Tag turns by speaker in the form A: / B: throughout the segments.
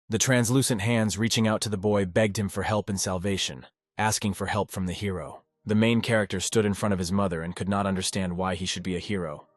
A: The translucent hands reaching out to the boy begged him for help and salvation, asking for help from the hero. The main character stood in front of his mother and could not understand why he should be a hero,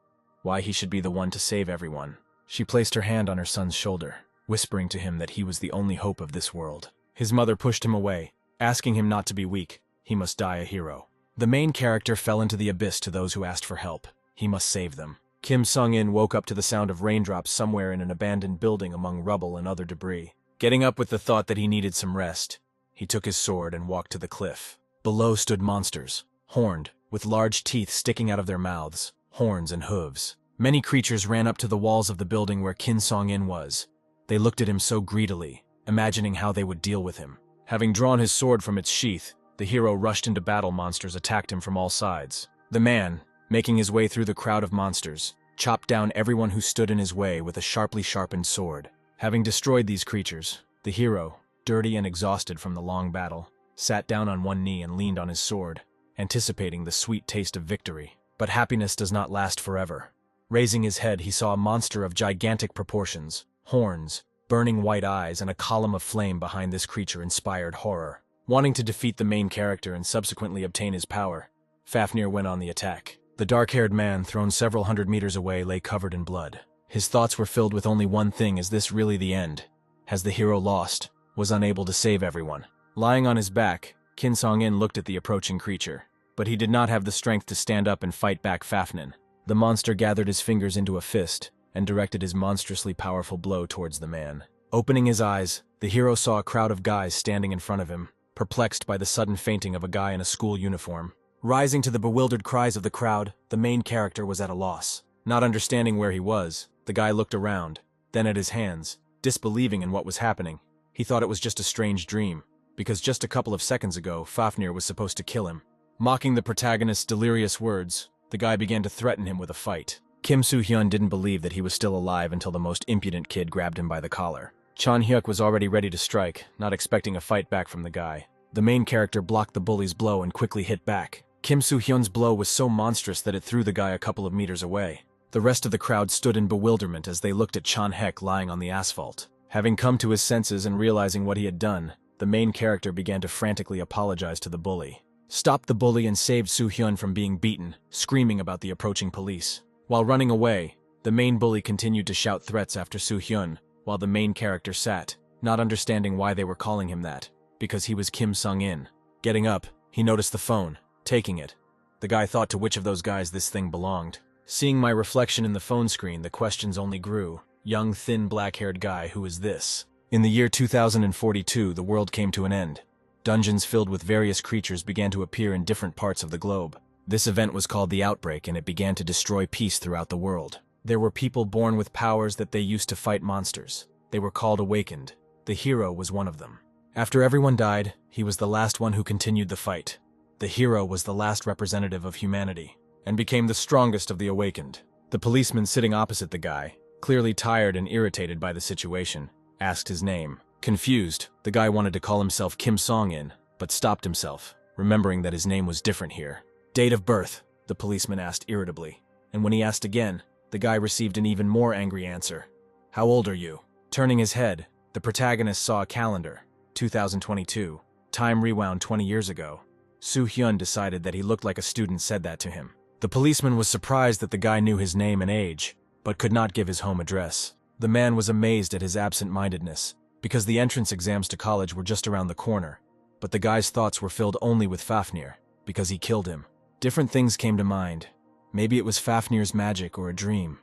A: why he should be the one to save everyone. She placed her hand on her son's shoulder, whispering to him that he was the only hope of this world. His mother pushed him away, asking him not to be weak. He must die a hero. The main character fell into the abyss to those who asked for help. He must save them. Kim Sung-in woke up to the sound of raindrops somewhere in an abandoned building among rubble and other debris. Getting up with the thought that he needed some rest, he took his sword and walked to the cliff. Below stood monsters, horned, with large teeth sticking out of their mouths, horns and hooves. Many creatures ran up to the walls of the building where Kim Sung-in was. They looked at him so greedily, imagining how they would deal with him. Having drawn his sword from its sheath, the hero rushed into battle. Monsters attacked him from all sides. The man, making his way through the crowd of monsters, chopped down everyone who stood in his way with a sharply sharpened sword. Having destroyed these creatures, the hero, dirty and exhausted from the long battle, sat down on one knee and leaned on his sword, anticipating the sweet taste of victory. But happiness does not last forever. Raising his head, he saw a monster of gigantic proportions, horns, burning white eyes, and a column of flame behind this creature inspired horror. Wanting to defeat the main character and subsequently obtain his power, Fafnir went on the attack. The dark-haired man, thrown several hundred meters away, lay covered in blood. His thoughts were filled with only one thing: is this really the end? Has the hero lost, was unable to save everyone? Lying on his back, Kim Sung-in looked at the approaching creature, but he did not have the strength to stand up and fight back Fafnir. The monster gathered his fingers into a fist and directed his monstrously powerful blow towards the man. Opening his eyes, the hero saw a crowd of guys standing in front of him, perplexed by the sudden fainting of a guy in a school uniform. Rising to the bewildered cries of the crowd, the main character was at a loss. Not understanding where he was, the guy looked around, then at his hands, disbelieving in what was happening. He thought it was just a strange dream, because just a couple of seconds ago, Fafnir was supposed to kill him. Mocking the protagonist's delirious words, the guy began to threaten him with a fight. Kim Soo-hyun didn't believe that he was still alive until the most impudent kid grabbed him by the collar. Chan-hyuk was already ready to strike, not expecting a fight back from the guy. The main character blocked the bully's blow and quickly hit back. Kim Soo-hyun's blow was so monstrous that it threw the guy a couple of meters away. The rest of the crowd stood in bewilderment as they looked at Chan-hyuk lying on the asphalt. Having come to his senses and realizing what he had done, the main character began to frantically apologize to the bully. Stopped the bully and saved Soo-hyun from being beaten, screaming about the approaching police. While running away, the main bully continued to shout threats after Soo-hyun, while the main character sat, not understanding why they were calling him that, because he was Kim Sung-in. Getting up, he noticed the phone. Taking it, the guy thought to which of those guys this thing belonged. Seeing my reflection in the phone screen, the questions only grew. Young, thin, black-haired guy, who is this? In the year 2042, the world came to an end. Dungeons filled with various creatures began to appear in different parts of the globe. This event was called the Outbreak, and it began to destroy peace throughout the world. There were people born with powers that they used to fight monsters. They were called Awakened. The hero was one of them. After everyone died, he was the last one who continued the fight. The hero was the last representative of humanity, and became the strongest of the Awakened. The policeman sitting opposite the guy, clearly tired and irritated by the situation, asked his name. Confused, the guy wanted to call himself Kim Sung-in, but stopped himself, remembering that his name was different here. Date of birth, the policeman asked irritably, and when he asked again, the guy received an even more angry answer. How old are you? Turning his head, the protagonist saw a calendar, 2022. Time rewound 20 years ago. Soo-hyun decided that he looked like a student said that to him. The policeman was surprised that the guy knew his name and age, but could not give his home address. The man was amazed at his absent-mindedness, because the entrance exams to college were just around the corner, but the guy's thoughts were filled only with Fafnir, because he killed him. Different things came to mind. Maybe it was Fafnir's magic or a dream,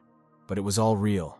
A: but it was all real.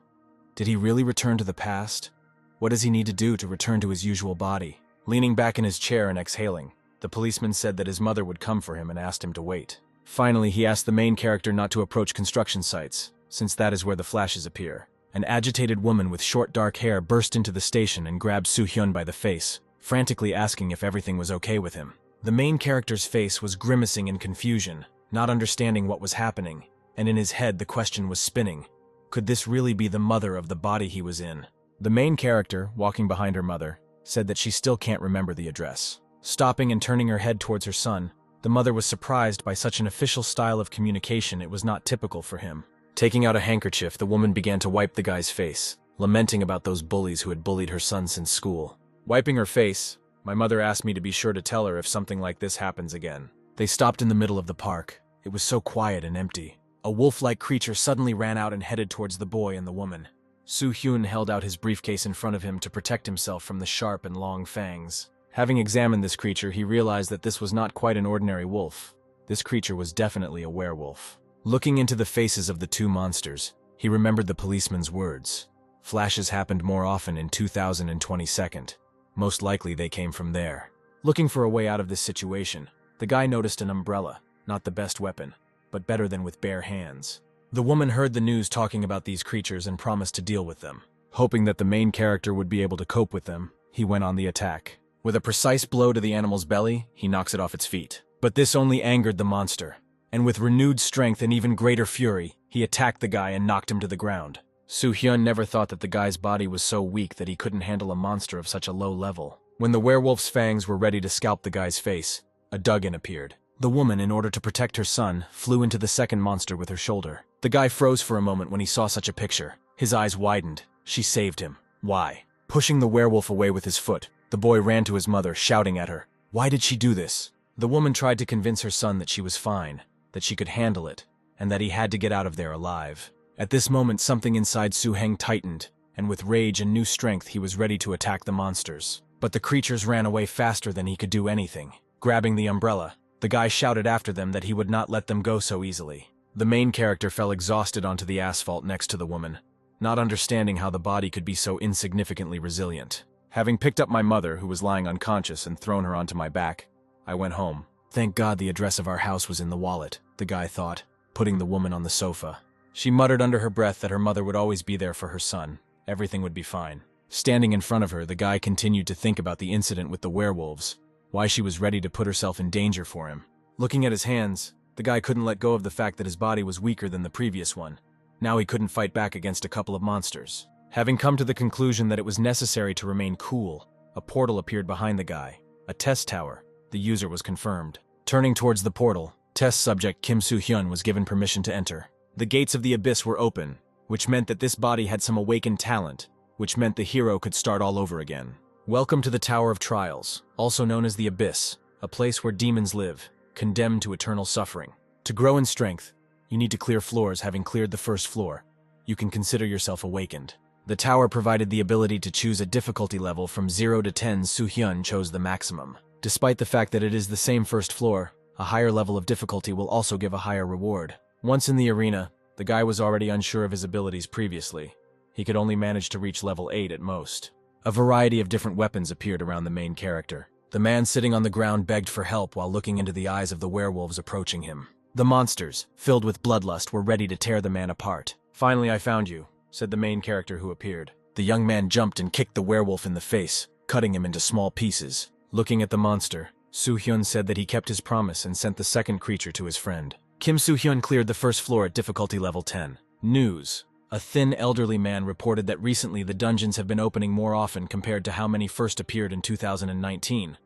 A: Did he really return to the past? What does he need to do to return to his usual body? Leaning back in his chair and exhaling, the policeman said that his mother would come for him and asked him to wait. Finally, he asked the main character not to approach construction sites, since that is where the flashes appear. An agitated woman with short dark hair burst into the station and grabbed Soo-hyun by the face, frantically asking if everything was okay with him. The main character's face was grimacing in confusion, not understanding what was happening, and in his head the question was spinning. Could this really be the mother of the body he was in? The main character, walking behind her mother, said that she still can't remember the address. Stopping and turning her head towards her son, the mother was surprised by such an official style of communication. It was not typical for him. Taking out a handkerchief, the woman began to wipe the guy's face. lamenting about those bullies who had bullied her son since school. Wiping her face, my mother asked me to be sure to tell her if something like this happens again. They stopped in the middle of the park. It was so quiet and empty. A wolf-like creature suddenly ran out and headed towards the boy and the woman. Soo-hyun held out his briefcase in front of him to protect himself from the sharp and long fangs. Having examined this creature, he realized that this was not quite an ordinary wolf. This creature was definitely a werewolf. Looking into the faces of the two monsters, he remembered the policeman's words. Flashes happened more often in 2022. Most likely they came from there. Looking for a way out of this situation, the guy noticed an umbrella, not the best weapon, but better than with bare hands. The woman heard the news talking about these creatures and promised to deal with them. Hoping that the main character would be able to cope with them, he went on the attack. With a precise blow to the animal's belly, he knocks it off its feet. But this only angered the monster, and with renewed strength and even greater fury, he attacked the guy and knocked him to the ground. Soo-hyun never thought that the guy's body was so weak that he couldn't handle a monster of such a low level. When the werewolf's fangs were ready to scalp the guy's face, a Duggan appeared. The woman, in order to protect her son, flew into the second monster with her shoulder. The guy froze for a moment when he saw such a picture. His eyes widened. She saved him. Why? Pushing the werewolf away with his foot, the boy ran to his mother, shouting at her. Why did she do this? The woman tried to convince her son that she was fine, that she could handle it, and that he had to get out of there alive. At this moment, something inside Soo-hyun tightened, and with rage and new strength, he was ready to attack the monsters. But the creatures ran away faster than he could do anything. Grabbing the umbrella, the guy shouted after them that he would not let them go so easily. The main character fell exhausted onto the asphalt next to the woman, not understanding how the body could be so insignificantly resilient. Having picked up my mother, who was lying unconscious, and thrown her onto my back, I went home. Thank God the address of our house was in the wallet, the guy thought, putting the woman on the sofa. She muttered under her breath that her mother would always be there for her son. Everything would be fine. Standing in front of her, the guy continued to think about the incident with the werewolves, why she was ready to put herself in danger for him. Looking at his hands, the guy couldn't let go of the fact that his body was weaker than the previous one. Now he couldn't fight back against a couple of monsters. Having come to the conclusion that it was necessary to remain cool, a portal appeared behind the guy. A test tower. The user was confirmed. Turning towards the portal, test subject Kim Soo-hyun was given permission to enter. The gates of the abyss were open, which meant that this body had some awakened talent, which meant the hero could start all over again. Welcome to the Tower of Trials, also known as the Abyss, a place where demons live, condemned to eternal suffering. To grow in strength, you need to clear floors. Having cleared the first floor, you can consider yourself awakened. The tower provided the ability to choose a difficulty level from 0 to 10. Soo-hyun chose the maximum. Despite the fact that it is the same first floor, a higher level of difficulty will also give a higher reward. Once in the arena, the guy was already unsure of his abilities previously. He could only manage to reach level 8 at most. A variety of different weapons appeared around the main character. The man sitting on the ground begged for help while looking into the eyes of the werewolves approaching him. The monsters, filled with bloodlust, were ready to tear the man apart. Finally, I found you, said the main character who appeared. The young man jumped and kicked the werewolf in the face, cutting him into small pieces. Looking at the monster, Soo-hyun said that he kept his promise and sent the second creature to his friend. Kim Soo-hyun cleared the first floor at difficulty level 10. News. A thin, elderly man reported that recently the dungeons have been opening more often compared to how many first appeared in 2019.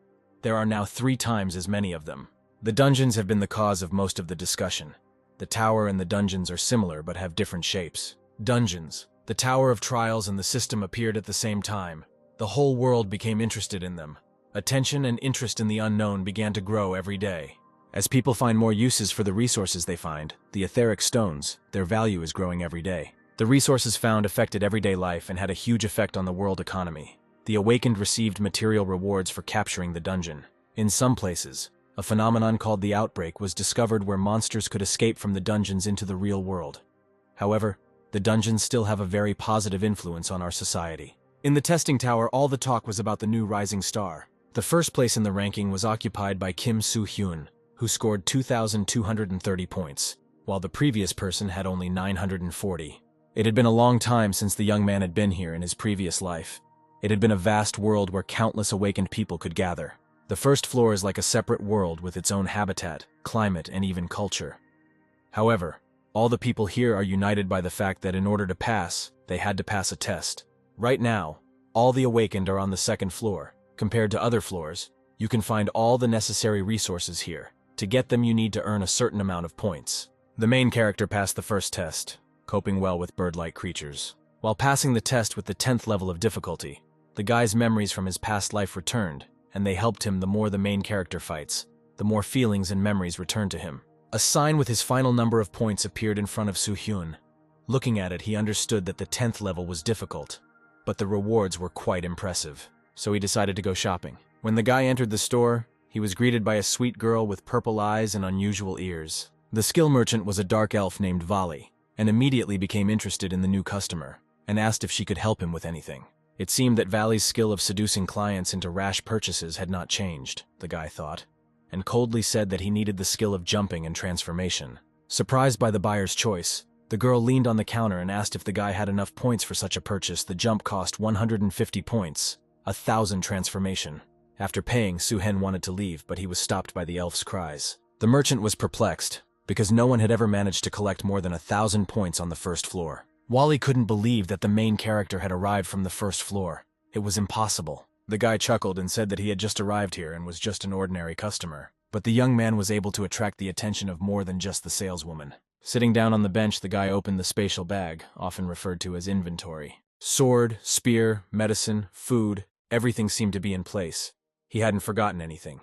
A: There are now 3 times as many of them. The dungeons have been the cause of most of the discussion. The tower and the dungeons are similar but have different shapes. Dungeons. The Tower of Trials and the system appeared at the same time. The whole world became interested in them. Attention and interest in the unknown began to grow every day. As people find more uses for the resources they find, the etheric stones, their value is growing every day. The resources found affected everyday life and had a huge effect on the world economy. The awakened received material rewards for capturing the dungeon. In some places, a phenomenon called the outbreak was discovered where monsters could escape from the dungeons into the real world. However, the dungeons still have a very positive influence on our society. In the testing tower, all the talk was about the new rising star. The first place in the ranking was occupied by Kim Soo-hyun, who scored 2,230 points, while the previous person had only 940. It had been a long time since the young man had been here in his previous life. It had been a vast world where countless awakened people could gather. The first floor is like a separate world with its own habitat, climate, and even culture. However, all the people here are united by the fact that in order to pass, they had to pass a test. Right now, all the awakened are on the second floor. Compared to other floors, you can find all the necessary resources here. To get them, you need to earn a certain amount of points. The main character passed the first test, coping well with bird-like creatures. While passing the test with the 10th level of difficulty, the guy's memories from his past life returned, and they helped him. The more the main character fights, the more feelings and memories return to him. A sign with his final number of points appeared in front of Soo-hyun. Looking at it, he understood that the 10th level was difficult, but the rewards were quite impressive, so he decided to go shopping. When the guy entered the store, he was greeted by a sweet girl with purple eyes and unusual ears. The skill merchant was a dark elf named Vali, and immediately became interested in the new customer, and asked if she could help him with anything. It seemed that Vali's skill of seducing clients into rash purchases had not changed, the guy thought, and coldly said that he needed the skill of jumping and transformation. Surprised by the buyer's choice, the girl leaned on the counter and asked if the guy had enough points for such a purchase. The jump cost 150 points, 1,000 transformation. After paying, Soo-hyun wanted to leave, but he was stopped by the elf's cries. The merchant was perplexed, because no one had ever managed to collect more than 1,000 points on the first floor. Wally couldn't believe that the main character had arrived from the first floor. It was impossible. The guy chuckled and said that he had just arrived here and was just an ordinary customer. But the young man was able to attract the attention of more than just the saleswoman. Sitting down on the bench, the guy opened the spatial bag, often referred to as inventory. Sword, spear, medicine, food, everything seemed to be in place. He hadn't forgotten anything.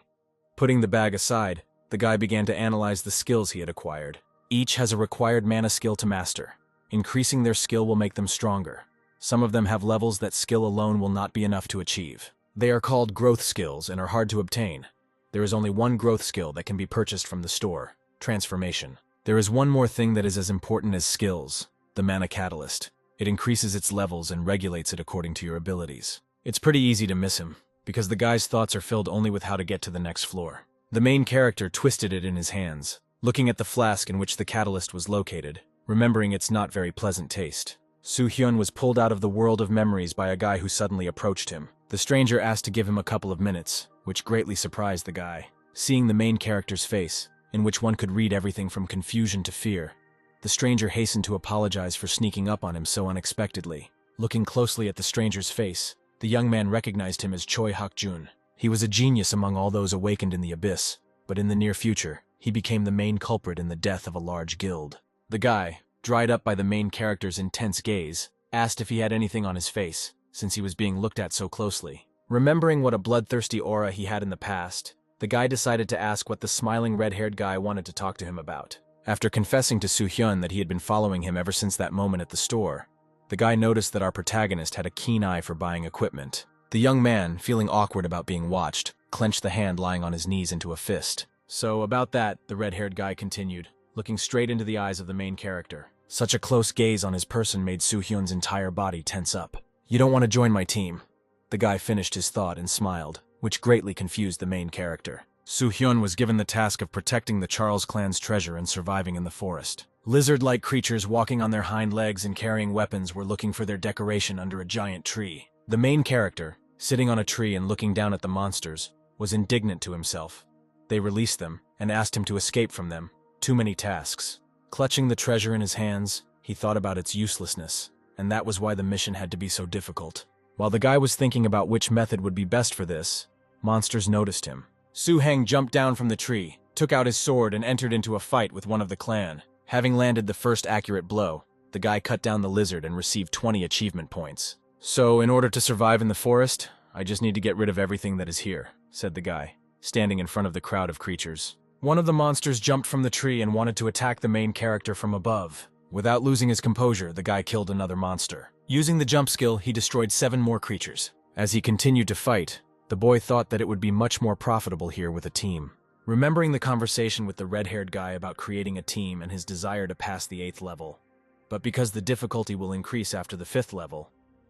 A: Putting the bag aside, the guy began to analyze the skills he had acquired. Each has a required mana skill to master. Increasing their skill will make them stronger. Some of them have levels that skill alone will not be enough to achieve. They are called growth skills and are hard to obtain. There is only one growth skill that can be purchased from the store: transformation. There is one more thing that is as important as skills: the mana catalyst. It increases its levels and regulates it according to your abilities. It's pretty easy to miss him, because the guy's thoughts are filled only with how to get to the next floor. The main character twisted it in his hands, looking at the flask in which the catalyst was located, remembering its not very pleasant taste. Soo-hyun was pulled out of the world of memories by a guy who suddenly approached him. The stranger asked to give him a couple of minutes, which greatly surprised the guy. Seeing the main character's face, in which one could read everything from confusion to fear, the stranger hastened to apologize for sneaking up on him so unexpectedly. Looking closely at the stranger's face, the young man recognized him as Choi Hak-jun. He was a genius among all those awakened in the abyss, but in the near future, he became the main culprit in the death of a large guild. The guy, dried up by the main character's intense gaze, asked if he had anything on his face, since he was being looked at so closely. Remembering what a bloodthirsty aura he had in the past, the guy decided to ask what the smiling red-haired guy wanted to talk to him about. After confessing to Soo-hyun that he had been following him ever since that moment at the store, the guy noticed that our protagonist had a keen eye for buying equipment. The young man, feeling awkward about being watched, clenched the hand lying on his knees into a fist. So about that, the red-haired guy continued, looking straight into the eyes of the main character. Such a close gaze on his person made Soo-hyun's entire body tense up. "You don't want to join my team." The guy finished his thought and smiled, which greatly confused the main character. Soo-hyun was given the task of protecting the Charles clan's treasure and surviving in the forest. Lizard-like creatures walking on their hind legs and carrying weapons were looking for their decoration under a giant tree. The main character, sitting on a tree and looking down at the monsters, was indignant to himself. They released them and asked him to escape from them. Too many tasks. Clutching the treasure in his hands, he thought about its uselessness, and that was why the mission had to be so difficult. While the guy was thinking about which method would be best for this, monsters noticed him. Soo-hyun jumped down from the tree, took out his sword and entered into a fight with one of the clan. Having landed the first accurate blow, the guy cut down the lizard and received 20 achievement points. "So, in order to survive in the forest, I just need to get rid of everything that is here," said the guy, standing in front of the crowd of creatures. One of the monsters jumped from the tree and wanted to attack the main character from above. Without losing his composure, the guy killed another monster. Using the jump skill, he destroyed 7 more creatures. As he continued to fight, the boy thought that it would be much more profitable here with a team. Remembering the conversation with the red-haired guy about creating a team and his desire to pass the 8th level, but because the difficulty will increase after the 5th level,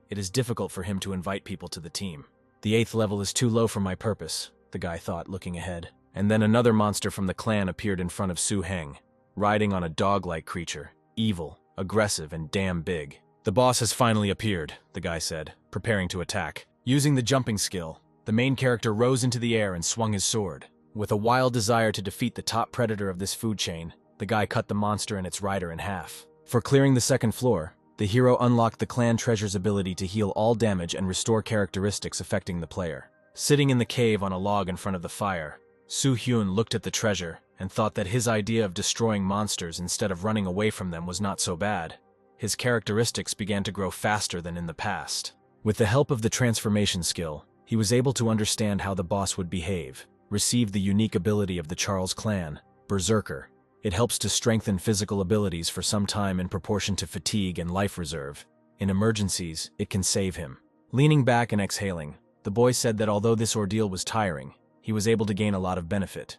A: it is difficult for him to invite people to the team. "The 8th level is too low for my purpose," the guy thought, looking ahead. And then another monster from the clan appeared in front of Soo-hyun, riding on a dog-like creature, evil, aggressive, and damn big. "The boss has finally appeared," the guy said, preparing to attack. Using the jumping skill, the main character rose into the air and swung his sword. With a wild desire to defeat the top predator of this food chain, the guy cut the monster and its rider in half. For clearing the 2nd floor, the hero unlocked the clan treasure's ability to heal all damage and restore characteristics affecting the player. Sitting in the cave on a log in front of the fire, Soo-hyun looked at the treasure and thought that his idea of destroying monsters instead of running away from them was not so bad. his characteristics began to grow faster than in the past. With the help of the transformation skill, he was able to understand how the boss would behave, receive the unique ability of the Charles clan, Berserker. It helps to strengthen physical abilities for some time in proportion to fatigue and life reserve. In emergencies, it can save him. Leaning back and exhaling, the boy said that although this ordeal was tiring, he was able to gain a lot of benefit.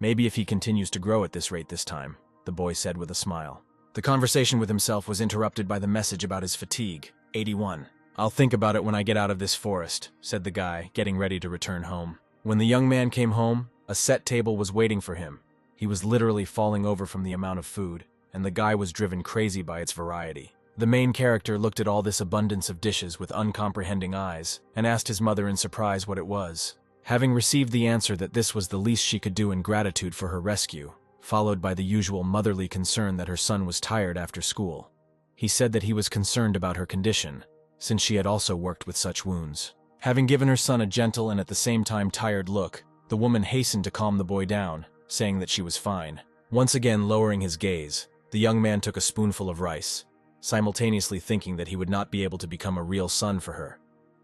A: Maybe if he continues to grow at this rate this time, the boy said with a smile. The conversation with himself was interrupted by the message about his fatigue. 81. I'll think about it when I get out of this forest, said the guy, getting ready to return home. When the young man came home, a set table was waiting for him. He was literally falling over from the amount of food, and the guy was driven crazy by its variety. The main character looked at all this abundance of dishes with uncomprehending eyes, and asked his mother in surprise what it was. Having received the answer that this was the least she could do in gratitude for her rescue, followed by the usual motherly concern that her son was tired after school, he said that he was concerned about her condition, since she had also worked with such wounds. Having given her son a gentle and at the same time tired look, the woman hastened to calm the boy down, saying that she was fine. Once again lowering his gaze, the young man took a spoonful of rice, simultaneously thinking that he would not be able to become a real son for her,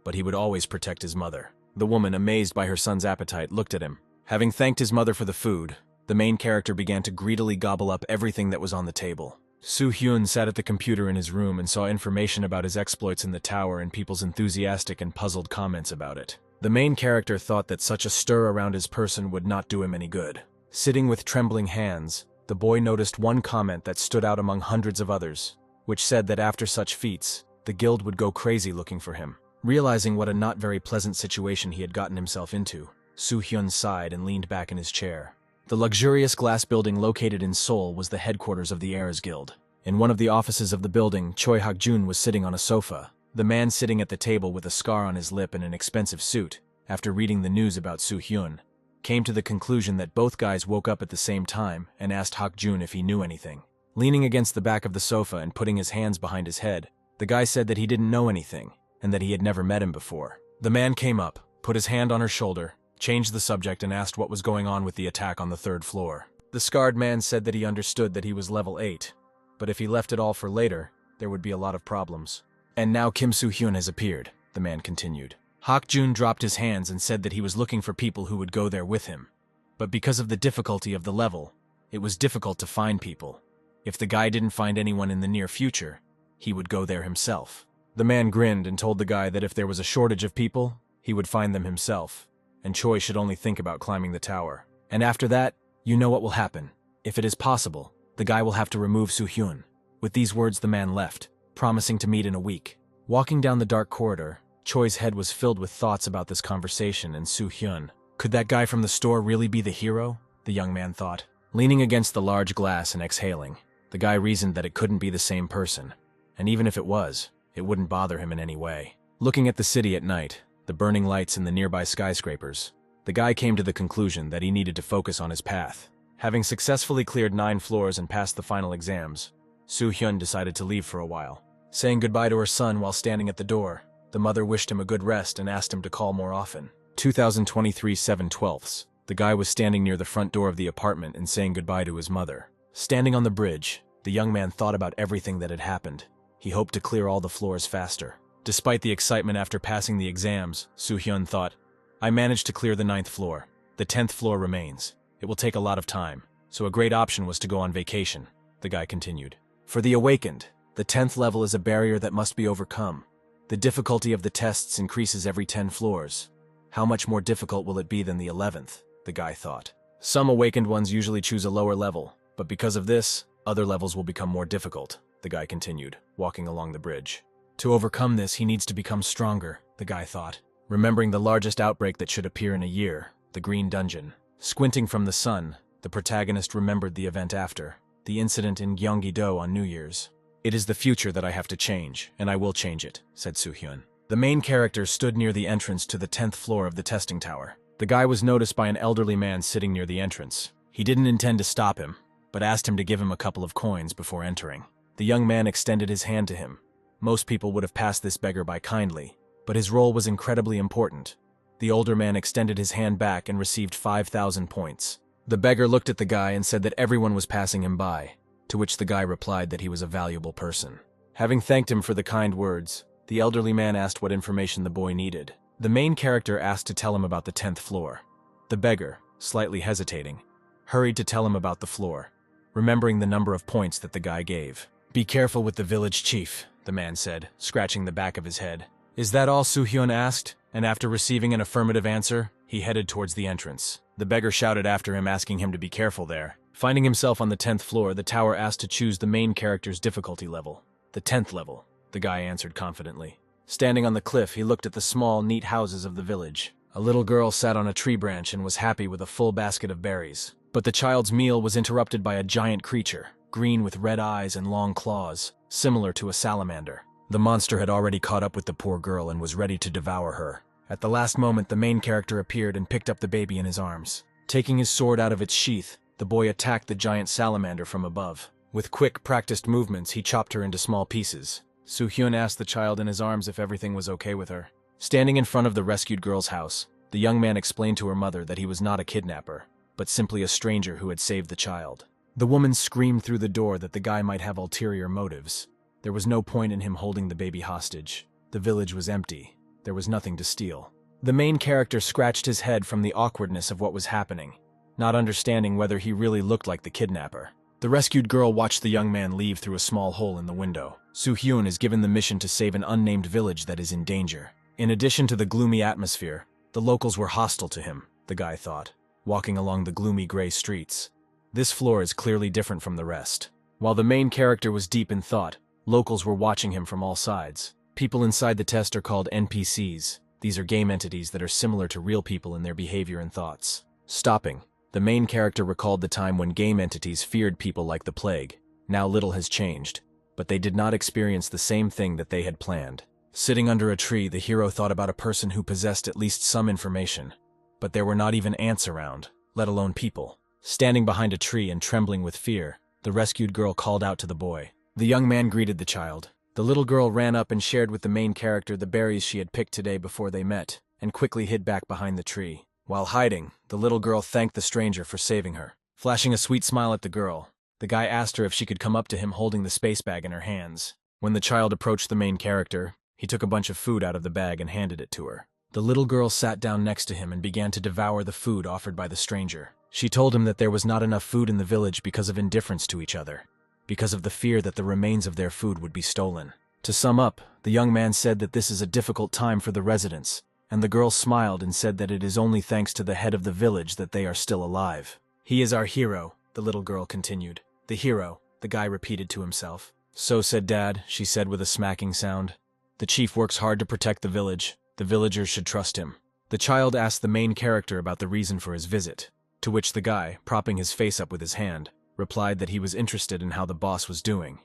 A: but he would always protect his mother. The woman, amazed by her son's appetite, looked at him. Having thanked his mother for the food, the main character began to greedily gobble up everything that was on the table. Soo-hyun sat at the computer in his room and saw information about his exploits in the tower and people's enthusiastic and puzzled comments about it. The main character thought that such a stir around his person would not do him any good. Sitting with trembling hands, the boy noticed one comment that stood out among hundreds of others, which said that after such feats, the guild would go crazy looking for him. Realizing what a not very pleasant situation he had gotten himself into, Soo-hyun sighed and leaned back in his chair. The luxurious glass building located in Seoul was the headquarters of the Heirs Guild. In one of the offices of the building, Choi Hak-jun was sitting on a sofa. The man sitting at the table with a scar on his lip and an expensive suit, after reading the news about Soo-hyun, came to the conclusion that both guys woke up at the same time and asked Hak-jun if he knew anything. Leaning against the back of the sofa and putting his hands behind his head, the guy said that he didn't know anything and that he had never met him before. The man came up, put his hand on her shoulder, changed the subject and asked what was going on with the attack on the 3rd floor. The scarred man said that he understood that he was level 8, but if he left it all for later, there would be a lot of problems. And now Kim Soo-hyun has appeared, the man continued. Hak-jun dropped his hands and said that he was looking for people who would go there with him. But because of the difficulty of the level, it was difficult to find people. If the guy didn't find anyone in the near future, he would go there himself. The man grinned and told the guy that if there was a shortage of people, he would find them himself, and Choi should only think about climbing the tower. And after that, you know what will happen. If it is possible, the guy will have to remove Soo-hyun. With these words, the man left, promising to meet in a week. Walking down the dark corridor, Choi's head was filled with thoughts about this conversation and Soo-hyun. Could that guy from the store really be the hero? The young man thought. Leaning against the large glass and exhaling, the guy reasoned that it couldn't be the same person, and even if it was, it wouldn't bother him in any way. Looking at the city at night, the burning lights in the nearby skyscrapers, the guy came to the conclusion that he needed to focus on his path. Having successfully cleared 9 floors and passed the final exams, Soo-hyun decided to leave for a while. Saying goodbye to her son while standing at the door, the mother wished him a good rest and asked him to call more often. 2023 7/12. The guy was standing near the front door of the apartment and saying goodbye to his mother. Standing on the bridge, the young man thought about everything that had happened. He hoped to clear all the floors faster. Despite the excitement after passing the exams, Soo-hyun thought, I managed to clear the 9th floor. The 10th floor remains. It will take a lot of time, so a great option was to go on vacation, the guy continued. For the awakened, the 10th level is a barrier that must be overcome. The difficulty of the tests increases every 10 floors. How much more difficult will it be than the 11th, the guy thought. Some awakened ones usually choose a lower level, but because of this, other levels will become more difficult, the guy continued, walking along the bridge. To overcome this, he needs to become stronger, the guy thought. Remembering the largest outbreak that should appear in a year, the Green Dungeon. Squinting from the sun, the protagonist remembered the event after, the incident in Gyeonggi-do on New Year's. It is the future that I have to change, and I will change it, said Soo-hyun. The main character stood near the entrance to the 10th floor of the testing tower. The guy was noticed by an elderly man sitting near the entrance. He didn't intend to stop him, but asked him to give him a couple of coins before entering. The young man extended his hand to him. Most people would have passed this beggar by kindly, but his role was incredibly important. The older man extended his hand back and received 5,000 points. The beggar looked at the guy and said that everyone was passing him by, to which the guy replied that he was a valuable person. Having thanked him for the kind words, the elderly man asked what information the boy needed. The main character asked to tell him about the 10th floor. The beggar, slightly hesitating, hurried to tell him about the floor, remembering the number of points that the guy gave. "Be careful with the village chief," the man said, scratching the back of his head. "Is that all?" Soo-hyun asked, and after receiving an affirmative answer, he headed towards the entrance. The beggar shouted after him, asking him to be careful there. Finding himself on the 10th floor, the tower asked to choose the main character's difficulty level. "The 10th level," the guy answered confidently. Standing on the cliff, he looked at the small, neat houses of the village. A little girl sat on a tree branch and was happy with a full basket of berries. But the child's meal was interrupted by a giant creature, green with red eyes and long claws, similar to a salamander. The monster had already caught up with the poor girl and was ready to devour her. At the last moment, the main character appeared and picked up the baby in his arms. Taking his sword out of its sheath, the boy attacked the giant salamander from above. With quick, practiced movements, he chopped her into small pieces. Soo-hyun asked the child in his arms if everything was okay with her. Standing in front of the rescued girl's house, the young man explained to her mother that he was not a kidnapper, but simply a stranger who had saved the child. The woman screamed through the door that the guy might have ulterior motives. There was no point in him holding the baby hostage. The village was empty. There was nothing to steal. The main character scratched his head from the awkwardness of what was happening, not understanding whether he really looked like the kidnapper. The rescued girl watched the young man leave through a small hole in the window. Soo-hyun is given the mission to save an unnamed village that is in danger. In addition to the gloomy atmosphere, the locals were hostile to him, the guy thought, walking along the gloomy gray streets. This floor is clearly different from the rest. While the main character was deep in thought, locals were watching him from all sides. People inside the test are called NPCs. These are game entities that are similar to real people in their behavior and thoughts. Stopping, the main character recalled the time when game entities feared people like the plague. Now little has changed, but they did not experience the same thing that they had planned. Sitting under a tree, the hero thought about a person who possessed at least some information. But there were not even ants around, let alone people. Standing behind a tree and trembling with fear, the rescued girl called out to the boy. The young man greeted the child. The little girl ran up and shared with the main character the berries she had picked today before they met, and quickly hid back behind the tree. While hiding, the little girl thanked the stranger for saving her. Flashing a sweet smile at the girl, the guy asked her if she could come up to him holding the space bag in her hands. When the child approached the main character, he took a bunch of food out of the bag and handed it to her. The little girl sat down next to him and began to devour the food offered by the stranger. She told him that there was not enough food in the village because of indifference to each other, because of the fear that the remains of their food would be stolen. To sum up, the young man said that this is a difficult time for the residents, and the girl smiled and said that it is only thanks to the head of the village that they are still alive. "He is our hero," the little girl continued. "The hero," the guy repeated to himself. "So said Dad," she said with a smacking sound. "The chief works hard to protect the village. The villagers should trust him." The child asked the main character about the reason for his visit, to which the guy, propping his face up with his hand, replied that he was interested in how the boss was doing.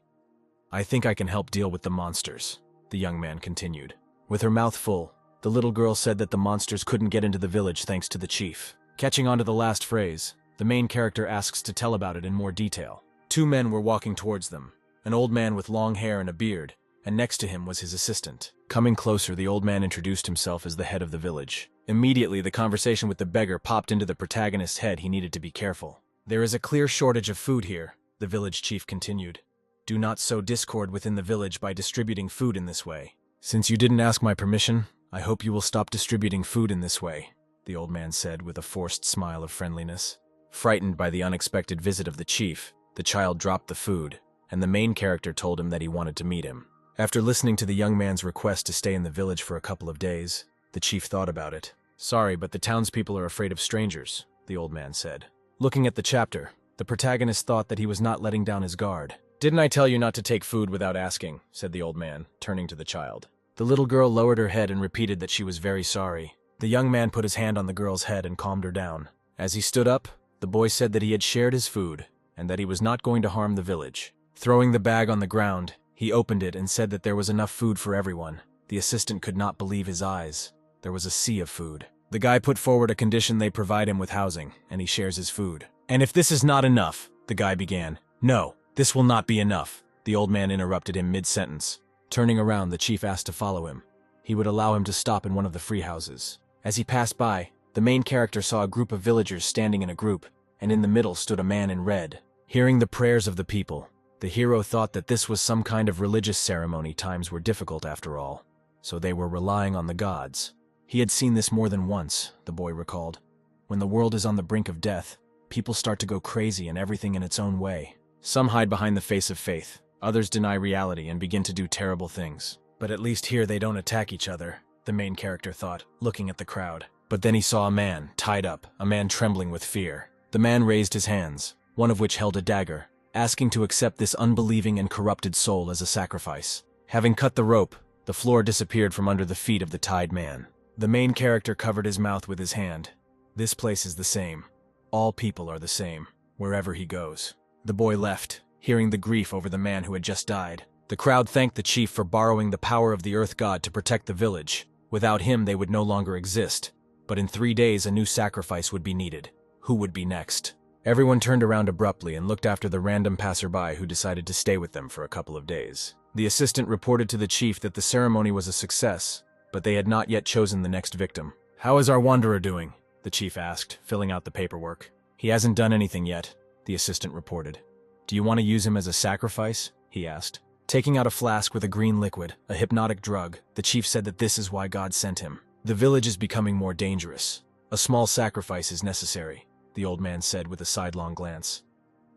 A: "I think I can help deal with the monsters," the young man continued. With her mouth full, the little girl said that the monsters couldn't get into the village thanks to the chief. Catching on to the last phrase, the main character asks to tell about it in more detail. Two men were walking towards them, an old man with long hair and a beard, and next to him was his assistant. Coming closer, the old man introduced himself as the head of the village. Immediately, the conversation with the beggar popped into the protagonist's head. He needed to be careful. "There is a clear shortage of food here," the village chief continued. "Do not sow discord within the village by distributing food in this way. Since you didn't ask my permission, I hope you will stop distributing food in this way," the old man said with a forced smile of friendliness. Frightened by the unexpected visit of the chief, the child dropped the food, and the main character told him that he wanted to meet him. After listening to the young man's request to stay in the village for a couple of days, the chief thought about it. "Sorry, but the townspeople are afraid of strangers," the old man said. Looking at the chapter, the protagonist thought that he was not letting down his guard. "Didn't I tell you not to take food without asking?" said the old man, turning to the child. The little girl lowered her head and repeated that she was very sorry. The young man put his hand on the girl's head and calmed her down. As he stood up, the boy said that he had shared his food, and that he was not going to harm the village. Throwing the bag on the ground, he opened it and said that there was enough food for everyone. The assistant could not believe his eyes. There was a sea of food. The guy put forward a condition they provide him with housing, and he shares his food. "And if this is not enough," the guy began. "No, this will not be enough," the old man interrupted him mid-sentence. Turning around, the chief asked to follow him. He would allow him to stop in one of the free houses. As he passed by, the main character saw a group of villagers standing in a group, and in the middle stood a man in red. Hearing the prayers of the people, The hero thought that this was some kind of religious ceremony. Times were difficult after all, so they were relying on the gods. He had seen this more than once, the boy recalled. When the world is on the brink of death, people start to go crazy and everything in its own way. Some hide behind the face of faith, others deny reality and begin to do terrible things. But at least here they don't attack each other, the main character thought, looking at the crowd. But then he saw a man, tied up, a man trembling with fear. The man raised his hands, one of which held a dagger, asking to accept this unbelieving and corrupted soul as a sacrifice. Having cut the rope, the floor disappeared from under the feet of the tied man. The main character covered his mouth with his hand. This place is the same. All people are the same, wherever he goes. The boy left, hearing the grief over the man who had just died. The crowd thanked the chief for borrowing the power of the earth god to protect the village. Without him, they would no longer exist. But in 3 days, a new sacrifice would be needed. Who would be next? Everyone turned around abruptly and looked after the random passerby who decided to stay with them for a couple of days. The assistant reported to the chief that the ceremony was a success, but they had not yet chosen the next victim. "How is our wanderer doing?" the chief asked, filling out the paperwork. "He hasn't done anything yet," the assistant reported. "Do you want to use him as a sacrifice?" he asked. Taking out a flask with a green liquid, a hypnotic drug, the chief said that this is why God sent him. "The village is becoming more dangerous. A small sacrifice is necessary," the old man said with a sidelong glance.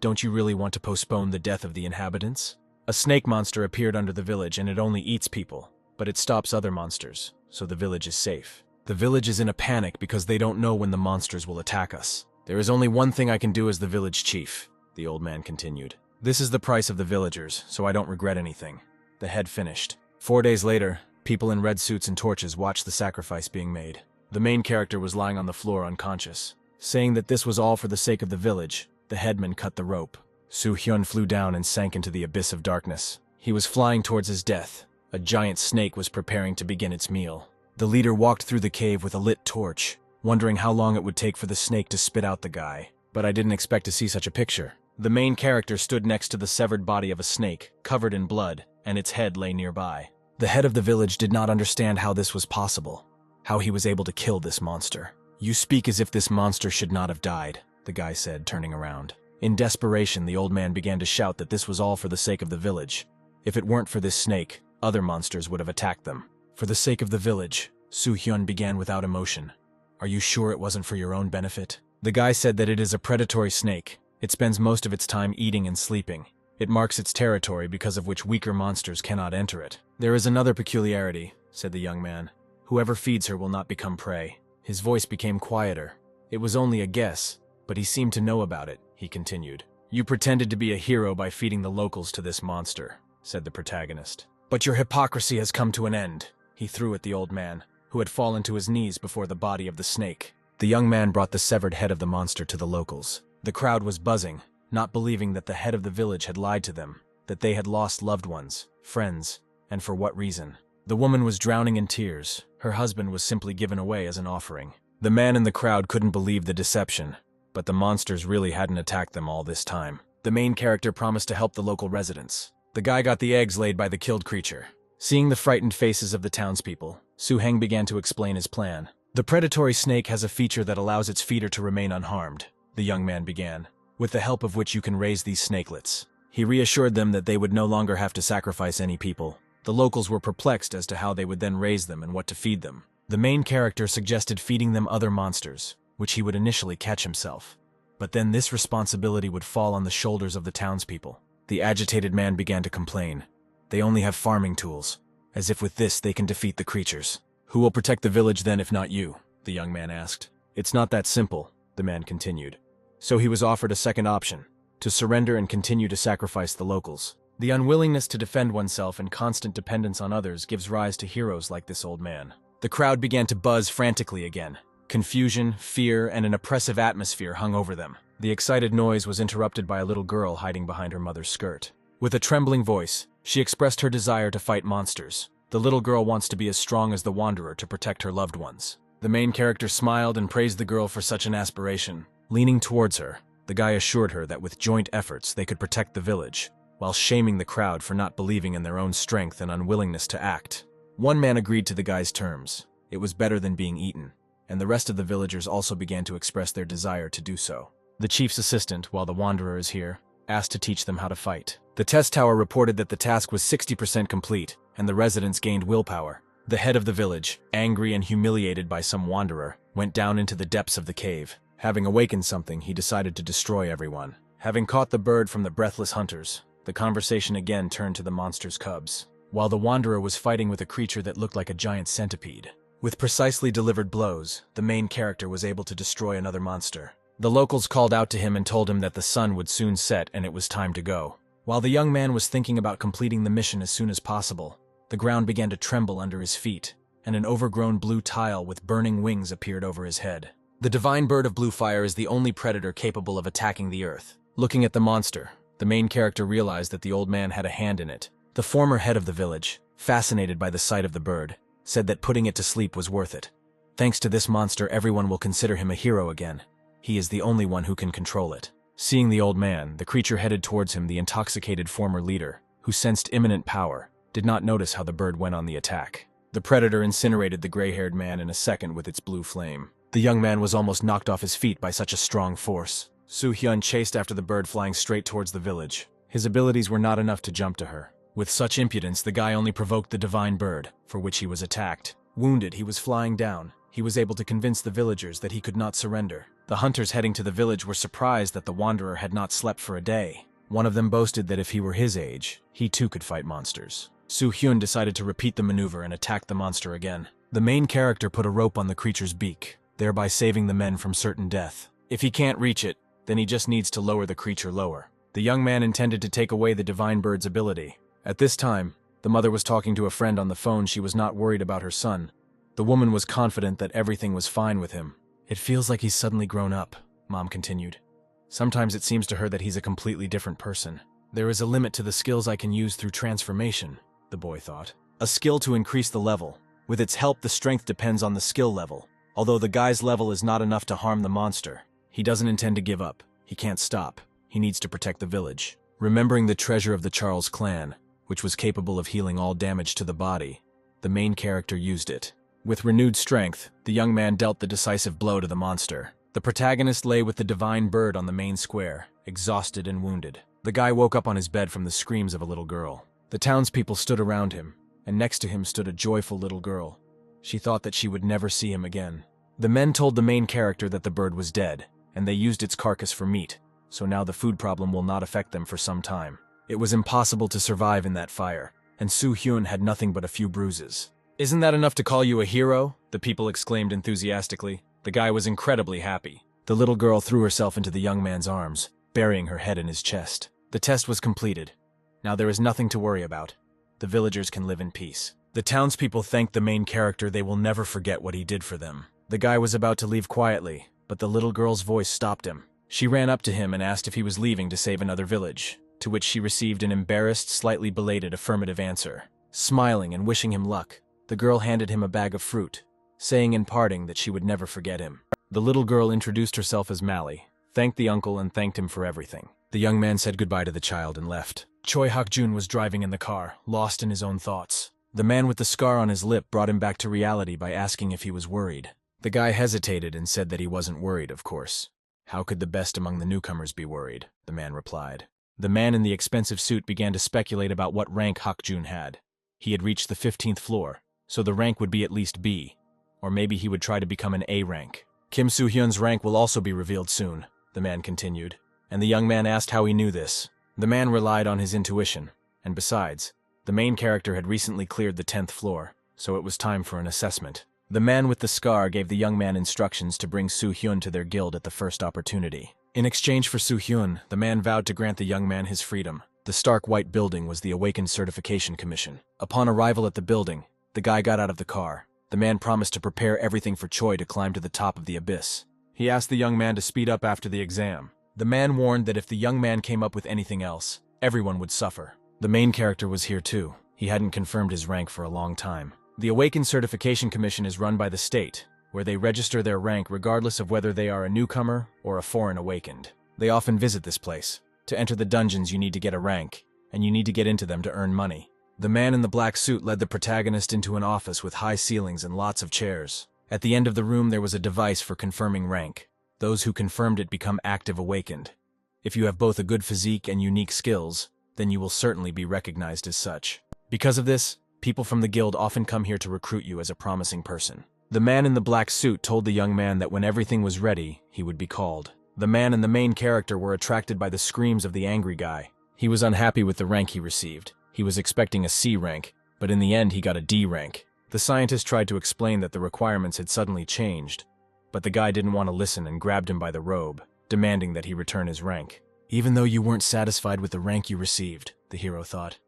A: "Don't you really want to postpone the death of the inhabitants?" A snake monster appeared under the village and it only eats people, but it stops other monsters, so the village is safe. "The village is in a panic because they don't know when the monsters will attack us. There is only one thing I can do as the village chief," the old man continued. "This is the price of the villagers, so I don't regret anything." The head finished. 4 days later, people in red suits and torches watched the sacrifice being made. The main character was lying on the floor unconscious. Saying that this was all for the sake of the village, the headman cut the rope. Soo-hyun flew down and sank into the abyss of darkness. He was flying towards his death. A giant snake was preparing to begin its meal. The leader walked through the cave with a lit torch, wondering how long it would take for the snake to spit out the guy. But I didn't expect to see such a picture. The main character stood next to the severed body of a snake, covered in blood, and its head lay nearby. The head of the village did not understand how this was possible, how he was able to kill this monster. "You speak as if this monster should not have died," the guy said, turning around. In desperation, the old man began to shout that this was all for the sake of the village. If it weren't for this snake, other monsters would have attacked them. "For the sake of the village," Soo-hyun began without emotion. "Are you sure it wasn't for your own benefit?" The guy said that it is a predatory snake. It spends most of its time eating and sleeping. It marks its territory because of which weaker monsters cannot enter it. "There is another peculiarity," said the young man. "Whoever feeds her will not become prey." His voice became quieter. It was only a guess, but he seemed to know about it, he continued. "You pretended to be a hero by feeding the locals to this monster," said the protagonist. "But your hypocrisy has come to an end," he threw at the old man, who had fallen to his knees before the body of the snake. The young man brought the severed head of the monster to the locals. The crowd was buzzing, not believing that the head of the village had lied to them, that they had lost loved ones, friends, and for what reason. The woman was drowning in tears. Her husband was simply given away as an offering. The man in the crowd couldn't believe the deception, but the monsters really hadn't attacked them all this time. The main character promised to help the local residents. The guy got the eggs laid by the killed creature. Seeing the frightened faces of the townspeople, Soo-heng began to explain his plan. "The predatory snake has a feature that allows its feeder to remain unharmed," the young man began, "with the help of which you can raise these snakelets." He reassured them that they would no longer have to sacrifice any people. The locals were perplexed as to how they would then raise them and what to feed them. The main character suggested feeding them other monsters, which he would initially catch himself. But then this responsibility would fall on the shoulders of the townspeople. The agitated man began to complain. "They only have farming tools, as if with this they can defeat the creatures." "Who will protect the village then if not you?" the young man asked. "It's not that simple," the man continued. So he was offered a second option, to surrender and continue to sacrifice the locals. The unwillingness to defend oneself and constant dependence on others gives rise to heroes like this old man. The crowd began to buzz frantically again. Confusion, fear, and an oppressive atmosphere hung over them. The excited noise was interrupted by a little girl hiding behind her mother's skirt. With a trembling voice, she expressed her desire to fight monsters. The little girl wants to be as strong as the Wanderer to protect her loved ones. The main character smiled and praised the girl for such an aspiration. Leaning towards her, the guy assured her that with joint efforts they could protect the village, while shaming the crowd for not believing in their own strength and unwillingness to act. One man agreed to the guy's terms. It was better than being eaten, and the rest of the villagers also began to express their desire to do so. The chief's assistant, while the Wanderer is here, asked to teach them how to fight. The test tower reported that the task was 60% complete, and the residents gained willpower. The head of the village, angry and humiliated by some wanderer, went down into the depths of the cave. Having awakened something, he decided to destroy everyone. Having caught the bird from the breathless hunters, the conversation again turned to the monster's cubs, while the wanderer was fighting with a creature that looked like a giant centipede. With precisely delivered blows, the main character was able to destroy another monster. The locals called out to him and told him that the sun would soon set and it was time to go. While the young man was thinking about completing the mission as soon as possible, the ground began to tremble under his feet, and an overgrown blue tile with burning wings appeared over his head. The divine bird of blue fire is the only predator capable of attacking the earth. Looking at the monster, the main character realized that the old man had a hand in it. The former head of the village, fascinated by the sight of the bird, said that putting it to sleep was worth it. Thanks to this monster, everyone will consider him a hero again. He is the only one who can control it. Seeing the old man, the creature headed towards him. The intoxicated former leader, who sensed imminent power, did not notice how the bird went on the attack. The predator incinerated the gray-haired man in a second with its blue flame. The young man was almost knocked off his feet by such a strong force. Soo-hyun chased after the bird, flying straight towards the village. His abilities were not enough to jump to her. With such impudence, the guy only provoked the divine bird, for which he was attacked. Wounded, he was flying down. He was able to convince the villagers that he could not surrender. The hunters heading to the village were surprised that the wanderer had not slept for a day. One of them boasted that if he were his age, he too could fight monsters. Soo-hyun decided to repeat the maneuver and attack the monster again. The main character put a rope on the creature's beak, thereby saving the men from certain death. If he can't reach it, then he just needs to lower the creature lower. The young man intended to take away the divine bird's ability. At this time, the mother was talking to a friend on the phone. She was not worried about her son. The woman was confident that everything was fine with him. "It feels like he's suddenly grown up," Mom continued. "Sometimes it seems to her that he's a completely different person. There is a limit to the skills I can use through transformation," the boy thought. "A skill to increase the level. With its help, the strength depends on the skill level. Although the guy's level is not enough to harm the monster, he doesn't intend to give up. He can't stop. He needs to protect the village." Remembering the treasure of the Charles clan, which was capable of healing all damage to the body, the main character used it. With renewed strength, the young man dealt the decisive blow to the monster. The protagonist lay with the divine bird on the main square, exhausted and wounded. The guy woke up on his bed from the screams of a little girl. The townspeople stood around him, and next to him stood a joyful little girl. She thought that she would never see him again. The men told the main character that the bird was dead, and they used its carcass for meat, so now the food problem will not affect them for some time. It was impossible to survive in that fire, and Soo-hyun had nothing but a few bruises. "Isn't that enough to call you a hero?" the people exclaimed enthusiastically. The guy was incredibly happy. The little girl threw herself into the young man's arms, burying her head in his chest. The test was completed. Now there is nothing to worry about. The villagers can live in peace. The townspeople thanked the main character. They will never forget what he did for them. The guy was about to leave quietly, but the little girl's voice stopped him. She ran up to him and asked if he was leaving to save another village, to which she received an embarrassed, slightly belated affirmative answer. Smiling and wishing him luck, the girl handed him a bag of fruit, saying in parting that she would never forget him. The little girl introduced herself as Mally, thanked the uncle and thanked him for everything. The young man said goodbye to the child and left. Choi Hak-jun was driving in the car, lost in his own thoughts. The man with the scar on his lip brought him back to reality by asking if he was worried. The guy hesitated and said that he wasn't worried, of course. "How could the best among the newcomers be worried?" the man replied. The man in the expensive suit began to speculate about what rank Hak-jun had. He had reached the 15th floor, so the rank would be at least B, or maybe he would try to become an A rank. "Kim Soo-hyun's rank will also be revealed soon," the man continued, and the young man asked how he knew this. The man relied on his intuition, and besides, the main character had recently cleared the 10th floor, so it was time for an assessment. The man with the scar gave the young man instructions to bring Soo-hyun to their guild at the first opportunity. In exchange for Soo-hyun, the man vowed to grant the young man his freedom. The stark white building was the Awakened Certification Commission. Upon arrival at the building, the guy got out of the car. The man promised to prepare everything for Choi to climb to the top of the abyss. He asked the young man to speed up after the exam. The man warned that if the young man came up with anything else, everyone would suffer. The main character was here too. He hadn't confirmed his rank for a long time. The Awakened Certification Commission is run by the state, where they register their rank regardless of whether they are a newcomer or a foreign awakened. They often visit this place. To enter the dungeons, you need to get a rank, and you need to get into them to earn money. The man in the black suit led the protagonist into an office with high ceilings and lots of chairs. At the end of the room there was a device for confirming rank. Those who confirmed it become active awakened. If you have both a good physique and unique skills, then you will certainly be recognized as such. Because of this, people from the guild often come here to recruit you as a promising person. The man in the black suit told the young man that when everything was ready, he would be called. The man and the main character were attracted by the screams of the angry guy. He was unhappy with the rank he received. He was expecting a C rank, but in the end he got a D rank. The scientist tried to explain that the requirements had suddenly changed, but the guy didn't want to listen and grabbed him by the robe, demanding that he return his rank. Even though you weren't satisfied with the rank you received, the hero thought,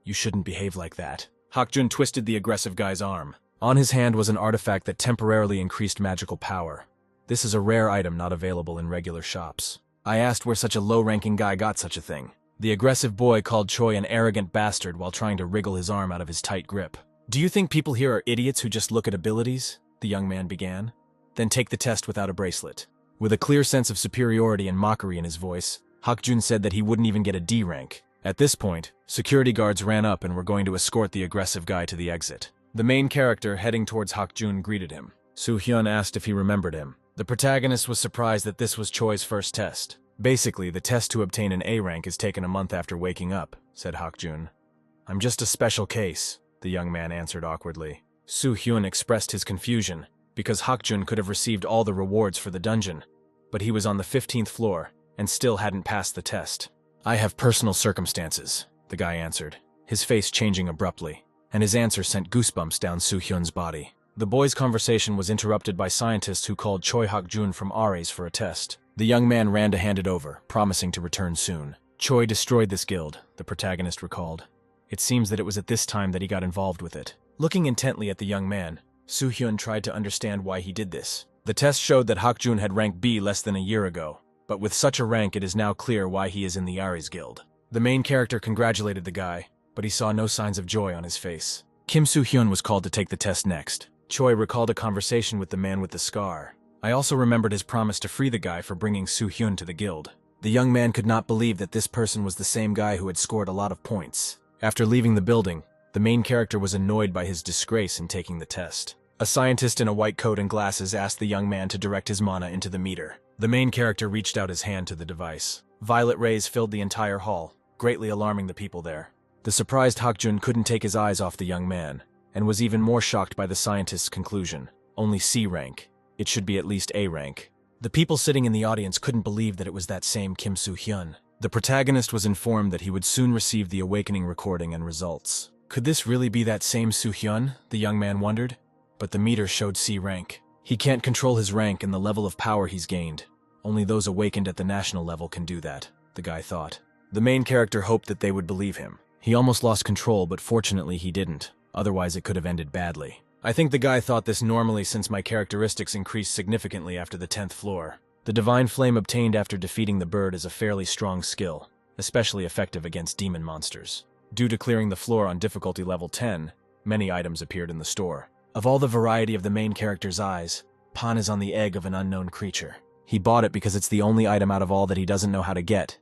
A: you shouldn't behave like that. Hakjun twisted the aggressive guy's arm. On his hand was an artifact that temporarily increased magical power. This is a rare item not available in regular shops. I asked where such a low-ranking guy got such a thing. The aggressive boy called Choi an arrogant bastard while trying to wriggle his arm out of his tight grip. Do you think people here are idiots who just look at abilities? The young man began. Then take the test without a bracelet. With a clear sense of superiority and mockery in his voice, Hakjun said that he wouldn't even get a D rank. At this point, security guards ran up and were going to escort the aggressive guy to the exit. The main character, heading towards Hakjun, greeted him. Soo-hyun asked if he remembered him. The protagonist was surprised that this was Choi's first test. Basically, the test to obtain an A rank is taken a month after waking up, said Hakjun. I'm just a special case, the young man answered awkwardly. Soo-hyun expressed his confusion, because Hakjun could have received all the rewards for the dungeon, but he was on the 15th floor and still hadn't passed the test. I have personal circumstances, the guy answered, his face changing abruptly, and his answer sent goosebumps down Soo-hyun's body. The boys' conversation was interrupted by scientists who called Choi Hakjun from Ares for a test. The young man ran to hand it over, promising to return soon. Choi destroyed this guild, the protagonist recalled. It seems that it was at this time that he got involved with it. Looking intently at the young man, Soo-hyun tried to understand why he did this. The test showed that Hakjun had rank B less than a year ago, but with such a rank it is now clear why he is in the Ares guild. The main character congratulated the guy, but he saw no signs of joy on his face. Kim Soo-hyun was called to take the test next. Choi recalled a conversation with the man with the scar. I also remembered his promise to free the guy for bringing Soo-hyun to the guild. The young man could not believe that this person was the same guy who had scored a lot of points. After leaving the building, the main character was annoyed by his disgrace in taking the test. A scientist in a white coat and glasses asked the young man to direct his mana into the meter. The main character reached out his hand to the device. Violet rays filled the entire hall, greatly alarming the people there. The surprised Hakjun couldn't take his eyes off the young man, and was even more shocked by the scientist's conclusion. Only C rank. It should be at least A rank. The people sitting in the audience couldn't believe that it was that same Kim Soo-hyun. The protagonist was informed that he would soon receive the awakening recording and results. Could this really be that same Soo-hyun? The young man wondered. But the meter showed C rank. He can't control his rank and the level of power he's gained. Only those awakened at the national level can do that, the guy thought. The main character hoped that they would believe him. He almost lost control, but fortunately he didn't. Otherwise it could have ended badly. I think the guy thought this normally since my characteristics increased significantly after the 10th floor. The divine flame obtained after defeating the bird is a fairly strong skill, especially effective against demon monsters. Due to clearing the floor on difficulty level 10, many items appeared in the store. Of all the variety of the main character's eyes, Pan is on the egg of an unknown creature. He bought it because it's the only item out of all that he doesn't know how to get.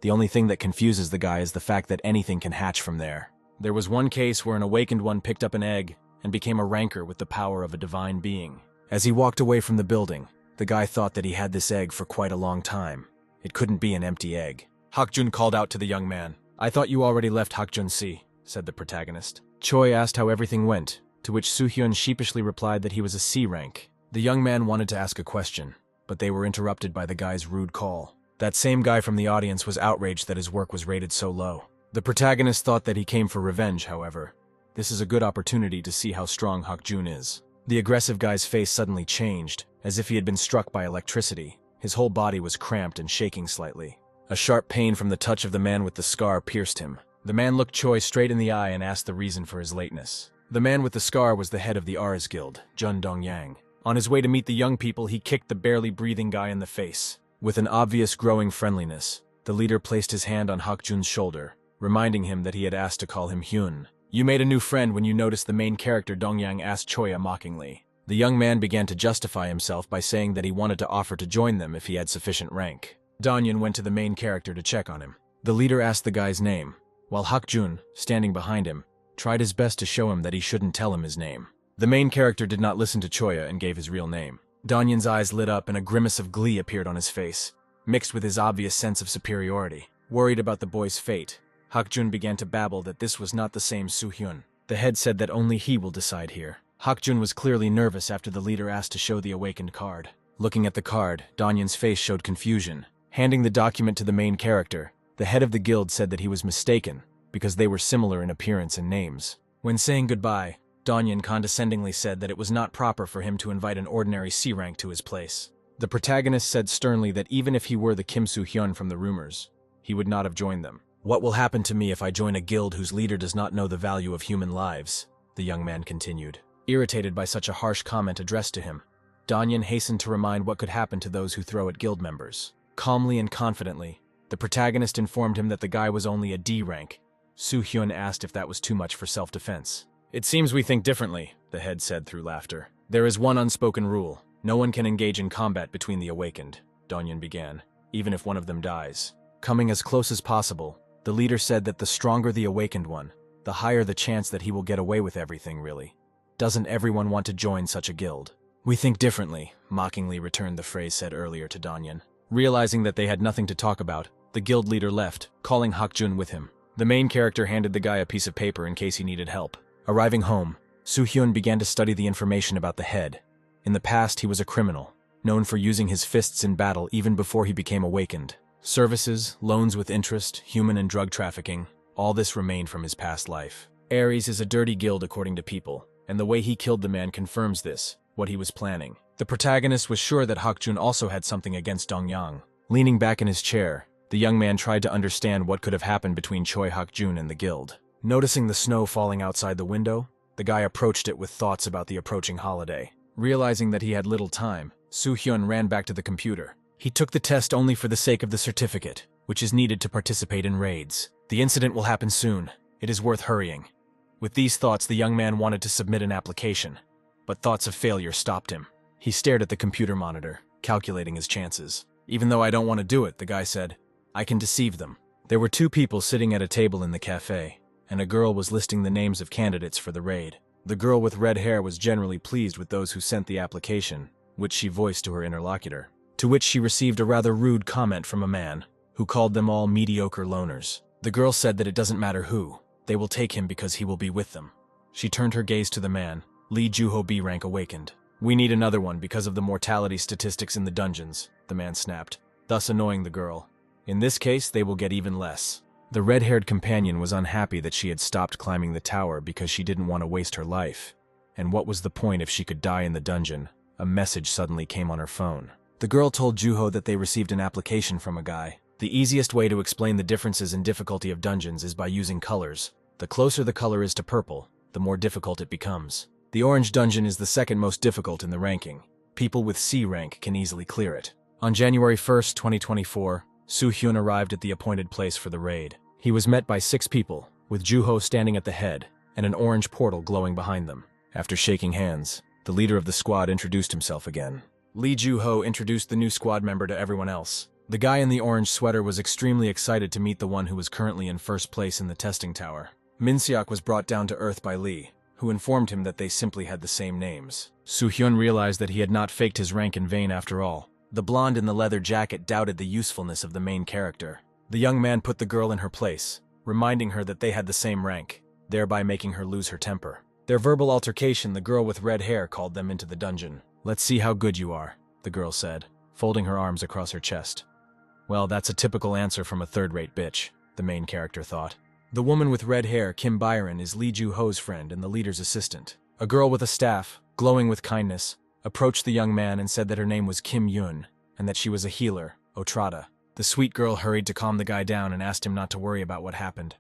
A: The only thing that confuses the guy is the fact that anything can hatch from there. There was one case where an awakened one picked up an egg and became a ranker with the power of a divine being. As he walked away from the building, the guy thought that he had this egg for quite a long time. It couldn't be an empty egg. Hakjun called out to the young man. I thought you already left Hakjun C, said the protagonist. Choi asked how everything went, to which Soo-hyun sheepishly replied that he was a C rank. The young man wanted to ask a question, but they were interrupted by the guy's rude call. That same guy from the audience was outraged that his work was rated so low. The protagonist thought that he came for revenge, however. This is a good opportunity to see how strong Hakjun is. The aggressive guy's face suddenly changed, as if he had been struck by electricity. His whole body was cramped and shaking slightly. A sharp pain from the touch of the man with the scar pierced him. The man looked Choi straight in the eye and asked the reason for his lateness. The man with the scar was the head of the Ares Guild, Jun Dongyang. On his way to meet the young people, he kicked the barely breathing guy in the face. With an obvious growing friendliness, the leader placed his hand on Hakjun's shoulder, reminding him that he had asked to call him Hyun. You made a new friend when you noticed the main character, Dongyang asked Choya mockingly. The young man began to justify himself by saying that he wanted to offer to join them if he had sufficient rank. Donyan went to the main character to check on him. The leader asked the guy's name, while Hakjun, standing behind him, tried his best to show him that he shouldn't tell him his name. The main character did not listen to Choya and gave his real name. Donyan's eyes lit up and a grimace of glee appeared on his face. mixed with his obvious sense of superiority. Worried about the boy's fate, Hakjun began to babble that this was not the same Soo-hyun. The head said that only he will decide here. Hakjun was clearly nervous after the leader asked to show the awakened card. Looking at the card, Donyeon's face showed confusion. Handing the document to the main character, the head of the guild said that he was mistaken, because they were similar in appearance and names. When saying goodbye, Donyeon condescendingly said that it was not proper for him to invite an ordinary C rank to his place. The protagonist said sternly that even if he were the Kim Soo-hyun from the rumors, he would not have joined them. "What will happen to me if I join a guild whose leader does not know the value of human lives?" the young man continued. Irritated by such a harsh comment addressed to him, Donyeon hastened to remind what could happen to those who throw at guild members. Calmly and confidently, the protagonist informed him that the guy was only a D rank. Soo-hyun asked if that was too much for self-defense. "It seems we think differently," the head said through laughter. "There is one unspoken rule. No one can engage in combat between the awakened," Donyeon began, "even if one of them dies." Coming as close as possible, the leader said that the stronger the awakened one, the higher the chance that he will get away with everything, really. Doesn't everyone want to join such a guild? "We think differently," mockingly returned the phrase said earlier to Donyeon. Realizing that they had nothing to talk about, the guild leader left, calling Hakjun with him. The main character handed the guy a piece of paper in case he needed help. Arriving home, Soo-hyun began to study the information about the head. In the past, he was a criminal, known for using his fists in battle even before he became awakened. Services, loans with interest, human and drug trafficking, all this remained from his past life. Ares is a dirty guild according to people, and the way he killed the man confirms this, what he was planning. The protagonist was sure that Hakjun also had something against Dongyang. Leaning back in his chair, the young man tried to understand what could have happened between Choi Hakjun and the guild. Noticing the snow falling outside the window, the guy approached it with thoughts about the approaching holiday. Realizing that he had little time, Soo-hyun ran back to the computer. He took the test only for the sake of the certificate, which is needed to participate in raids. The incident will happen soon. It is worth hurrying. With these thoughts, the young man wanted to submit an application, but thoughts of failure stopped him. He stared at the computer monitor, calculating his chances. "Even though I don't want to do it," the guy said, "I can deceive them." There were two people sitting at a table in the cafe, and a girl was listing the names of candidates for the raid. The girl with red hair was generally pleased with those who sent the application, which she voiced to her interlocutor, to which she received a rather rude comment from a man, who called them all mediocre loners. The girl said that it doesn't matter who, they will take him because he will be with them. She turned her gaze to the man, Lee Juho B rank awakened. "We need another one because of the mortality statistics in the dungeons," the man snapped, thus annoying the girl. "In this case, they will get even less." The red-haired companion was unhappy that she had stopped climbing the tower because she didn't want to waste her life. And what was the point if she could die in the dungeon? A message suddenly came on her phone. The girl told Juho that they received an application from a guy. The easiest way to explain the differences in difficulty of dungeons is by using colors. The closer the color is to purple, the more difficult it becomes. The orange dungeon is the second most difficult in the ranking. People with C rank can easily clear it. On January 1st, 2024, Soo-hyun arrived at the appointed place for the raid. He was met by 6 people, with Juho standing at the head, and an orange portal glowing behind them. After shaking hands, the leader of the squad introduced himself again. Lee Juho introduced the new squad member to everyone else. The guy in the orange sweater was extremely excited to meet the one who was currently in first place in the testing tower. Min-seok was brought down to earth by Lee, who informed him that they simply had the same names. Soo-hyun realized that he had not faked his rank in vain after all. The blonde in the leather jacket doubted the usefulness of the main character. The young man put the girl in her place, reminding her that they had the same rank, thereby making her lose her temper. Their verbal altercation, the girl with red hair called them into the dungeon. "Let's see how good you are," the girl said, folding her arms across her chest. Well, that's a typical answer from a third-rate bitch, the main character thought. The woman with red hair, Kim Byron, is Lee Ju-ho's friend and the leader's assistant. A girl with a staff, glowing with kindness, approached the young man and said that her name was Kim Yun, and that she was a healer, Otrada. The sweet girl hurried to calm the guy down and asked him not to worry about what happened.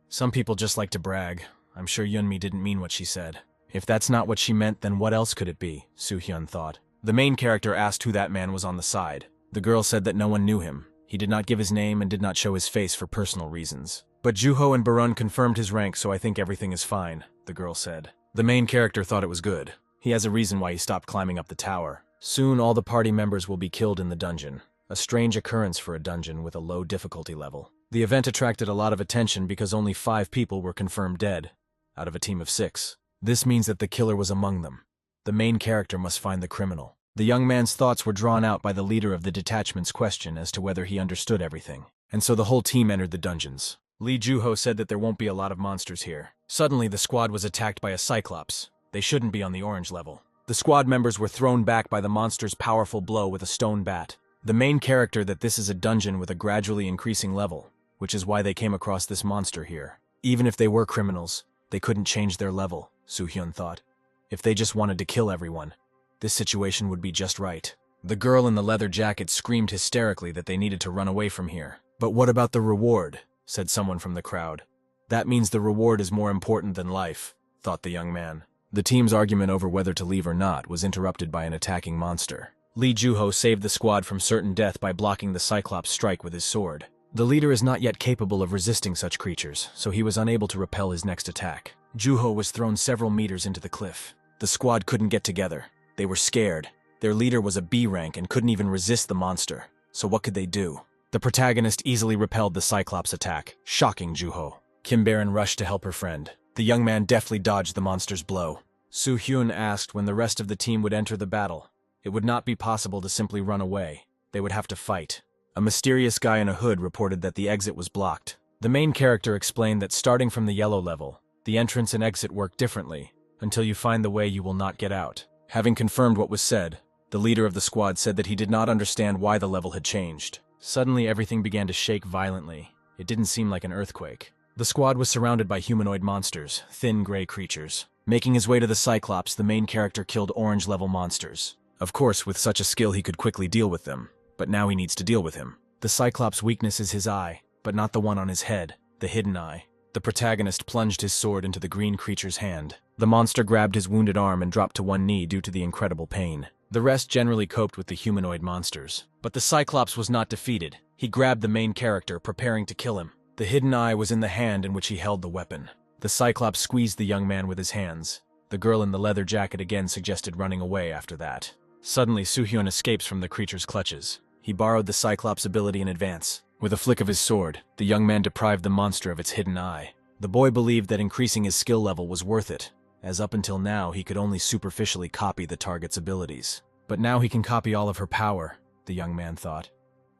A: "Some people just like to brag. I'm sure Yunmi didn't mean what she said." If that's not what she meant, then what else could it be? Soo-hyun thought. The main character asked who that man was on the side. The girl said that no one knew him. He did not give his name and did not show his face for personal reasons. "But Juho and Barun confirmed his rank, so I think everything is fine," the girl said. The main character thought it was good. He has a reason why he stopped climbing up the tower. Soon all the party members will be killed in the dungeon. A strange occurrence for a dungeon with a low difficulty level. The event attracted a lot of attention because only 5 people were confirmed dead, out of a team of 6. This means that the killer was among them. The main character must find the criminal. The young man's thoughts were drawn out by the leader of the detachment's question as to whether he understood everything. And so the whole team entered the dungeons. Lee Juho said that there won't be a lot of monsters here. Suddenly, the squad was attacked by a cyclops. They shouldn't be on the orange level. The squad members were thrown back by the monster's powerful blow with a stone bat. The main character that this is a dungeon with a gradually increasing level, which is why they came across this monster here. Even if they were criminals, they couldn't change their level, Soo-hyun thought. If they just wanted to kill everyone, this situation would be just right. The girl in the leather jacket screamed hysterically that they needed to run away from here. But what about the reward? Said someone from the crowd. That means the reward is more important than life, thought the young man. The team's argument over whether to leave or not was interrupted by an attacking monster. Lee Juho saved the squad from certain death by blocking the Cyclops' strike with his sword. The leader is not yet capable of resisting such creatures, so he was unable to repel his next attack. Juho was thrown several meters into the cliff. The squad couldn't get together. They were scared. Their leader was a B rank and couldn't even resist the monster. So what could they do? The protagonist easily repelled the Cyclops' attack, shocking Juho. Kim Baron rushed to help her friend. The young man deftly dodged the monster's blow. Soo-hyun asked when the rest of the team would enter the battle. It would not be possible to simply run away. They would have to fight. A mysterious guy in a hood reported that the exit was blocked. The main character explained that starting from the yellow level, the entrance and exit work differently. Until you find the way, you will not get out. Having confirmed what was said, the leader of the squad said that he did not understand why the level had changed. Suddenly, everything began to shake violently. It didn't seem like an earthquake. The squad was surrounded by humanoid monsters, thin gray creatures. Making his way to the Cyclops, the main character killed orange-level monsters. Of course, with such a skill he could quickly deal with them, but now he needs to deal with him. The Cyclops' weakness is his eye, but not the one on his head, the hidden eye. The protagonist plunged his sword into the green creature's hand. The monster grabbed his wounded arm and dropped to one knee due to the incredible pain. The rest generally coped with the humanoid monsters. But the Cyclops was not defeated. He grabbed the main character, preparing to kill him. The hidden eye was in the hand in which he held the weapon. The Cyclops squeezed the young man with his hands. The girl in the leather jacket again suggested running away after that. Suddenly, Soo-hyun escapes from the creature's clutches. He borrowed the Cyclops' ability in advance. With a flick of his sword, the young man deprived the monster of its hidden eye. The boy believed that increasing his skill level was worth it, as up until now he could only superficially copy the target's abilities. But now he can copy all of her power, the young man thought.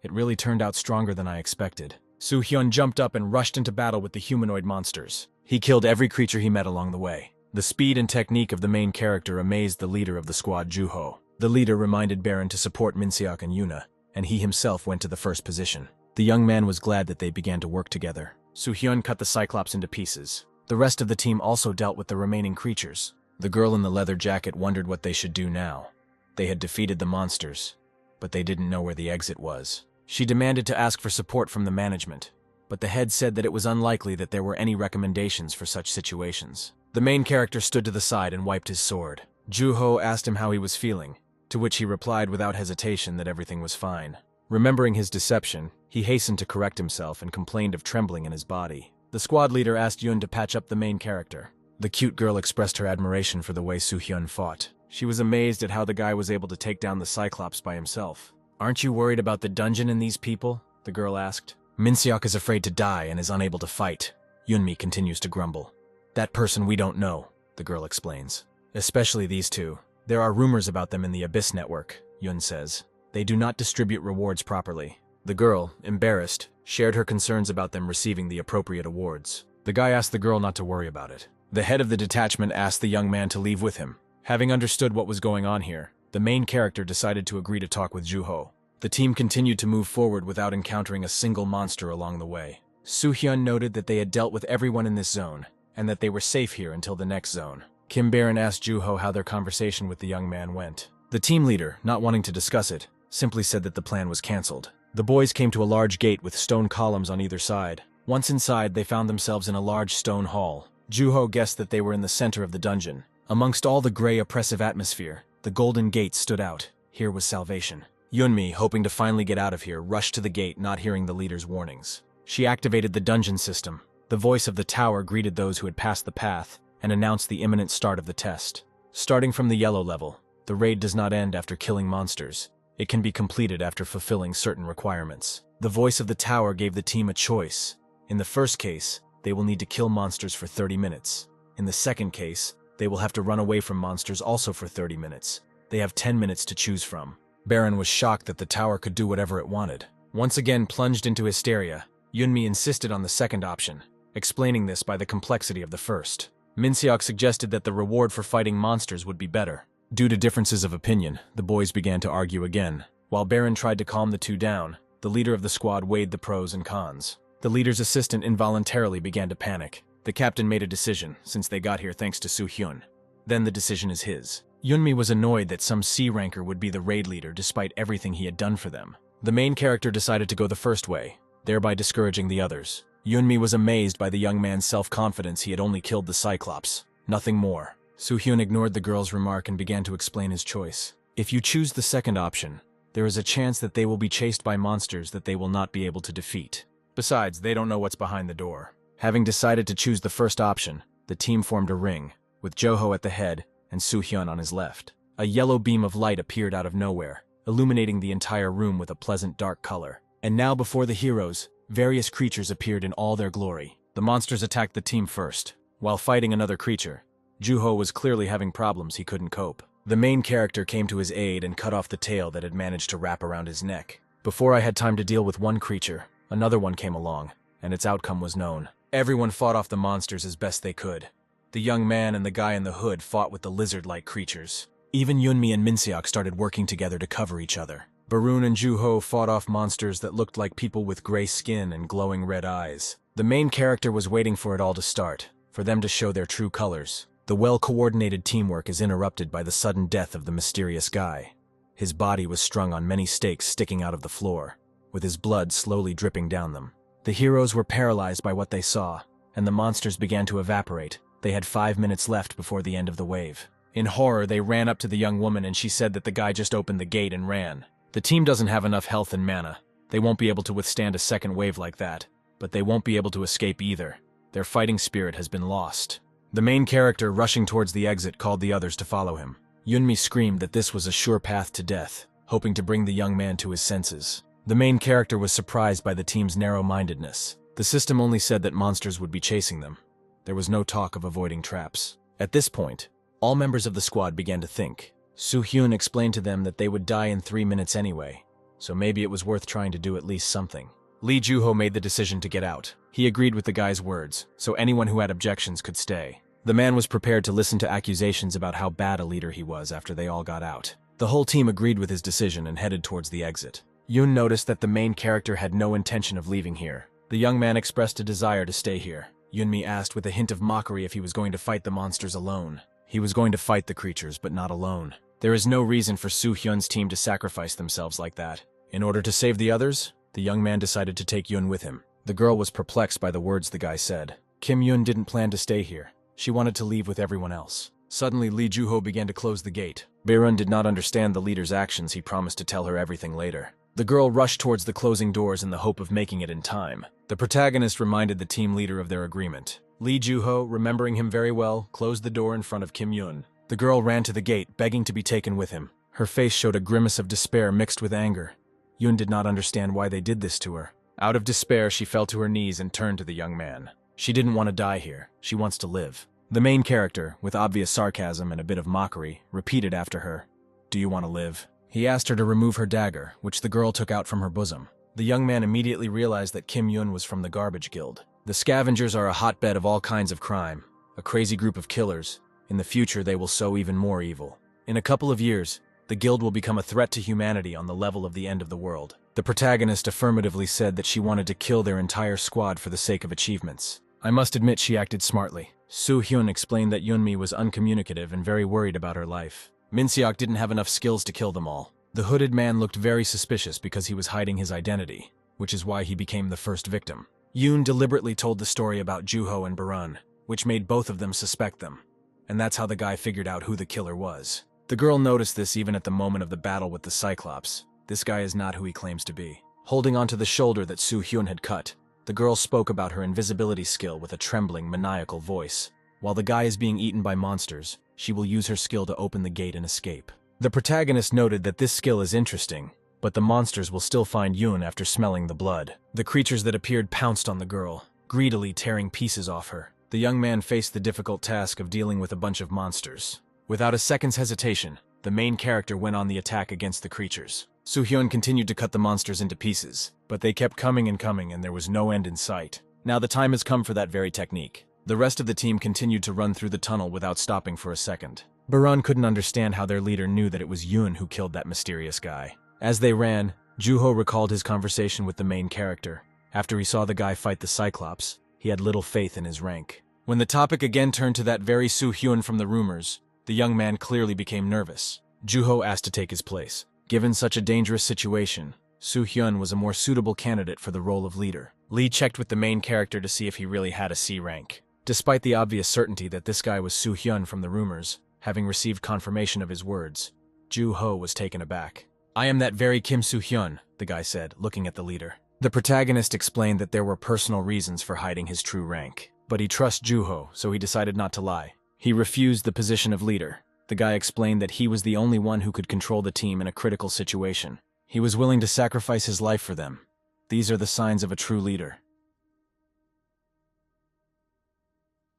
A: It really turned out stronger than I expected. Soo-hyun jumped up and rushed into battle with the humanoid monsters. He killed every creature he met along the way. The speed and technique of the main character amazed the leader of the squad, Juho. The leader reminded Baron to support Minseok and Yuna, and he himself went to the first position. The young man was glad that they began to work together. Soo-hyun cut the Cyclops into pieces. The rest of the team also dealt with the remaining creatures. The girl in the leather jacket wondered what they should do now. They had defeated the monsters, but they didn't know where the exit was. She demanded to ask for support from the management, but the head said that it was unlikely that there were any recommendations for such situations. The main character stood to the side and wiped his sword. Juho asked him how he was feeling, to which he replied without hesitation that everything was fine. Remembering his deception, he hastened to correct himself and complained of trembling in his body. The squad leader asked Yun to patch up the main character. The cute girl expressed her admiration for the way Soo-hyun fought. She was amazed at how the guy was able to take down the Cyclops by himself. "Aren't you worried about the dungeon and these people?" the girl asked. "Minseok is afraid to die and is unable to fight." Yunmi continues to grumble. "That person we don't know," the girl explains. "Especially these two. There are rumors about them in the Abyss Network," Yun says. "They do not distribute rewards properly." The girl, embarrassed, shared her concerns about them receiving the appropriate awards. The guy asked the girl not to worry about it. The head of the detachment asked the young man to leave with him. Having understood what was going on here, the main character decided to agree to talk with Juho. The team continued to move forward without encountering a single monster along the way. Soo-hyun noted that they had dealt with everyone in this zone, and that they were safe here until the next zone. Kim Baron asked Juho how their conversation with the young man went. The team leader, not wanting to discuss it, simply said that the plan was cancelled. The boys came to a large gate with stone columns on either side. Once inside, they found themselves in a large stone hall. Juho guessed that they were in the center of the dungeon. Amongst all the gray, oppressive atmosphere, the golden gate stood out. Here was salvation. Yunmi, hoping to finally get out of here, rushed to the gate, not hearing the leader's warnings. She activated the dungeon system. The voice of the tower greeted those who had passed the path and announced the imminent start of the test. Starting from the yellow level, the raid does not end after killing monsters. It can be completed after fulfilling certain requirements. The voice of the tower gave the team a choice. In the first case, they will need to kill monsters for 30 minutes. In the second case, they will have to run away from monsters also for 30 minutes. They have 10 minutes to choose from. Baron was shocked that the tower could do whatever it wanted. Once again plunged into hysteria, Yunmi insisted on the second option, explaining this by the complexity of the first. Minseok suggested that the reward for fighting monsters would be better. Due to differences of opinion, the boys began to argue again. While Baron tried to calm the two down, the leader of the squad weighed the pros and cons. The leader's assistant involuntarily began to panic. The captain made a decision, since they got here thanks to Soo-hyun. Then the decision is his. Yunmi was annoyed that some C-ranker would be the raid leader despite everything he had done for them. The main character decided to go the first way, thereby discouraging the others. Yunmi was amazed by the young man's self-confidence. He had only killed the Cyclops, nothing more. Soo-hyun ignored the girl's remark and began to explain his choice. If you choose the second option, there is a chance that they will be chased by monsters that they will not be able to defeat. Besides, they don't know what's behind the door. Having decided to choose the first option, the team formed a ring, with Joho at the head and Soo-hyun on his left. A yellow beam of light appeared out of nowhere, illuminating the entire room with a pleasant dark color. And now before the heroes, various creatures appeared in all their glory. The monsters attacked the team first. While fighting another creature, Juho was clearly having problems. He couldn't cope. The main character came to his aid and cut off the tail that had managed to wrap around his neck. Before I had time to deal with one creature, another one came along, and its outcome was known. Everyone fought off the monsters as best they could. The young man and the guy in the hood fought with the lizard-like creatures. Even Yunmi and Minseok started working together to cover each other. Barun and Juho fought off monsters that looked like people with gray skin and glowing red eyes. The main character was waiting for it all to start, for them to show their true colors. The well-coordinated teamwork is interrupted by the sudden death of the mysterious guy. His body was strung on many stakes sticking out of the floor, with his blood slowly dripping down them. The heroes were paralyzed by what they saw, and the monsters began to evaporate. They had 5 minutes left before the end of the wave. In horror, they ran up to the young woman and she said that the guy just opened the gate and ran. The team doesn't have enough health and mana. They won't be able to withstand a second wave like that, but they won't be able to escape either. Their fighting spirit has been lost. The main character, rushing towards the exit, called the others to follow him. Yunmi screamed that this was a sure path to death, hoping to bring the young man to his senses. The main character was surprised by the team's narrow-mindedness. The system only said that monsters would be chasing them. There was no talk of avoiding traps. At this point, all members of the squad began to think. Soo-hyun explained to them that they would die in 3 minutes anyway, so maybe it was worth trying to do at least something. Lee Juho made the decision to get out. He agreed with the guy's words, so anyone who had objections could stay. The man was prepared to listen to accusations about how bad a leader he was after they all got out. The whole team agreed with his decision and headed towards the exit. Yoon noticed that the main character had no intention of leaving here. The young man expressed a desire to stay here. Yunmi asked with a hint of mockery if he was going to fight the monsters alone. He was going to fight the creatures, but not alone. There is no reason for Soo-hyun's team to sacrifice themselves like that. In order to save the others, the young man decided to take Yun with him. The girl was perplexed by the words the guy said. Kim Yun didn't plan to stay here. She wanted to leave with everyone else. Suddenly, Lee Juho began to close the gate. Baerun did not understand the leader's actions. He promised to tell her everything later. The girl rushed towards the closing doors in the hope of making it in time. The protagonist reminded the team leader of their agreement. Lee Juho, remembering him very well, closed the door in front of Kim Yun. The girl ran to the gate, begging to be taken with him. Her face showed a grimace of despair mixed with anger. Yun did not understand why they did this to her. Out of despair, she fell to her knees and turned to the young man. She didn't want to die here. She wants to live. The main character, with obvious sarcasm and a bit of mockery, repeated after her, "Do you want to live?" He asked her to remove her dagger, which the girl took out from her bosom. The young man immediately realized that Kim Yun was from the Garbage Guild. The Scavengers are a hotbed of all kinds of crime, a crazy group of killers. In the future, they will sow even more evil. In a couple of years, the guild will become a threat to humanity on the level of the end of the world. The protagonist affirmatively said that she wanted to kill their entire squad for the sake of achievements. I must admit she acted smartly. Soo-hyun explained that Yunmi was uncommunicative and very worried about her life. Minseok didn't have enough skills to kill them all. The hooded man looked very suspicious because he was hiding his identity, which is why he became the first victim. Yoon deliberately told the story about Juho and Barun, which made both of them suspect them. And that's how the guy figured out who the killer was. The girl noticed this even at the moment of the battle with the Cyclops. This guy is not who he claims to be. Holding onto the shoulder that Soo-hyun had cut, the girl spoke about her invisibility skill with a trembling, maniacal voice. While the guy is being eaten by monsters, she will use her skill to open the gate and escape. The protagonist noted that this skill is interesting, but the monsters will still find Yoon after smelling the blood. The creatures that appeared pounced on the girl, greedily tearing pieces off her. The young man faced the difficult task of dealing with a bunch of monsters. Without a second's hesitation, the main character went on the attack against the creatures. Soo-hyun continued to cut the monsters into pieces, but they kept coming and there was no end in sight. Now the time has come for that very technique. The rest of the team continued to run through the tunnel without stopping for a second. Baran couldn't understand how their leader knew that it was Yoon who killed that mysterious guy. As they ran, Juho recalled his conversation with the main character. After he saw the guy fight the Cyclops, he had little faith in his rank. When the topic again turned to that very Soo-hyun from the rumors, the young man clearly became nervous. Juho asked to take his place. Given such a dangerous situation, Soo-hyun was a more suitable candidate for the role of leader. Lee checked with the main character to see if he really had a C rank. Despite the obvious certainty that this guy was Soo-hyun from the rumors, having received confirmation of his words, Juho was taken aback. "I am that very Kim Soo-hyun," the guy said, looking at the leader. The protagonist explained that there were personal reasons for hiding his true rank, but he trusts Juho, so he decided not to lie. He refused the position of leader. The guy explained that he was the only one who could control the team in a critical situation. He was willing to sacrifice his life for them. These are the signs of a true leader.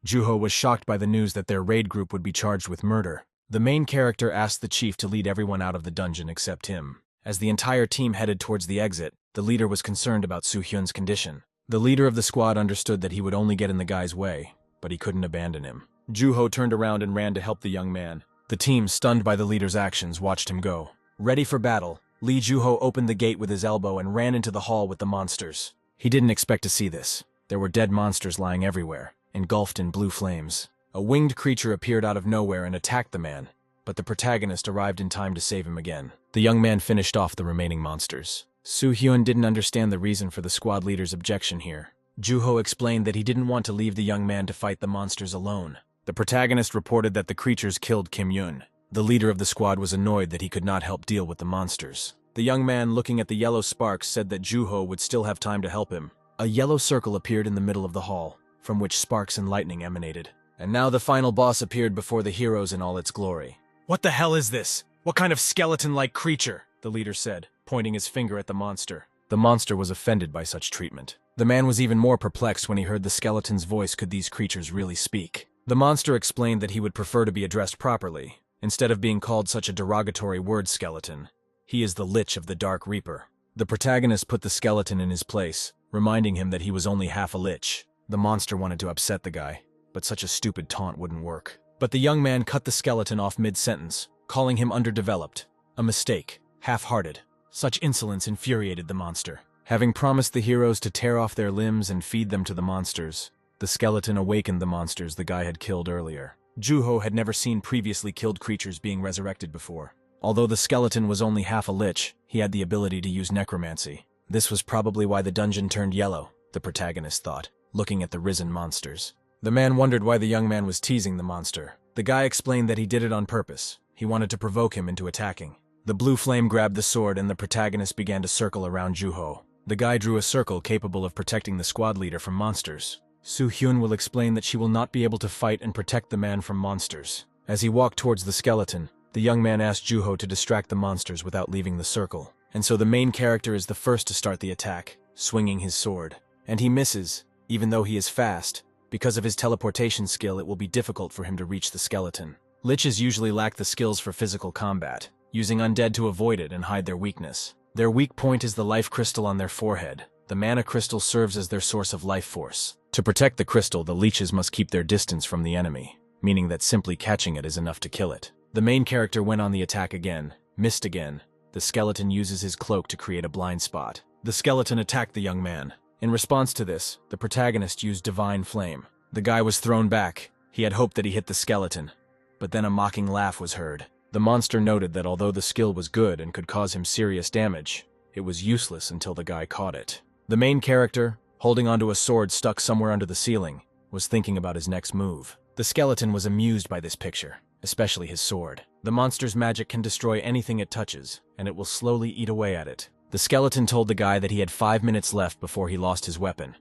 A: Juho was shocked by the news that their raid group would be charged with murder. The main character asked the chief to lead everyone out of the dungeon except him. As the entire team headed towards the exit, the leader was concerned about Soo-hyun's condition. The leader of the squad understood that he would only get in the guy's way, but he couldn't abandon him. Juho turned around and ran to help the young man. The team, stunned by the leader's actions, watched him go. Ready for battle, Lee Juho opened the gate with his elbow and ran into the hall with the monsters. He didn't expect to see this. There were dead monsters lying everywhere, engulfed in blue flames. A winged creature appeared out of nowhere and attacked the man, but the protagonist arrived in time to save him again. The young man finished off the remaining monsters. Soo-hyun didn't understand the reason for the squad leader's objection here. Juho explained that he didn't want to leave the young man to fight the monsters alone. The protagonist reported that the creatures killed Kim Yoon. The leader of the squad was annoyed that he could not help deal with the monsters. The young man, looking at the yellow sparks, said that Juho would still have time to help him. A yellow circle appeared in the middle of the hall, from which sparks and lightning emanated. And now the final boss appeared before the heroes in all its glory. "What the hell is this? What kind of skeleton-like creature?" the leader said, pointing his finger at the monster. The monster was offended by such treatment. The man was even more perplexed when he heard the skeleton's voice. Could these creatures really speak? The monster explained that he would prefer to be addressed properly, instead of being called such a derogatory word, skeleton. He is the Lich of the Dark Reaper. The protagonist put the skeleton in his place, reminding him that he was only half a lich. The monster wanted to upset the guy, but such a stupid taunt wouldn't work. But the young man cut the skeleton off mid-sentence, calling him underdeveloped. A mistake, half-hearted. Such insolence infuriated the monster. Having promised the heroes to tear off their limbs and feed them to the monsters, the skeleton awakened the monsters the guy had killed earlier. Juho had never seen previously killed creatures being resurrected before. Although the skeleton was only half a lich, he had the ability to use necromancy. This was probably why the dungeon turned yellow, the protagonist thought, looking at the risen monsters. The man wondered why the young man was teasing the monster. The guy explained that he did it on purpose. He wanted to provoke him into attacking. The blue flame grabbed the sword and the protagonist began to circle around Juho. The guy drew a circle capable of protecting the squad leader from monsters. Soo-hyun will explain that she will not be able to fight and protect the man from monsters. As he walked towards the skeleton, the young man asked Juho to distract the monsters without leaving the circle. And so the main character is the first to start the attack, swinging his sword. And he misses, even though he is fast. Because of his teleportation skill, it will be difficult for him to reach the skeleton. Liches usually lack the skills for physical combat, using undead to avoid it and hide their weakness. Their weak point is the life crystal on their forehead. The mana crystal serves as their source of life force. To protect the crystal, the leeches must keep their distance from the enemy, meaning that simply catching it is enough to kill it. The main character went on the attack again, missed again. The skeleton uses his cloak to create a blind spot. The skeleton attacked the young man. In response to this, the protagonist used Divine Flame. The guy was thrown back. He had hoped that he hit the skeleton. But then a mocking laugh was heard. The monster noted that although the skill was good and could cause him serious damage, it was useless until the guy caught it. The main character, holding onto a sword stuck somewhere under the ceiling, was thinking about his next move. The skeleton was amused by this picture, especially his sword. The monster's magic can destroy anything it touches, and it will slowly eat away at it. The skeleton told the guy that he had 5 minutes left before he lost his weapon,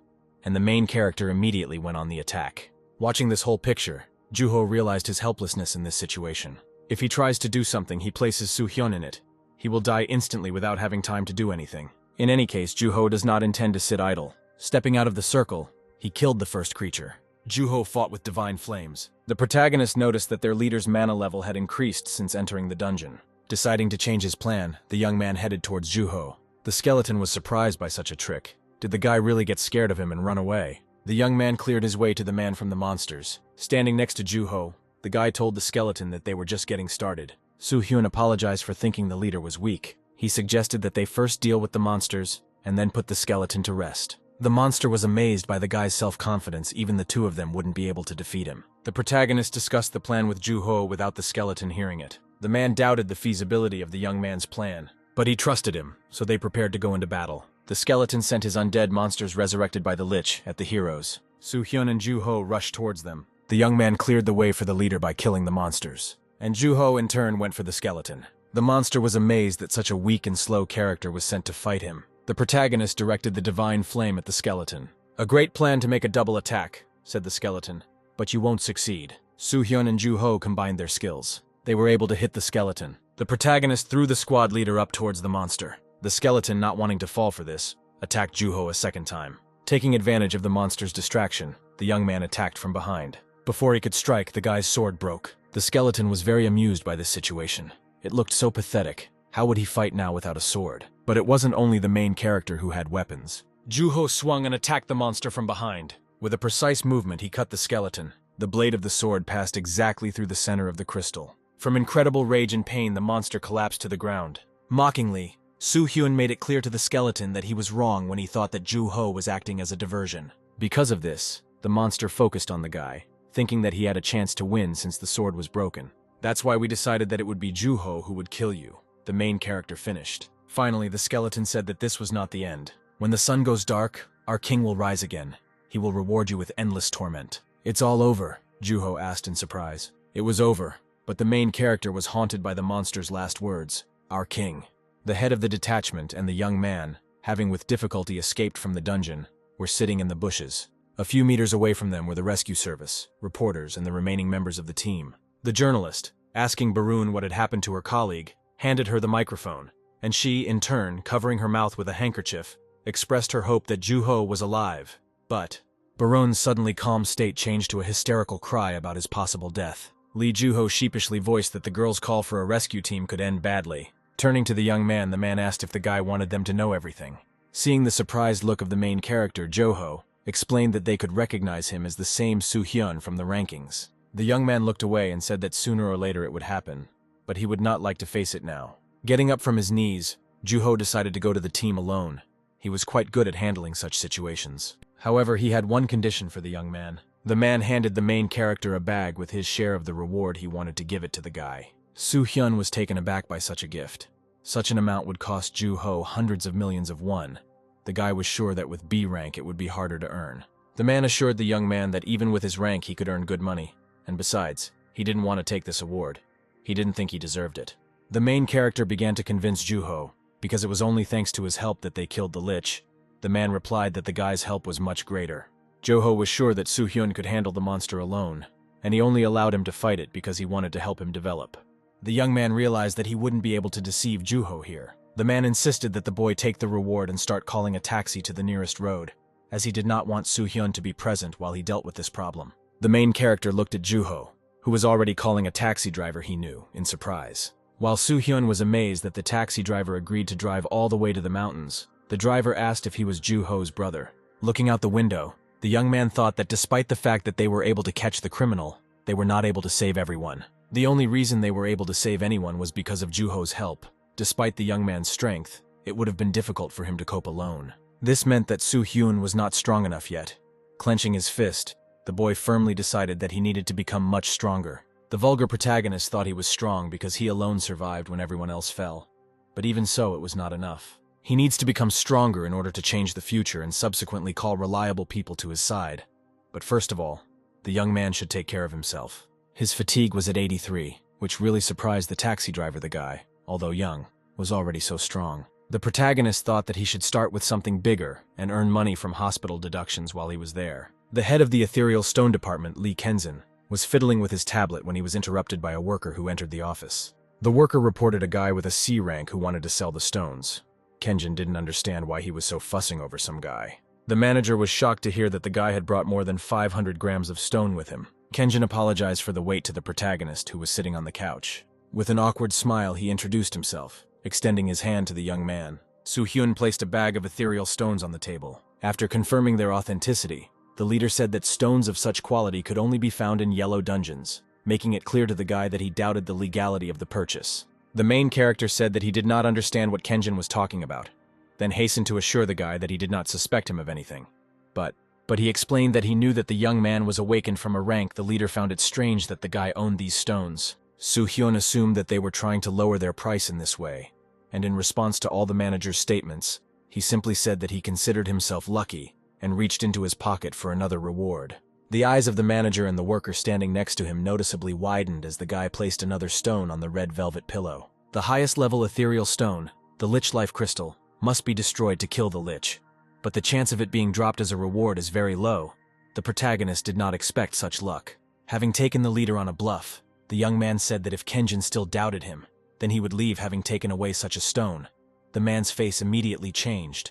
A: and the main character immediately went on the attack. Watching this whole picture, Juho realized his helplessness in this situation. If he tries to do something, he places Soo-hyun in it. He will die instantly without having time to do anything. In any case, Juho does not intend to sit idle. Stepping out of the circle, he killed the first creature. Juho fought with divine flames. The protagonist noticed that their leader's mana level had increased since entering the dungeon. Deciding to change his plan, the young man headed towards Juho. The skeleton was surprised by such a trick. Did the guy really get scared of him and run away? The young man cleared his way to the man from the monsters. Standing next to Juho, the guy told the skeleton that they were just getting started. Soo-hyun apologized for thinking the leader was weak. He suggested that they first deal with the monsters, and then put the skeleton to rest. The monster was amazed by the guy's self-confidence. Even the two of them wouldn't be able to defeat him. The protagonist discussed the plan with Juho without the skeleton hearing it. The man doubted the feasibility of the young man's plan, but he trusted him, so they prepared to go into battle. The skeleton sent his undead monsters resurrected by the Lich at the heroes. Soo-hyun and Juho rushed towards them. The young man cleared the way for the leader by killing the monsters, and Juho in turn went for the skeleton. The monster was amazed that such a weak and slow character was sent to fight him. The protagonist directed the divine flame at the skeleton. "A great plan to make a double attack," said the skeleton, "but you won't succeed." Soo-hyun and Juho combined their skills. They were able to hit the skeleton. The protagonist threw the squad leader up towards the monster. The skeleton, not wanting to fall for this, attacked Juho a second time. Taking advantage of the monster's distraction, the young man attacked from behind. Before he could strike, the guy's sword broke. The skeleton was very amused by this situation. It looked so pathetic. How would he fight now without a sword? But it wasn't only the main character who had weapons. Juho swung and attacked the monster from behind. With a precise movement, he cut the skeleton. The blade of the sword passed exactly through the center of the crystal. From incredible rage and pain, the monster collapsed to the ground. Mockingly, Soo-hyun made it clear to the skeleton that he was wrong when he thought that Juho was acting as a diversion. Because of this, the monster focused on the guy, thinking that he had a chance to win since the sword was broken. "That's why we decided that it would be Juho who would kill you," the main character finished. Finally, the skeleton said that this was not the end. "When the sun goes dark, our king will rise again. He will reward you with endless torment." "It's all over?" Juho asked in surprise. It was over, but the main character was haunted by the monster's last words, "Our king." The head of the detachment and the young man, having with difficulty escaped from the dungeon, were sitting in the bushes. A few meters away from them were the rescue service, reporters, and the remaining members of the team. The journalist, asking Barun what had happened to her colleague, handed her the microphone, and she, in turn, covering her mouth with a handkerchief, expressed her hope that Juho was alive. But Barun's suddenly calm state changed to a hysterical cry about his possible death. Lee Juho sheepishly voiced that the girl's call for a rescue team could end badly. Turning to the young man, the man asked if the guy wanted them to know everything. Seeing the surprised look of the main character, Juho explained that they could recognize him as the same Soo-hyun from the rankings. The young man looked away and said that sooner or later it would happen, but he would not like to face it now. Getting up from his knees, Juho decided to go to the team alone. He was quite good at handling such situations. However, he had one condition for the young man. The man handed the main character a bag with his share of the reward. He wanted to give it to the guy. Soo-hyun was taken aback by such a gift. Such an amount would cost Juho hundreds of millions of won. The guy was sure that with B rank it would be harder to earn. The man assured the young man that even with his rank he could earn good money, and besides, he didn't want to take this award. He didn't think he deserved it. The main character began to convince Juho, because it was only thanks to his help that they killed the Lich. The man replied that the guy's help was much greater. Juho was sure that Soo-hyun could handle the monster alone, and he only allowed him to fight it because he wanted to help him develop. The young man realized that he wouldn't be able to deceive Juho here. The man insisted that the boy take the reward and start calling a taxi to the nearest road, as he did not want Soo-hyun to be present while he dealt with this problem. The main character looked at Juho, who was already calling a taxi driver he knew, in surprise. While Soo-hyun was amazed that the taxi driver agreed to drive all the way to the mountains, the driver asked if he was Juho's brother. Looking out the window, the young man thought that despite the fact that they were able to catch the criminal, they were not able to save everyone. The only reason they were able to save anyone was because of Juho's help. Despite the young man's strength, it would have been difficult for him to cope alone. This meant that Soo-hyun was not strong enough yet. Clenching his fist, the boy firmly decided that he needed to become much stronger. The vulgar protagonist thought he was strong because he alone survived when everyone else fell. But even so, it was not enough. He needs to become stronger in order to change the future and subsequently call reliable people to his side. But first of all, the young man should take care of himself. His fatigue was at 83, which really surprised the taxi driver. The guy, although young, was already so strong. The protagonist thought that he should start with something bigger and earn money from hospital deductions while he was there. The head of the ethereal stone department, Lee Kenzin, was fiddling with his tablet when he was interrupted by a worker who entered the office. The worker reported a guy with a C rank who wanted to sell the stones. Kenjin didn't understand why he was so fussing over some guy. The manager was shocked to hear that the guy had brought more than 500 grams of stone with him. Kenjin apologized for the weight to the protagonist, who was sitting on the couch. With an awkward smile, he introduced himself, extending his hand to the young man. Soo-hyun placed a bag of ethereal stones on the table. After confirming their authenticity, the leader said that stones of such quality could only be found in yellow dungeons, making it clear to the guy that he doubted the legality of the purchase. The main character said that he did not understand what Kenjin was talking about, then hastened to assure the guy that he did not suspect him of anything. But he explained that he knew that the young man was awakened from a rank. The leader found it strange that the guy owned these stones. Soo-hyun assumed that they were trying to lower their price in this way, and in response to all the manager's statements, he simply said that he considered himself lucky and reached into his pocket for another reward. The eyes of the manager and the worker standing next to him noticeably widened as the guy placed another stone on the red velvet pillow. The highest level ethereal stone, the Lich Life Crystal, must be destroyed to kill the Lich, but the chance of it being dropped as a reward is very low. The protagonist did not expect such luck. Having taken the leader on a bluff, the young man said that if Kenjin still doubted him, then he would leave, having taken away such a stone. The man's face immediately changed.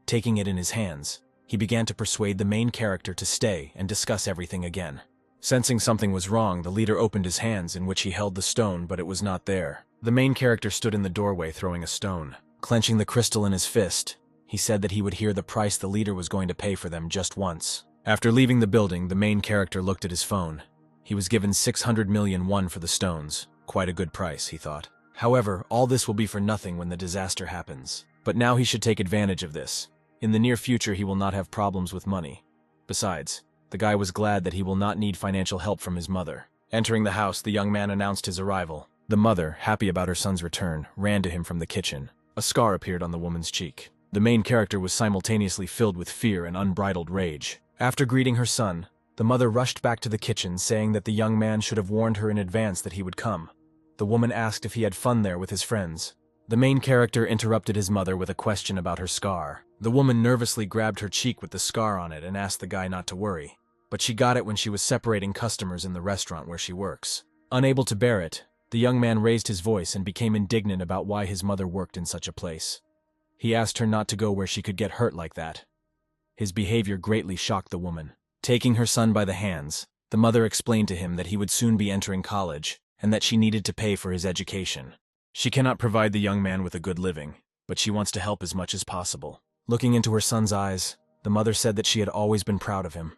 A: Taking it in his hands, he began to persuade the main character to stay and discuss everything again. Sensing something was wrong, the leader opened his hands, in which he held the stone, but it was not there. The main character stood in the doorway throwing a stone. Clenching the crystal in his fist, he said that he would hear the price the leader was going to pay for them just once. After leaving the building, the main character looked at his phone. He was given 600 million won for the stones. Quite a good price, he thought. However, all this will be for nothing when the disaster happens. But now he should take advantage of this. In the near future, he will not have problems with money. Besides, the guy was glad that he will not need financial help from his mother. Entering the house, the young man announced his arrival. The mother, happy about her son's return, ran to him from the kitchen. A scar appeared on the woman's cheek. The main character was simultaneously filled with fear and unbridled rage. After greeting her son, the mother rushed back to the kitchen, saying that the young man should have warned her in advance that he would come. The woman asked if he had fun there with his friends. The main character interrupted his mother with a question about her scar. The woman nervously grabbed her cheek with the scar on it and asked the guy not to worry. But she got it when she was separating customers in the restaurant where she works. Unable to bear it, the young man raised his voice and became indignant about why his mother worked in such a place. He asked her not to go where she could get hurt like that. His behavior greatly shocked the woman. Taking her son by the hands, the mother explained to him that he would soon be entering college and that she needed to pay for his education. She cannot provide the young man with a good living, but she wants to help as much as possible. Looking into her son's eyes, the mother said that she had always been proud of him,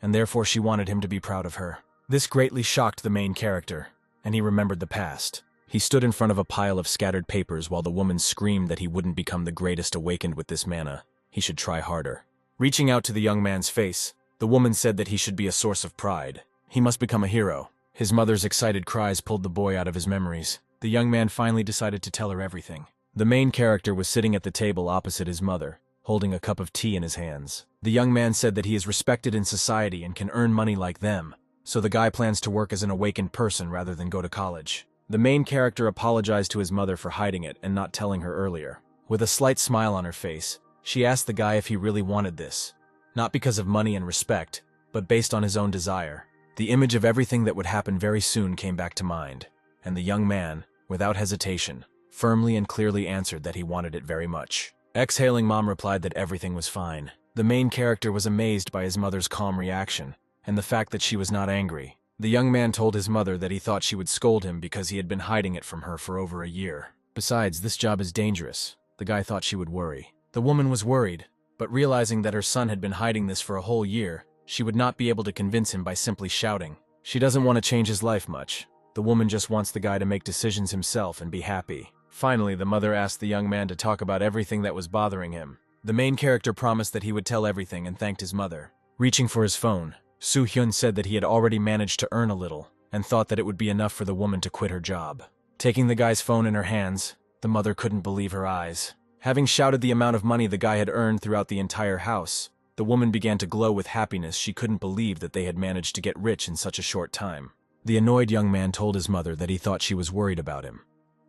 A: and therefore she wanted him to be proud of her. This greatly shocked the main character, and he remembered the past. He stood in front of a pile of scattered papers while the woman screamed that he wouldn't become the greatest awakened with this mana. He should try harder. Reaching out to the young man's face, the woman said that he should be a source of pride. He must become a hero. His mother's excited cries pulled the boy out of his memories. The young man finally decided to tell her everything. The main character was sitting at the table opposite his mother, holding a cup of tea in his hands. The young man said that he is respected in society and can earn money like them, so the guy plans to work as an awakened person rather than go to college. The main character apologized to his mother for hiding it and not telling her earlier. With a slight smile on her face, she asked the guy if he really wanted this. Not because of money and respect, but based on his own desire. The image of everything that would happen very soon came back to mind, and the young man, without hesitation, firmly and clearly answered that he wanted it very much. Exhaling, Mom replied that everything was fine. The main character was amazed by his mother's calm reaction, and the fact that she was not angry. The young man told his mother that he thought she would scold him because he had been hiding it from her for over a year. Besides, this job is dangerous. The guy thought she would worry. The woman was worried, but realizing that her son had been hiding this for a whole year, she would not be able to convince him by simply shouting. She doesn't want to change his life much. The woman just wants the guy to make decisions himself and be happy. Finally, the mother asked the young man to talk about everything that was bothering him. The main character promised that he would tell everything and thanked his mother. Reaching for his phone, Soo-hyun said that he had already managed to earn a little and thought that it would be enough for the woman to quit her job. Taking the guy's phone in her hands, the mother couldn't believe her eyes. Having shouted the amount of money the guy had earned throughout the entire house, the woman began to glow with happiness. She couldn't believe that they had managed to get rich in such a short time. The annoyed young man told his mother that he thought she was worried about him,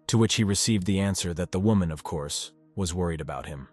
A: to which he received the answer that the woman, of course, was worried about him.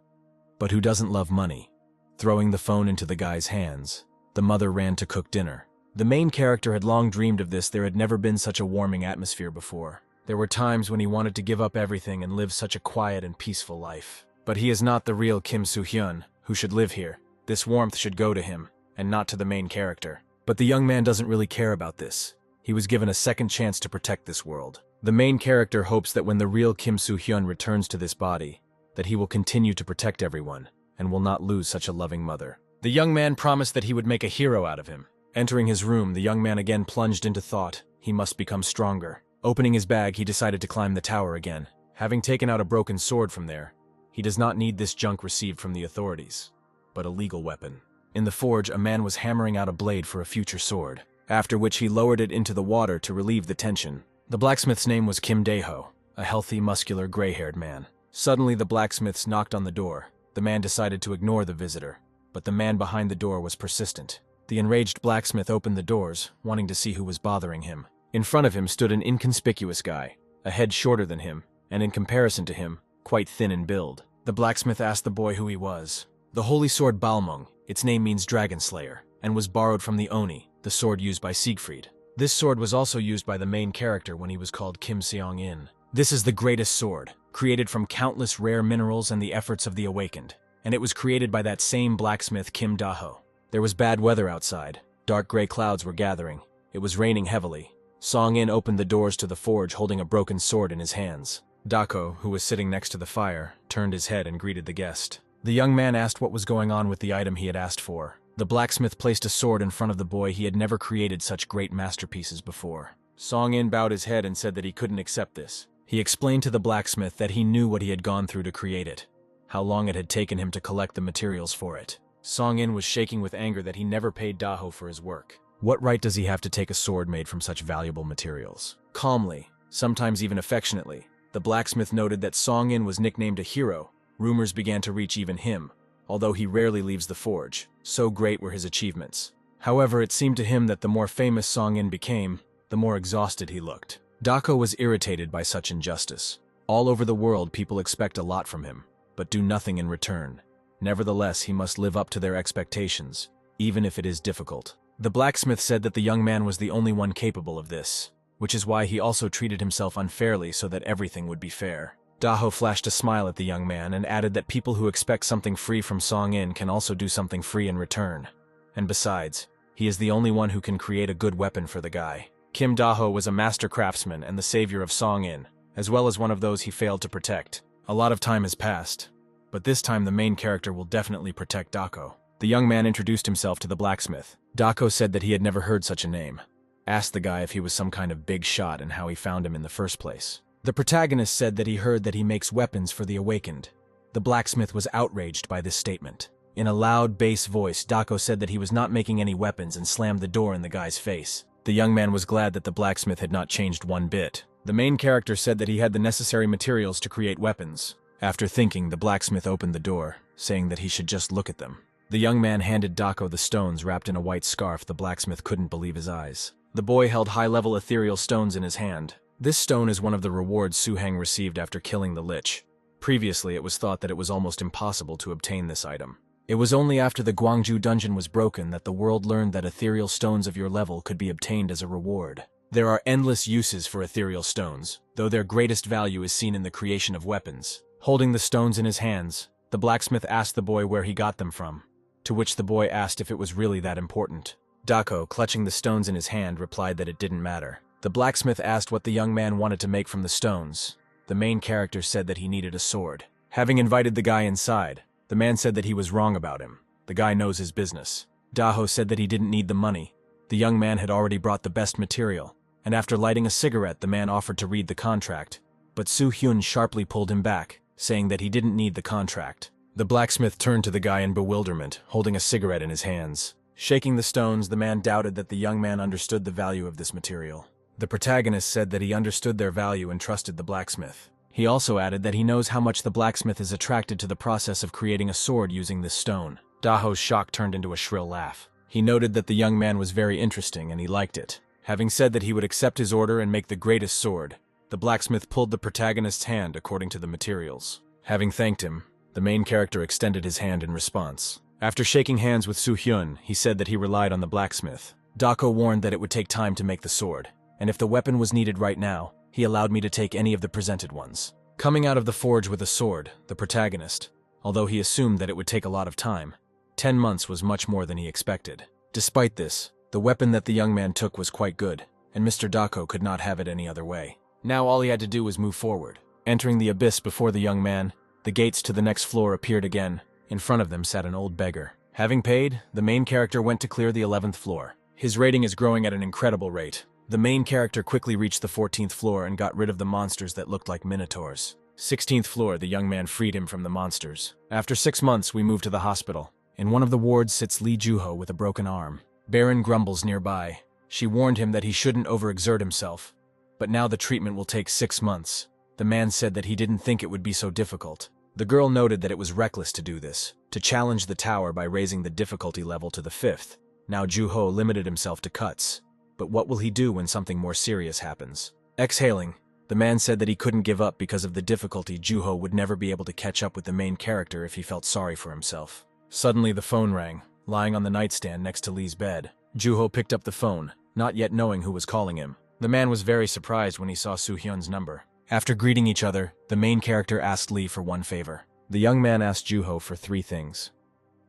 A: But who doesn't love money? Throwing the phone into the guy's hands, the mother ran to cook dinner. The main character had long dreamed of this. There had never been such a warming atmosphere before. There were times when he wanted to give up everything and live such a quiet and peaceful life. But he is not the real Kim Soo-hyun, who should live here. This warmth should go to him, and not to the main character. But the young man doesn't really care about this. He was given a second chance to protect this world. The main character hopes that when the real Kim Soo-hyun returns to this body, that he will continue to protect everyone, and will not lose such a loving mother. The young man promised that he would make a hero out of him. Entering his room, the young man again plunged into thought. He must become stronger. Opening his bag, he decided to climb the tower again. Having taken out a broken sword from there, he does not need this junk received from the authorities, but a legal weapon. In the forge, a man was hammering out a blade for a future sword, after which he lowered it into the water to relieve the tension. The blacksmith's name was Kim Dae-ho, a healthy, muscular, gray-haired man. Suddenly, the blacksmiths knocked on the door. The man decided to ignore the visitor, but the man behind the door was persistent. The enraged blacksmith opened the doors, wanting to see who was bothering him. In front of him stood an inconspicuous guy, a head shorter than him, and in comparison to him, quite thin in build. The blacksmith asked the boy who he was. The holy sword Balmung, its name means Dragon Slayer, and was borrowed from the Oni, the sword used by Siegfried. This sword was also used by the main character when he was called Kim Seong-in. This is the greatest sword, created from countless rare minerals and the efforts of the awakened, and it was created by that same blacksmith Kim Dae-ho. There was bad weather outside. Dark gray clouds were gathering. It was raining heavily. Song-in opened the doors to the forge holding a broken sword in his hands. Dae-ho, who was sitting next to the fire, turned his head and greeted the guest. The young man asked what was going on with the item he had asked for. The blacksmith placed a sword in front of the boy. He had never created such great masterpieces before. Song-in bowed his head and said that he couldn't accept this. He explained to the blacksmith that he knew what he had gone through to create it, how long it had taken him to collect the materials for it. Song-in was shaking with anger that he never paid Dae-ho for his work. What right does he have to take a sword made from such valuable materials? Calmly, sometimes even affectionately, the blacksmith noted that Song-in was nicknamed a hero. Rumors began to reach even him, although he rarely leaves the forge. So great were his achievements. However, it seemed to him that the more famous Song-in became, the more exhausted he looked. Dae-ho was irritated by such injustice. All over the world, people expect a lot from him, but do nothing in return. Nevertheless, he must live up to their expectations, even if it is difficult. The blacksmith said that the young man was the only one capable of this, which is why he also treated himself unfairly so that everything would be fair. Dae-ho flashed a smile at the young man and added that people who expect something free from Song-in can also do something free in return. And besides, he is the only one who can create a good weapon for the guy. Kim Dae-ho was a master craftsman and the savior of Song-in, as well as one of those he failed to protect. A lot of time has passed, but this time the main character will definitely protect Dae-ho. The young man introduced himself to the blacksmith. Dae-ho said that he had never heard such a name. Asked the guy if he was some kind of big shot and how he found him in the first place. The protagonist said that he heard that he makes weapons for the awakened. The blacksmith was outraged by this statement. In a loud bass voice, Dae-ho said that he was not making any weapons and slammed the door in the guy's face. The young man was glad that the blacksmith had not changed one bit. The main character said that he had the necessary materials to create weapons. After thinking, the blacksmith opened the door, saying that he should just look at them. The young man handed Dae-ho the stones wrapped in a white scarf. The blacksmith couldn't believe his eyes. The boy held high-level ethereal stones in his hand. This stone is one of the rewards Soo-hang received after killing the Lich. Previously, it was thought that it was almost impossible to obtain this item. It was only after the Gwangju dungeon was broken that the world learned that ethereal stones of your level could be obtained as a reward. There are endless uses for ethereal stones, though their greatest value is seen in the creation of weapons. Holding the stones in his hands, the blacksmith asked the boy where he got them from, to which the boy asked if it was really that important. Dae-ho, clutching the stones in his hand, replied that it didn't matter. The blacksmith asked what the young man wanted to make from the stones. The main character said that he needed a sword. Having invited the guy inside, the man said that he was wrong about him. The guy knows his business. Dae-ho said that he didn't need the money. The young man had already brought the best material, and after lighting a cigarette, the man offered to read the contract. But Soo-hyun sharply pulled him back, saying that he didn't need the contract. The blacksmith turned to the guy in bewilderment, holding a cigarette in his hands. Shaking the stones, the man doubted that the young man understood the value of this material. The protagonist said that he understood their value and trusted the blacksmith. He also added that he knows how much the blacksmith is attracted to the process of creating a sword using this stone. Dae-ho's shock turned into a shrill laugh. He noted that the young man was very interesting and he liked it. Having said that he would accept his order and make the greatest sword, the blacksmith pulled the protagonist's hand according to the materials. Having thanked him, the main character extended his hand in response. After shaking hands with Soo-hyun, he said that he relied on the blacksmith. Dae-ho warned that it would take time to make the sword, and if the weapon was needed right now, he allowed me to take any of the presented ones. Coming out of the forge with a sword, the protagonist, although he assumed that it would take a lot of time, 10 months was much more than he expected. Despite this, the weapon that the young man took was quite good, and Mr. Dako could not have it any other way. Now all he had to do was move forward. Entering the abyss before the young man, the gates to the next floor appeared again. In front of them sat an old beggar. Having paid, the main character went to clear the 11th floor. His rating is growing at an incredible rate. The main character quickly reached the 14th floor and got rid of the monsters that looked like minotaurs. 16th floor, the young man freed him from the monsters. After 6 months, we moved to the hospital. In one of the wards sits Lee Juho with a broken arm. Baron grumbles nearby. She warned him that he shouldn't overexert himself. But now the treatment will take 6 months. The man said that he didn't think it would be so difficult. The girl noted that it was reckless to do this, to challenge the tower by raising the difficulty level to the 5th. Now Juho limited himself to cuts. But what will he do when something more serious happens? Exhaling, the man said that he couldn't give up because of the difficulty. Juho would never be able to catch up with the main character if he felt sorry for himself. Suddenly the phone rang, lying on the nightstand next to Lee's bed. Juho picked up the phone, not yet knowing who was calling him. The man was very surprised when he saw Soo-hyun's number. After greeting each other, the main character asked Lee for one favor. The young man asked Juho for 3 things.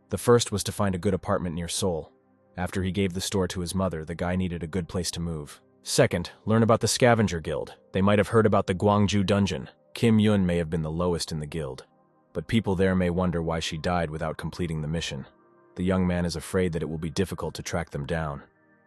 A: The first was to find a good apartment near Seoul. After he gave the store to his mother, the guy needed a good place to move. Second, learn about the Scavenger Guild. They might have heard about the Gwangju dungeon. Kim Yun may have been the lowest in the guild, but people there may wonder why she died without completing the mission. The young man is afraid that it will be difficult to track them down.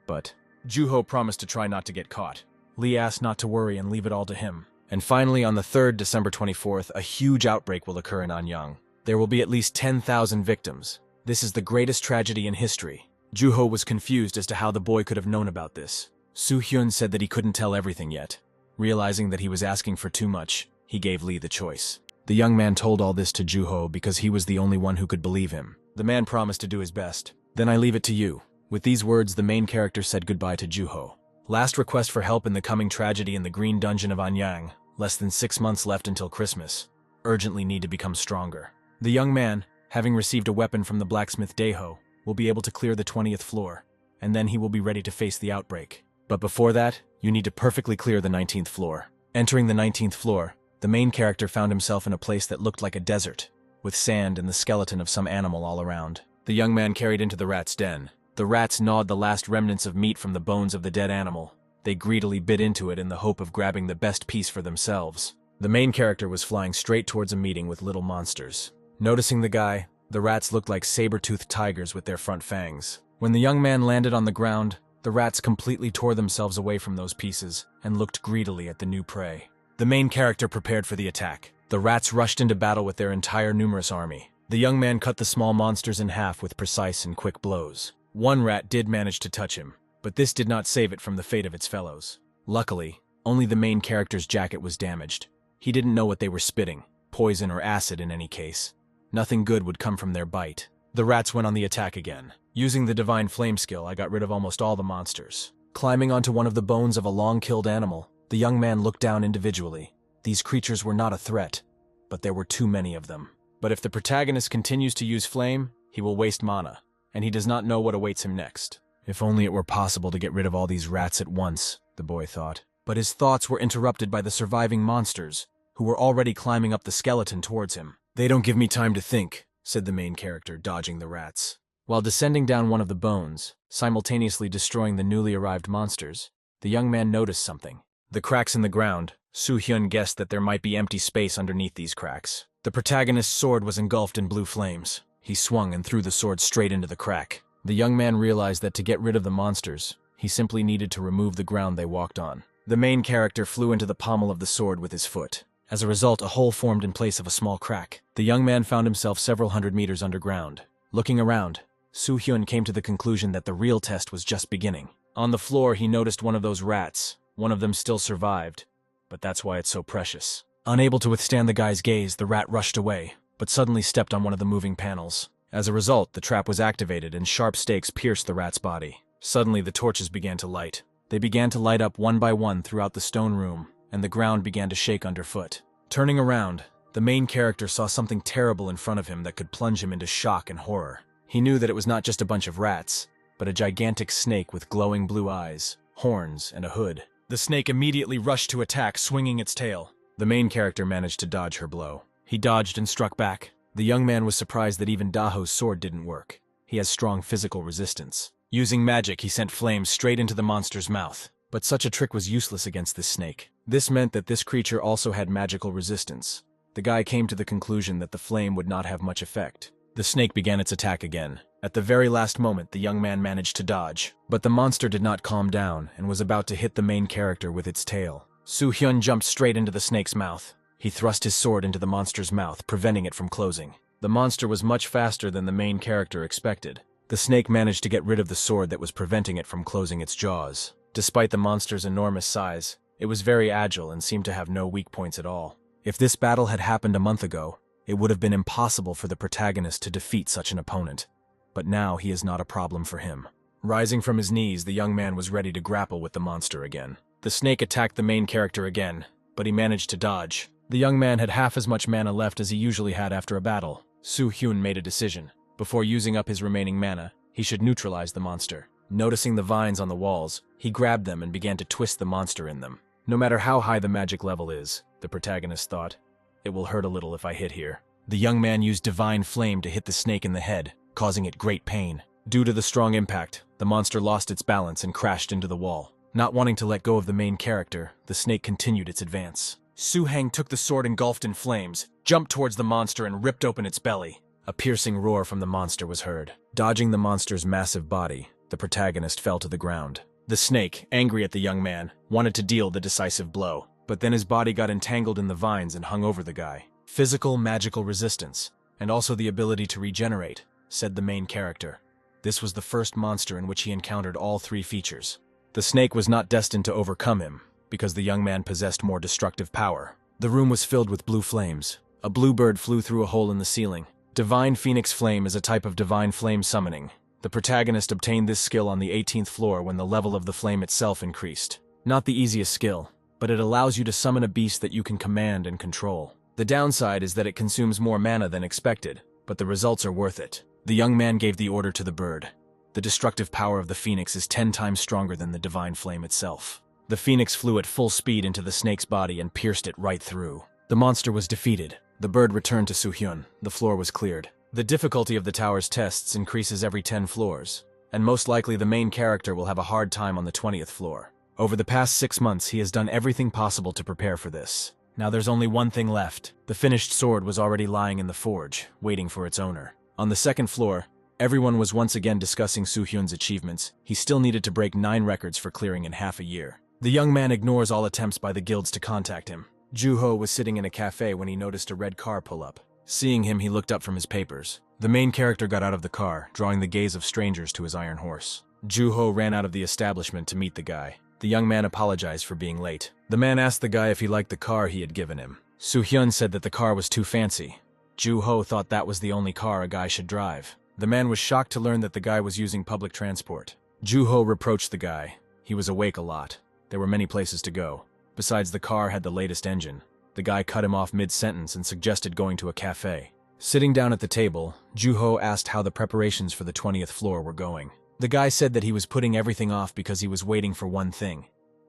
A: But Juho promised to try not to get caught. Lee asked not to worry and leave it all to him. And finally, on the 3rd, December 24th, a huge outbreak will occur in Anyang. There will be at least 10,000 victims. This is the greatest tragedy in history. Juho was confused as to how the boy could have known about this. Soo-hyun said that he couldn't tell everything yet. Realizing that he was asking for too much, he gave Lee the choice. The young man told all this to Juho because he was the only one who could believe him. The man promised to do his best. Then I leave it to you. With these words, the main character said goodbye to Juho. Last request for help in the coming tragedy in the Green Dungeon of Anyang. Less than 6 months left until Christmas. Urgently need to become stronger. The young man, having received a weapon from the blacksmith Daeho, will be able to clear the 20th floor, and then he will be ready to face the outbreak. But before that, you need to perfectly clear the 19th floor. Entering the 19th floor, the main character found himself in a place that looked like a desert, with sand and the skeleton of some animal all around. The young man carried into the rat's den. The rats gnawed the last remnants of meat from the bones of the dead animal. They greedily bit into it in the hope of grabbing the best piece for themselves. The main character was flying straight towards a meeting with little monsters. Noticing the guy, the rats looked like saber-toothed tigers with their front fangs. When the young man landed on the ground, the rats completely tore themselves away from those pieces and looked greedily at the new prey. The main character prepared for the attack. The rats rushed into battle with their entire numerous army. The young man cut the small monsters in half with precise and quick blows. One rat did manage to touch him, but this did not save it from the fate of its fellows. Luckily, only the main character's jacket was damaged. He didn't know what they were spitting, poison or acid in any case. Nothing good would come from their bite. The rats went on the attack again. Using the Divine Flame skill, I got rid of almost all the monsters. Climbing onto one of the bones of a long-killed animal, the young man looked down individually. These creatures were not a threat, but there were too many of them. But if the protagonist continues to use flame, he will waste mana, and he does not know what awaits him next. If only it were possible to get rid of all these rats at once, the boy thought. But his thoughts were interrupted by the surviving monsters, who were already climbing up the skeleton towards him. "They don't give me time to think," said the main character, dodging the rats. While descending down one of the bones, simultaneously destroying the newly arrived monsters, the young man noticed something. The cracks in the ground. Soo-hyun guessed that there might be empty space underneath these cracks. The protagonist's sword was engulfed in blue flames. He swung and threw the sword straight into the crack. The young man realized that to get rid of the monsters, he simply needed to remove the ground they walked on. The main character flew into the pommel of the sword with his foot. As a result, a hole formed in place of a small crack. The young man found himself several hundred meters underground. Looking around, Soo-hyun came to the conclusion that the real test was just beginning. On the floor, he noticed one of those rats. One of them still survived, but that's why it's so precious. Unable to withstand the guy's gaze, the rat rushed away, but suddenly stepped on one of the moving panels. As a result, the trap was activated and sharp stakes pierced the rat's body. Suddenly, the torches began to light. They began to light up one by one throughout the stone room, and the ground began to shake underfoot. Turning around, the main character saw something terrible in front of him that could plunge him into shock and horror. He knew that it was not just a bunch of rats, but a gigantic snake with glowing blue eyes, horns, and a hood. The snake immediately rushed to attack, swinging its tail. The main character managed to dodge her blow. He dodged and struck back. The young man was surprised that even Daho's sword didn't work. he has strong physical resistance. Using magic, he sent flames straight into the monster's mouth. But such a trick was useless against this snake. This meant that this creature also had magical resistance. The guy came to the conclusion that the flame would not have much effect. The snake began its attack again. At the very last moment, the young man managed to dodge. But the monster did not calm down and was about to hit the main character with its tail. Soo-hyun jumped straight into the snake's mouth. He thrust his sword into the monster's mouth, preventing it from closing. The monster was much faster than the main character expected. The snake managed to get rid of the sword that was preventing it from closing its jaws. Despite the monster's enormous size, it was very agile and seemed to have no weak points at all. If this battle had happened a month ago, it would have been impossible for the protagonist to defeat such an opponent. But now he is not a problem for him. Rising from his knees, the young man was ready to grapple with the monster again. The snake attacked the main character again, but he managed to dodge. The young man had half as much mana left as he usually had after a battle. Soo-hyun made a decision. Before using up his remaining mana, he should neutralize the monster. Noticing the vines on the walls, he grabbed them and began to twist the monster in them. No matter how high the magic level is, the protagonist thought, it will hurt a little if I hit here. The young man used divine flame to hit the snake in the head, causing it great pain. Due to the strong impact, the monster lost its balance and crashed into the wall. Not wanting to let go of the main character, the snake continued its advance. Soo-hang took the sword engulfed in flames, jumped towards the monster and ripped open its belly. A piercing roar from the monster was heard. Dodging the monster's massive body, the protagonist fell to the ground. The snake, angry at the young man, wanted to deal the decisive blow, but then his body got entangled in the vines and hung over the guy. Physical, magical resistance, and also the ability to regenerate, said the main character. This was the first monster in which he encountered all three features. The snake was not destined to overcome him, because the young man possessed more destructive power. The room was filled with blue flames. A blue bird flew through a hole in the ceiling. Divine Phoenix Flame is a type of divine flame summoning. The protagonist obtained this skill on the 18th floor when the level of the flame itself increased. Not the easiest skill, but it allows you to summon a beast that you can command and control. The downside is that it consumes more mana than expected, but the results are worth it. The young man gave the order to the bird. The destructive power of the phoenix is 10 times stronger than the divine flame itself. The phoenix flew at full speed into the snake's body and pierced it right through. The monster was defeated. The bird returned to Soo-hyun. The floor was cleared. The difficulty of the tower's tests increases every 10 floors, and most likely the main character will have a hard time on the 20th floor. Over the past 6 months, he has done everything possible to prepare for this. Now there's only one thing left. The finished sword was already lying in the forge, waiting for its owner. On the 2nd floor, everyone was once again discussing Soo-hyun's achievements. He still needed to break 9 records for clearing in half a year. The young man ignores all attempts by the guilds to contact him. Joo-ho was sitting in a cafe when he noticed a red car pull up. Seeing him, he looked up from his papers. The main character got out of the car, drawing the gaze of strangers to his iron horse. Joo-ho ran out of the establishment to meet the guy. The young man apologized for being late. The man asked the guy if he liked the car he had given him. Soo-hyun said that the car was too fancy. Joo-ho thought that was the only car a guy should drive. The man was shocked to learn that the guy was using public transport. Joo-ho reproached the guy. He was awake a lot. There were many places to go. Besides, the car had the latest engine. The guy cut him off mid-sentence and suggested going to a cafe. Sitting down at the table, Joo-ho asked how the preparations for the 20th floor were going. The guy said that he was putting everything off because he was waiting for one thing.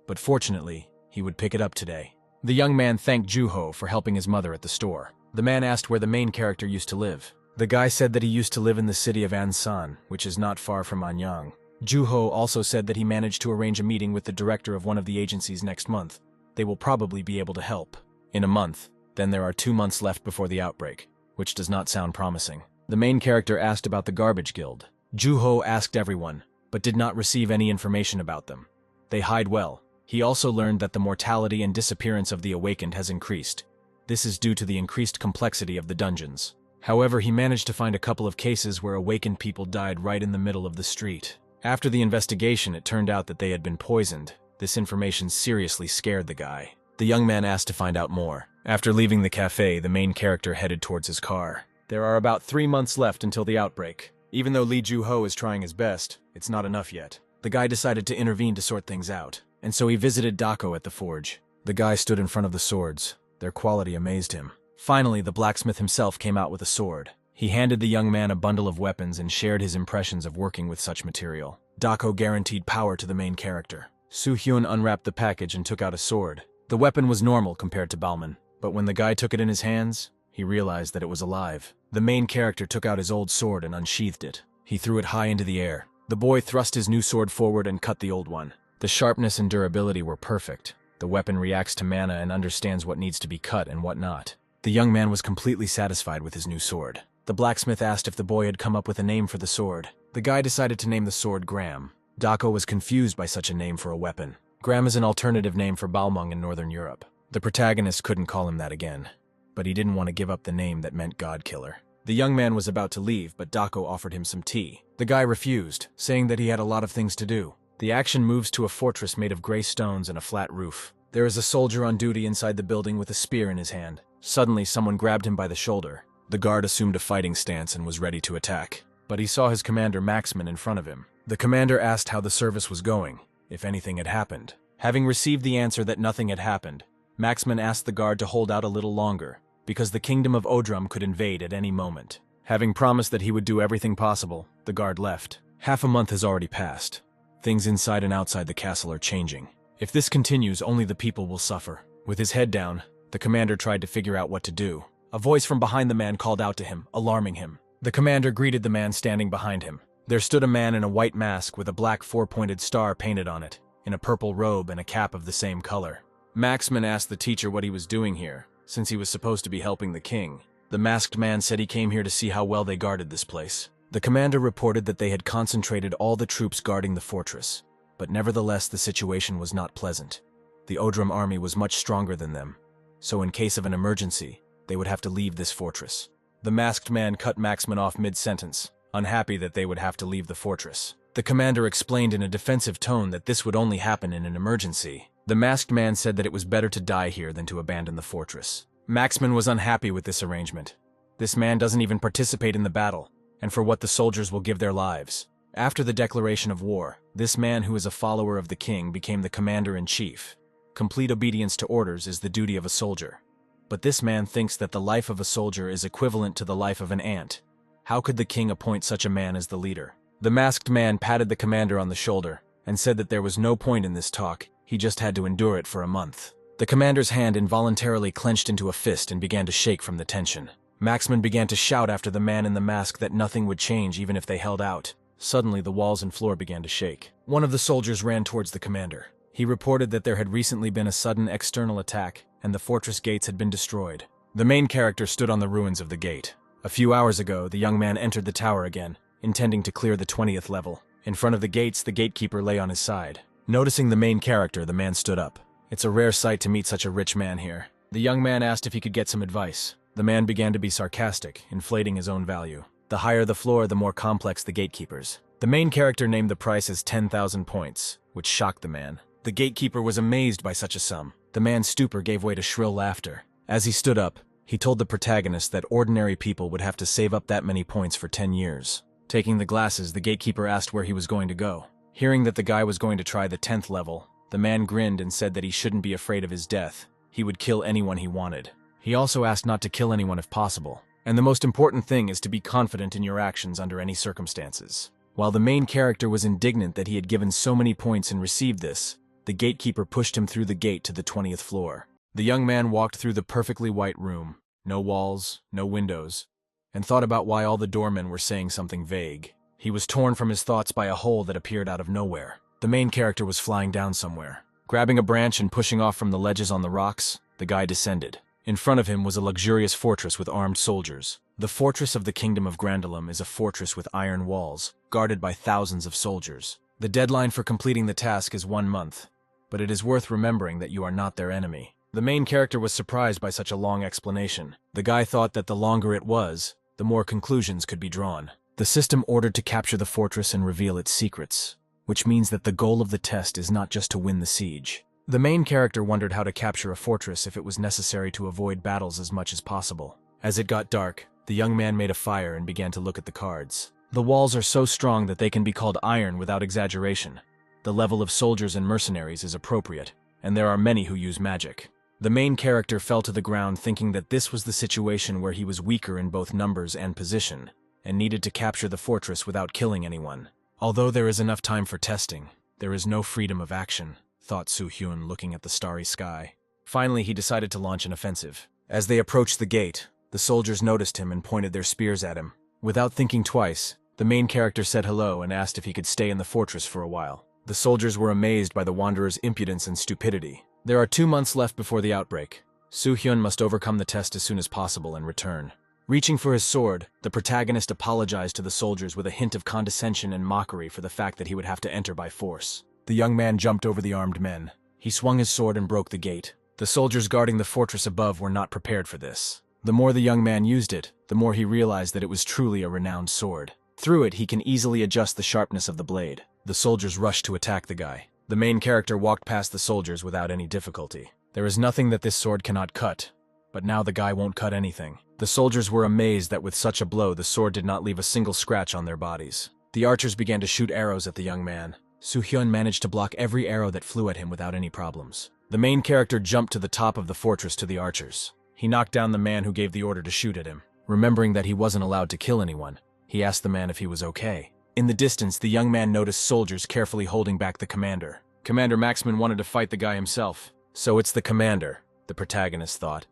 A: But fortunately, he would pick it up today. The young man thanked Joo-ho for helping his mother at the store. The man asked where the main character used to live. The guy said that he used to live in the city of Ansan, which is not far from Anyang. Joo-ho also said that he managed to arrange a meeting with the director of one of the agencies next month. They will probably be able to help. In a month, then there are 2 months left before the outbreak, which does not sound promising. The main character asked about the garbage guild. Joo-ho asked everyone, but did not receive any information about them. They hide well. He also learned that the mortality and disappearance of the awakened has increased. This is due to the increased complexity of the dungeons. However, he managed to find a couple of cases where awakened people died right in the middle of the street. After the investigation, it turned out that they had been poisoned. This information seriously scared the guy. The young man asked to find out more. After leaving the cafe, the main character headed towards his car. There are about 3 months left until the outbreak. Even though Lee Joo-ho is trying his best, it's not enough yet. The guy decided to intervene to sort things out, and so he visited Dako at the forge. The guy stood in front of the swords. Their quality amazed him. Finally, the blacksmith himself came out with a sword. He handed the young man a bundle of weapons and shared his impressions of working with such material. Dako guaranteed power to the main character. Soo-hyun unwrapped the package and took out a sword. The weapon was normal compared to Balman, but when the guy took it in his hands, he realized that it was alive. The main character took out his old sword and unsheathed it. He threw it high into the air. The boy thrust his new sword forward and cut the old one. The sharpness and durability were perfect. The weapon reacts to mana and understands what needs to be cut and what not. The young man was completely satisfied with his new sword. The blacksmith asked if the boy had come up with a name for the sword. The guy decided to name the sword Gram. Dako was confused by such a name for a weapon. Gram is an alternative name for Balmung in Northern Europe. The protagonist couldn't call him that again, but he didn't want to give up the name that meant God Killer. The young man was about to leave, but Dako offered him some tea. The guy refused, saying that he had a lot of things to do. The action moves to a fortress made of gray stones and a flat roof. There is a soldier on duty inside the building with a spear in his hand. Suddenly, someone grabbed him by the shoulder. The guard assumed a fighting stance and was ready to attack, but he saw his commander Maxman in front of him. The commander asked how the service was going, if anything had happened. Having received the answer that nothing had happened, Maxman asked the guard to hold out a little longer, because the kingdom of Odrum could invade at any moment. Having promised that he would do everything possible, the guard left. Half a month has already passed. Things inside and outside the castle are changing. If this continues, only the people will suffer. With his head down, the commander tried to figure out what to do. A voice from behind the man called out to him, alarming him. The commander greeted the man standing behind him. There stood a man in a white mask with a black four-pointed star painted on it, in a purple robe and a cap of the same color. Maxman asked the teacher what he was doing here, since he was supposed to be helping the king. The masked man said he came here to see how well they guarded this place. The commander reported that they had concentrated all the troops guarding the fortress, but nevertheless the situation was not pleasant. The Odrum army was much stronger than them, so in case of an emergency, they would have to leave this fortress. The masked man cut Maxman off mid-sentence, unhappy that they would have to leave the fortress. The commander explained in a defensive tone that this would only happen in an emergency. The masked man said that it was better to die here than to abandon the fortress. Maxman was unhappy with this arrangement. This man doesn't even participate in the battle, and for what the soldiers will give their lives. After the declaration of war, this man who is a follower of the king became the commander-in-chief. Complete obedience to orders is the duty of a soldier. But this man thinks that the life of a soldier is equivalent to the life of an ant. How could the king appoint such a man as the leader? The masked man patted the commander on the shoulder and said that there was no point in this talk, he just had to endure it for a month. The commander's hand involuntarily clenched into a fist and began to shake from the tension. Maxman began to shout after the man in the mask that nothing would change even if they held out. Suddenly, the walls and floor began to shake. One of the soldiers ran towards the commander. He reported that there had recently been a sudden external attack and the fortress gates had been destroyed. The main character stood on the ruins of the gate. A few hours ago, the young man entered the tower again, intending to clear the 20th level. In front of the gates, the gatekeeper lay on his side. Noticing the main character, the man stood up. It's a rare sight to meet such a rich man here. The young man asked if he could get some advice. The man began to be sarcastic, inflating his own value. The higher the floor, the more complex the gatekeepers. The main character named the price as 10,000 points, which shocked the man. The gatekeeper was amazed by such a sum. The man's stupor gave way to shrill laughter. As he stood up, he told the protagonist that ordinary people would have to save up that many points for 10 years. Taking the glasses, the gatekeeper asked where he was going to go. Hearing that the guy was going to try the 10th level, the man grinned and said that he shouldn't be afraid of his death. He would kill anyone he wanted. He also asked not to kill anyone if possible. And the most important thing is to be confident in your actions under any circumstances. While the main character was indignant that he had given so many points and received this, the gatekeeper pushed him through the gate to the 20th floor. The young man walked through the perfectly white room, no walls, no windows, and thought about why all the doormen were saying something vague. He was torn from his thoughts by a hole that appeared out of nowhere. The main character was flying down somewhere. Grabbing a branch and pushing off from the ledges on the rocks, the guy descended. In front of him was a luxurious fortress with armed soldiers. The fortress of the Kingdom of Grandalum is a fortress with iron walls, guarded by thousands of soldiers. The deadline for completing the task is 1 month, but it is worth remembering that you are not their enemy. The main character was surprised by such a long explanation. The guy thought that the longer it was, the more conclusions could be drawn. The system ordered to capture the fortress and reveal its secrets, which means that the goal of the test is not just to win the siege. The main character wondered how to capture a fortress if it was necessary to avoid battles as much as possible. As it got dark, the young man made a fire and began to look at the cards. The walls are so strong that they can be called iron without exaggeration. The level of soldiers and mercenaries is appropriate, and there are many who use magic. The main character fell to the ground thinking that this was the situation where he was weaker in both numbers and position, and needed to capture the fortress without killing anyone. Although there is enough time for testing, there is no freedom of action, thought Soo-hyun looking at the starry sky. Finally, he decided to launch an offensive. As they approached the gate, the soldiers noticed him and pointed their spears at him. Without thinking twice, The main character said hello and asked if he could stay in the fortress for a while. The soldiers were amazed by the wanderer's impudence and stupidity. There are 2 months left before the outbreak. Soo-hyun must overcome the test as soon as possible and return. Reaching for his sword, the protagonist apologized to the soldiers with a hint of condescension and mockery for the fact that he would have to enter by force. The young man jumped over the armed men. He swung his sword and broke the gate. The soldiers guarding the fortress above were not prepared for this. The more the young man used it, the more he realized that it was truly a renowned sword. Through it, he can easily adjust the sharpness of the blade. The soldiers rushed to attack the guy. The main character walked past the soldiers without any difficulty. There is nothing that this sword cannot cut, but now the guy won't cut anything. The soldiers were amazed that with such a blow, the sword did not leave a single scratch on their bodies. The archers began to shoot arrows at the young man. Soo-hyun managed to block every arrow that flew at him without any problems. The main character jumped to the top of the fortress to the archers. He knocked down the man who gave the order to shoot at him. Remembering that he wasn't allowed to kill anyone, he asked the man if he was okay. In the distance, the young man noticed soldiers carefully holding back the commander. Commander Maxman wanted to fight the guy himself. So it's the commander, the protagonist thought.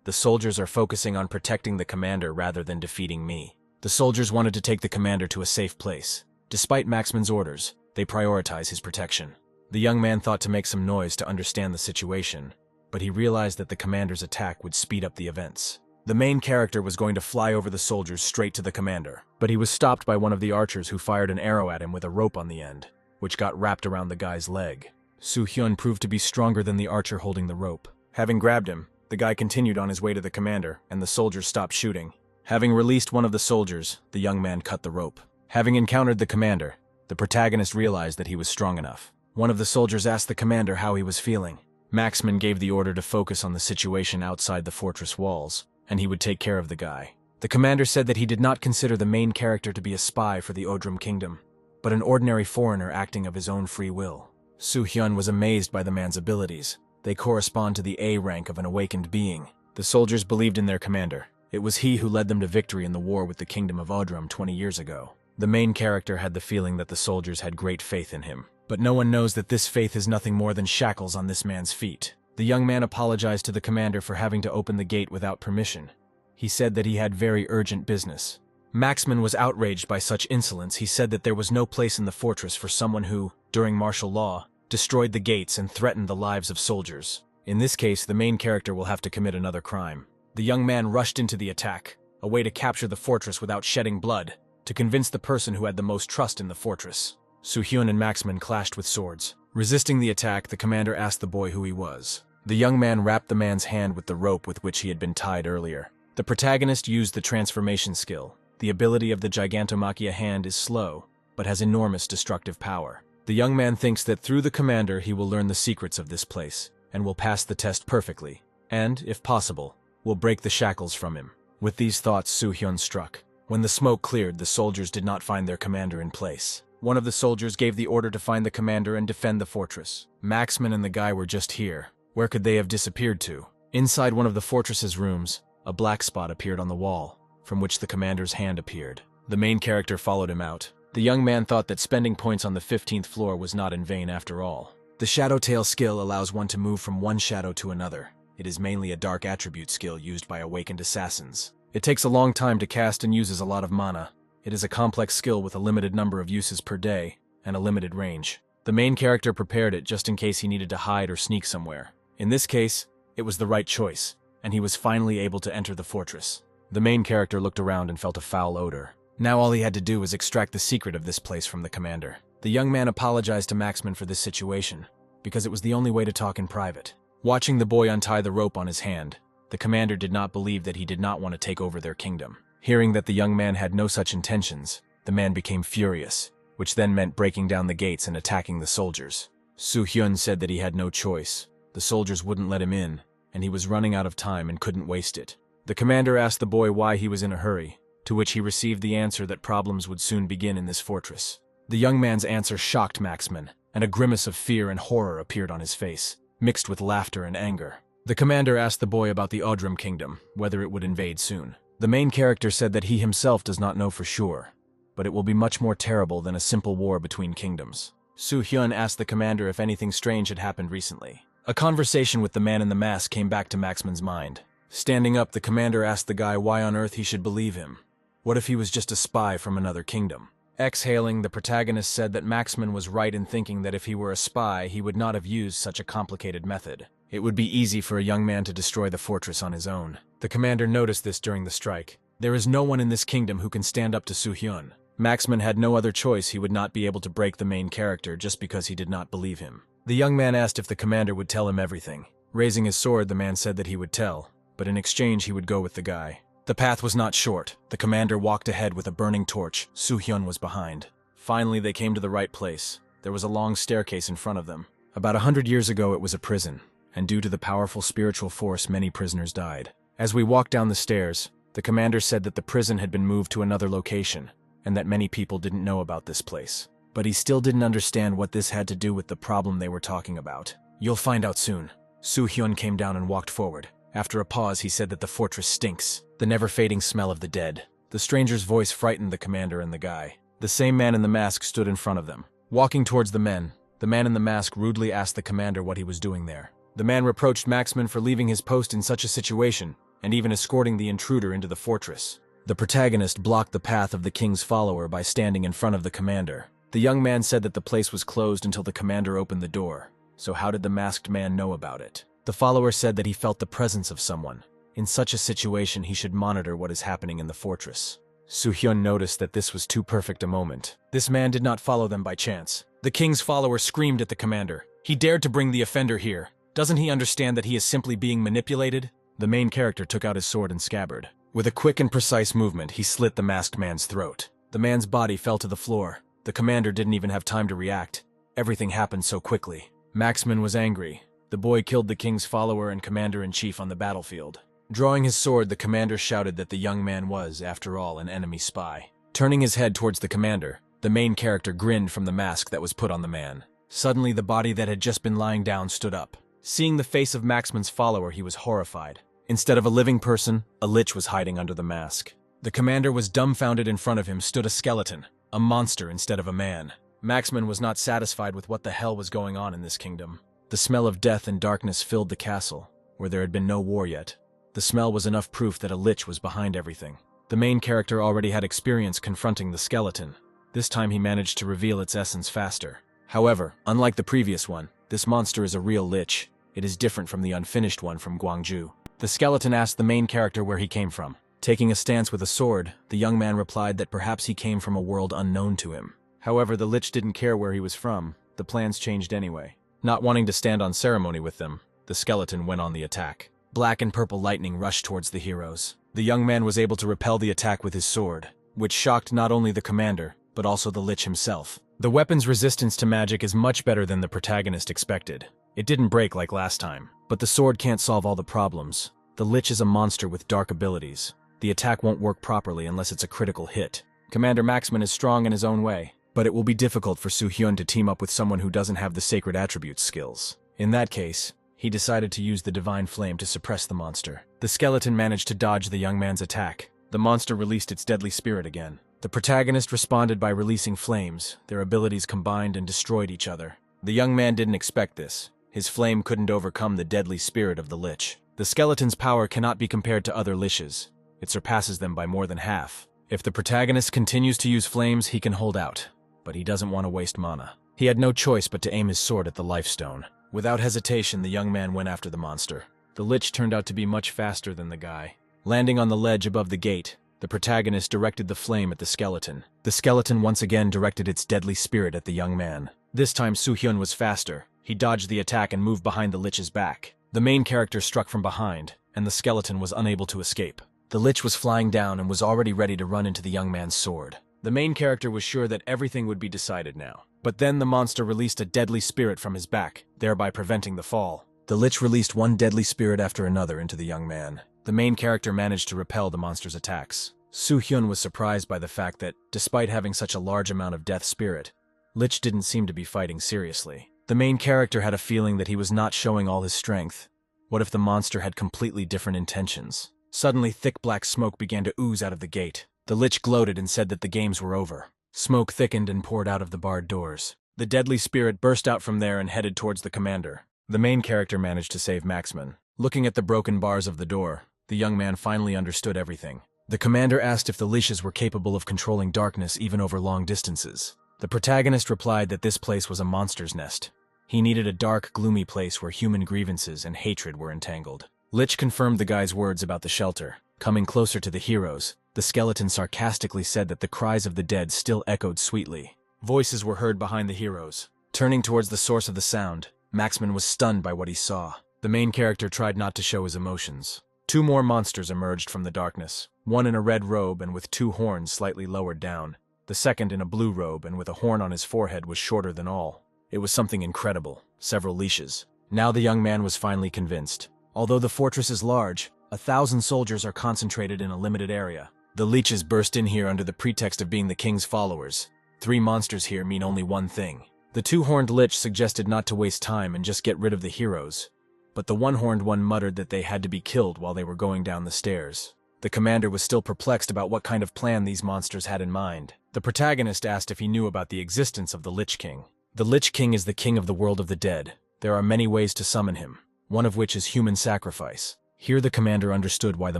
A: The soldiers are focusing on protecting the commander rather than defeating me. The soldiers wanted to take the commander to a safe place. Despite Maxman's orders, they prioritize his protection. The young man thought to make some noise to understand the situation, but he realized that the commander's attack would speed up the events. The main character was going to fly over the soldiers straight to the commander, but he was stopped by one of the archers who fired an arrow at him with a rope on the end, which got wrapped around the guy's leg. Soo-hyun proved to be stronger than the archer holding the rope. Having grabbed him, the guy continued on his way to the commander, and the soldiers stopped shooting. Having released one of the soldiers, the young man cut the rope. Having encountered the commander, the protagonist realized that he was strong enough. One of the soldiers asked the commander how he was feeling. Maxman gave the order to focus on the situation outside the fortress walls, and he would take care of the guy. The commander said that he did not consider the main character to be a spy for the Odrum Kingdom, but an ordinary foreigner acting of his own free will. Soo-hyun was amazed by the man's abilities. They correspond to the A rank of an awakened being. The soldiers believed in their commander. It was he who led them to victory in the war with the Kingdom of Odrum 20 years ago. The main character had the feeling that the soldiers had great faith in him. But no one knows that this faith is nothing more than shackles on this man's feet. The young man apologized to the commander for having to open the gate without permission. He said that he had very urgent business. Maxman was outraged by such insolence. He said that there was no place in the fortress for someone who, during martial law, destroyed the gates and threatened the lives of soldiers. In this case, the main character will have to commit another crime. The young man rushed into the attack, a way to capture the fortress without shedding blood, to convince the person who had the most trust in the fortress. Soo-hyun and Maxman clashed with swords. Resisting the attack, the commander asked the boy who he was. The young man wrapped the man's hand with the rope with which he had been tied earlier. The protagonist used the transformation skill. The ability of the Gigantomachia hand is slow, but has enormous destructive power. The young man thinks that through the commander he will learn the secrets of this place, and will pass the test perfectly, and, if possible, will break the shackles from him. With these thoughts, Soo-hyun struck. When the smoke cleared, the soldiers did not find their commander in place. One of the soldiers gave the order to find the commander and defend the fortress. Maxman and the guy were just here. Where could they have disappeared to? Inside one of the fortress's rooms, a black spot appeared on the wall, from which the commander's hand appeared. The main character followed him out. The young man thought that spending points on the 15th floor was not in vain after all. The Shadow Tail skill allows one to move from one shadow to another. It is mainly a dark attribute skill used by awakened assassins. It takes a long time to cast and uses a lot of mana. It is a complex skill with a limited number of uses per day, and a limited range. The main character prepared it just in case he needed to hide or sneak somewhere. In this case, it was the right choice, and he was finally able to enter the fortress. The main character looked around and felt a foul odor. Now all he had to do was extract the secret of this place from the commander. The young man apologized to Maxman for this situation, because it was the only way to talk in private. Watching the boy untie the rope on his hand, the commander did not believe that he did not want to take over their kingdom. Hearing that the young man had no such intentions, the man became furious, which then meant breaking down the gates and attacking the soldiers. Soo-hyun said that he had no choice. The soldiers wouldn't let him in, and he was running out of time and couldn't waste it. The commander asked the boy why he was in a hurry, to which he received the answer that problems would soon begin in this fortress. The young man's answer shocked Maxman, and a grimace of fear and horror appeared on his face, mixed with laughter and anger. The commander asked the boy about the Odrum Kingdom, whether it would invade soon. The main character said that he himself does not know for sure, but it will be much more terrible than a simple war between kingdoms. Soo-hyun asked the commander if anything strange had happened recently. A conversation with the man in the mask came back to Maxman's mind. Standing up, the commander asked the guy why on earth he should believe him. What if he was just a spy from another kingdom? Exhaling, the protagonist said that Maxman was right in thinking that if he were a spy, he would not have used such a complicated method. It would be easy for a young man to destroy the fortress on his own. The commander noticed this during the strike. There is no one in this kingdom who can stand up to Soo-hyun. Maxman had no other choice. He would not be able to break the main character just because he did not believe him. The young man asked if the commander would tell him everything. Raising his sword, the man said that he would tell, but in exchange he would go with the guy. The path was not short. The commander walked ahead with a burning torch. Soo-hyun was behind. Finally, they came to the right place. There was a long staircase in front of them. About 100 years ago, it was a prison, and due to the powerful spiritual force, many prisoners died. As we walked down the stairs, the commander said that the prison had been moved to another location, and that many people didn't know about this place. But he still didn't understand what this had to do with the problem they were talking about. "You'll find out soon." Soo-hyun came down and walked forward. After a pause, he said that the fortress stinks, the never-fading smell of the dead. The stranger's voice frightened the commander and the guy. The same man in the mask stood in front of them. Walking towards the man in the mask rudely asked the commander what he was doing there. The man reproached Maxman for leaving his post in such a situation, and even escorting the intruder into the fortress. The protagonist blocked the path of the king's follower by standing in front of the commander. The young man said that the place was closed until the commander opened the door. So how did the masked man know about it? The follower said that he felt the presence of someone. In such a situation, he should monitor what is happening in the fortress. Soo-hyun noticed that this was too perfect a moment. This man did not follow them by chance. The king's follower screamed at the commander. He dared to bring the offender here. Doesn't he understand that he is simply being manipulated? The main character took out his sword and scabbard. With a quick and precise movement, he slit the masked man's throat. The man's body fell to the floor. The commander didn't even have time to react. Everything happened so quickly. Maxman was angry. The boy killed the king's follower and commander-in-chief on the battlefield. Drawing his sword, the commander shouted that the young man was, after all, an enemy spy. Turning his head towards the commander, the main character grinned from the mask that was put on the man. Suddenly, the body that had just been lying down stood up. Seeing the face of Maxman's follower, he was horrified. Instead of a living person, a lich was hiding under the mask. The commander was dumbfounded. In front of him stood a skeleton, a monster instead of a man. Maxman was not satisfied with what the hell was going on in this kingdom. The smell of death and darkness filled the castle, where there had been no war yet. The smell was enough proof that a lich was behind everything. The main character already had experience confronting the skeleton. This time he managed to reveal its essence faster. However, unlike the previous one, this monster is a real lich. It is different from the unfinished one from Gwangju. The skeleton asked the main character where he came from. Taking a stance with a sword, the young man replied that perhaps he came from a world unknown to him. However, the lich didn't care where he was from. The plans changed anyway. Not wanting to stand on ceremony with them, the skeleton went on the attack. Black and purple lightning rushed towards the heroes. The young man was able to repel the attack with his sword, which shocked not only the commander, but also the lich himself. The weapon's resistance to magic is much better than the protagonist expected. It didn't break like last time, but the sword can't solve all the problems. The lich is a monster with dark abilities. The attack won't work properly unless it's a critical hit. Commander Maxman is strong in his own way, but it will be difficult for Soo-hyun to team up with someone who doesn't have the sacred attributes skills. In that case, he decided to use the divine flame to suppress the monster. The skeleton managed to dodge the young man's attack. The monster released its deadly spirit again. The protagonist responded by releasing flames. Their abilities combined and destroyed each other. The young man didn't expect this. His flame couldn't overcome the deadly spirit of the lich. The skeleton's power cannot be compared to other liches. It surpasses them by more than half. If the protagonist continues to use flames, he can hold out. But he doesn't want to waste mana. He had no choice but to aim his sword at the life stone. Without hesitation, the young man went after the monster. The lich turned out to be much faster than the guy. Landing on the ledge above the gate, the protagonist directed the flame at the skeleton. The skeleton once again directed its deadly spirit at the young man. This time Soo-hyun was faster. He dodged the attack and moved behind the lich's back. The main character struck from behind, and the skeleton was unable to escape. The lich was flying down and was already ready to run into the young man's sword. The main character was sure that everything would be decided now. But then the monster released a deadly spirit from his back, thereby preventing the fall. The lich released one deadly spirit after another into the young man. The main character managed to repel the monster's attacks. Soo-hyun was surprised by the fact that, despite having such a large amount of death spirit, lich didn't seem to be fighting seriously. The main character had a feeling that he was not showing all his strength. What if the monster had completely different intentions? Suddenly, thick black smoke began to ooze out of the gate. The lich gloated and said that the games were over. Smoke thickened and poured out of the barred doors. The deadly spirit burst out from there and headed towards the commander. The main character managed to save Maxman. Looking at the broken bars of the door, the young man finally understood everything. The commander asked if the leashes were capable of controlling darkness even over long distances. The protagonist replied that this place was a monster's nest. He needed a dark, gloomy place where human grievances and hatred were entangled. Lich confirmed the guy's words about the shelter. Coming closer to the heroes, the skeleton sarcastically said that the cries of the dead still echoed sweetly. Voices were heard behind the heroes. Turning towards the source of the sound, Maxman was stunned by what he saw. The main character tried not to show his emotions. Two more monsters emerged from the darkness, one in a red robe and with two horns slightly lowered down. The second in a blue robe and with a horn on his forehead was shorter than all. It was something incredible, several leashes. Now the young man was finally convinced. Although the fortress is large, 1,000 soldiers are concentrated in a limited area. The leeches burst in here under the pretext of being the king's followers. 3 monsters here mean only one thing. The two-horned lich suggested not to waste time and just get rid of the heroes. But the one-horned one muttered that they had to be killed while they were going down the stairs. The commander was still perplexed about what kind of plan these monsters had in mind. The protagonist asked if he knew about the existence of the Lich King. The Lich King is the king of the world of the dead. There are many ways to summon him, one of which is human sacrifice. Here the commander understood why the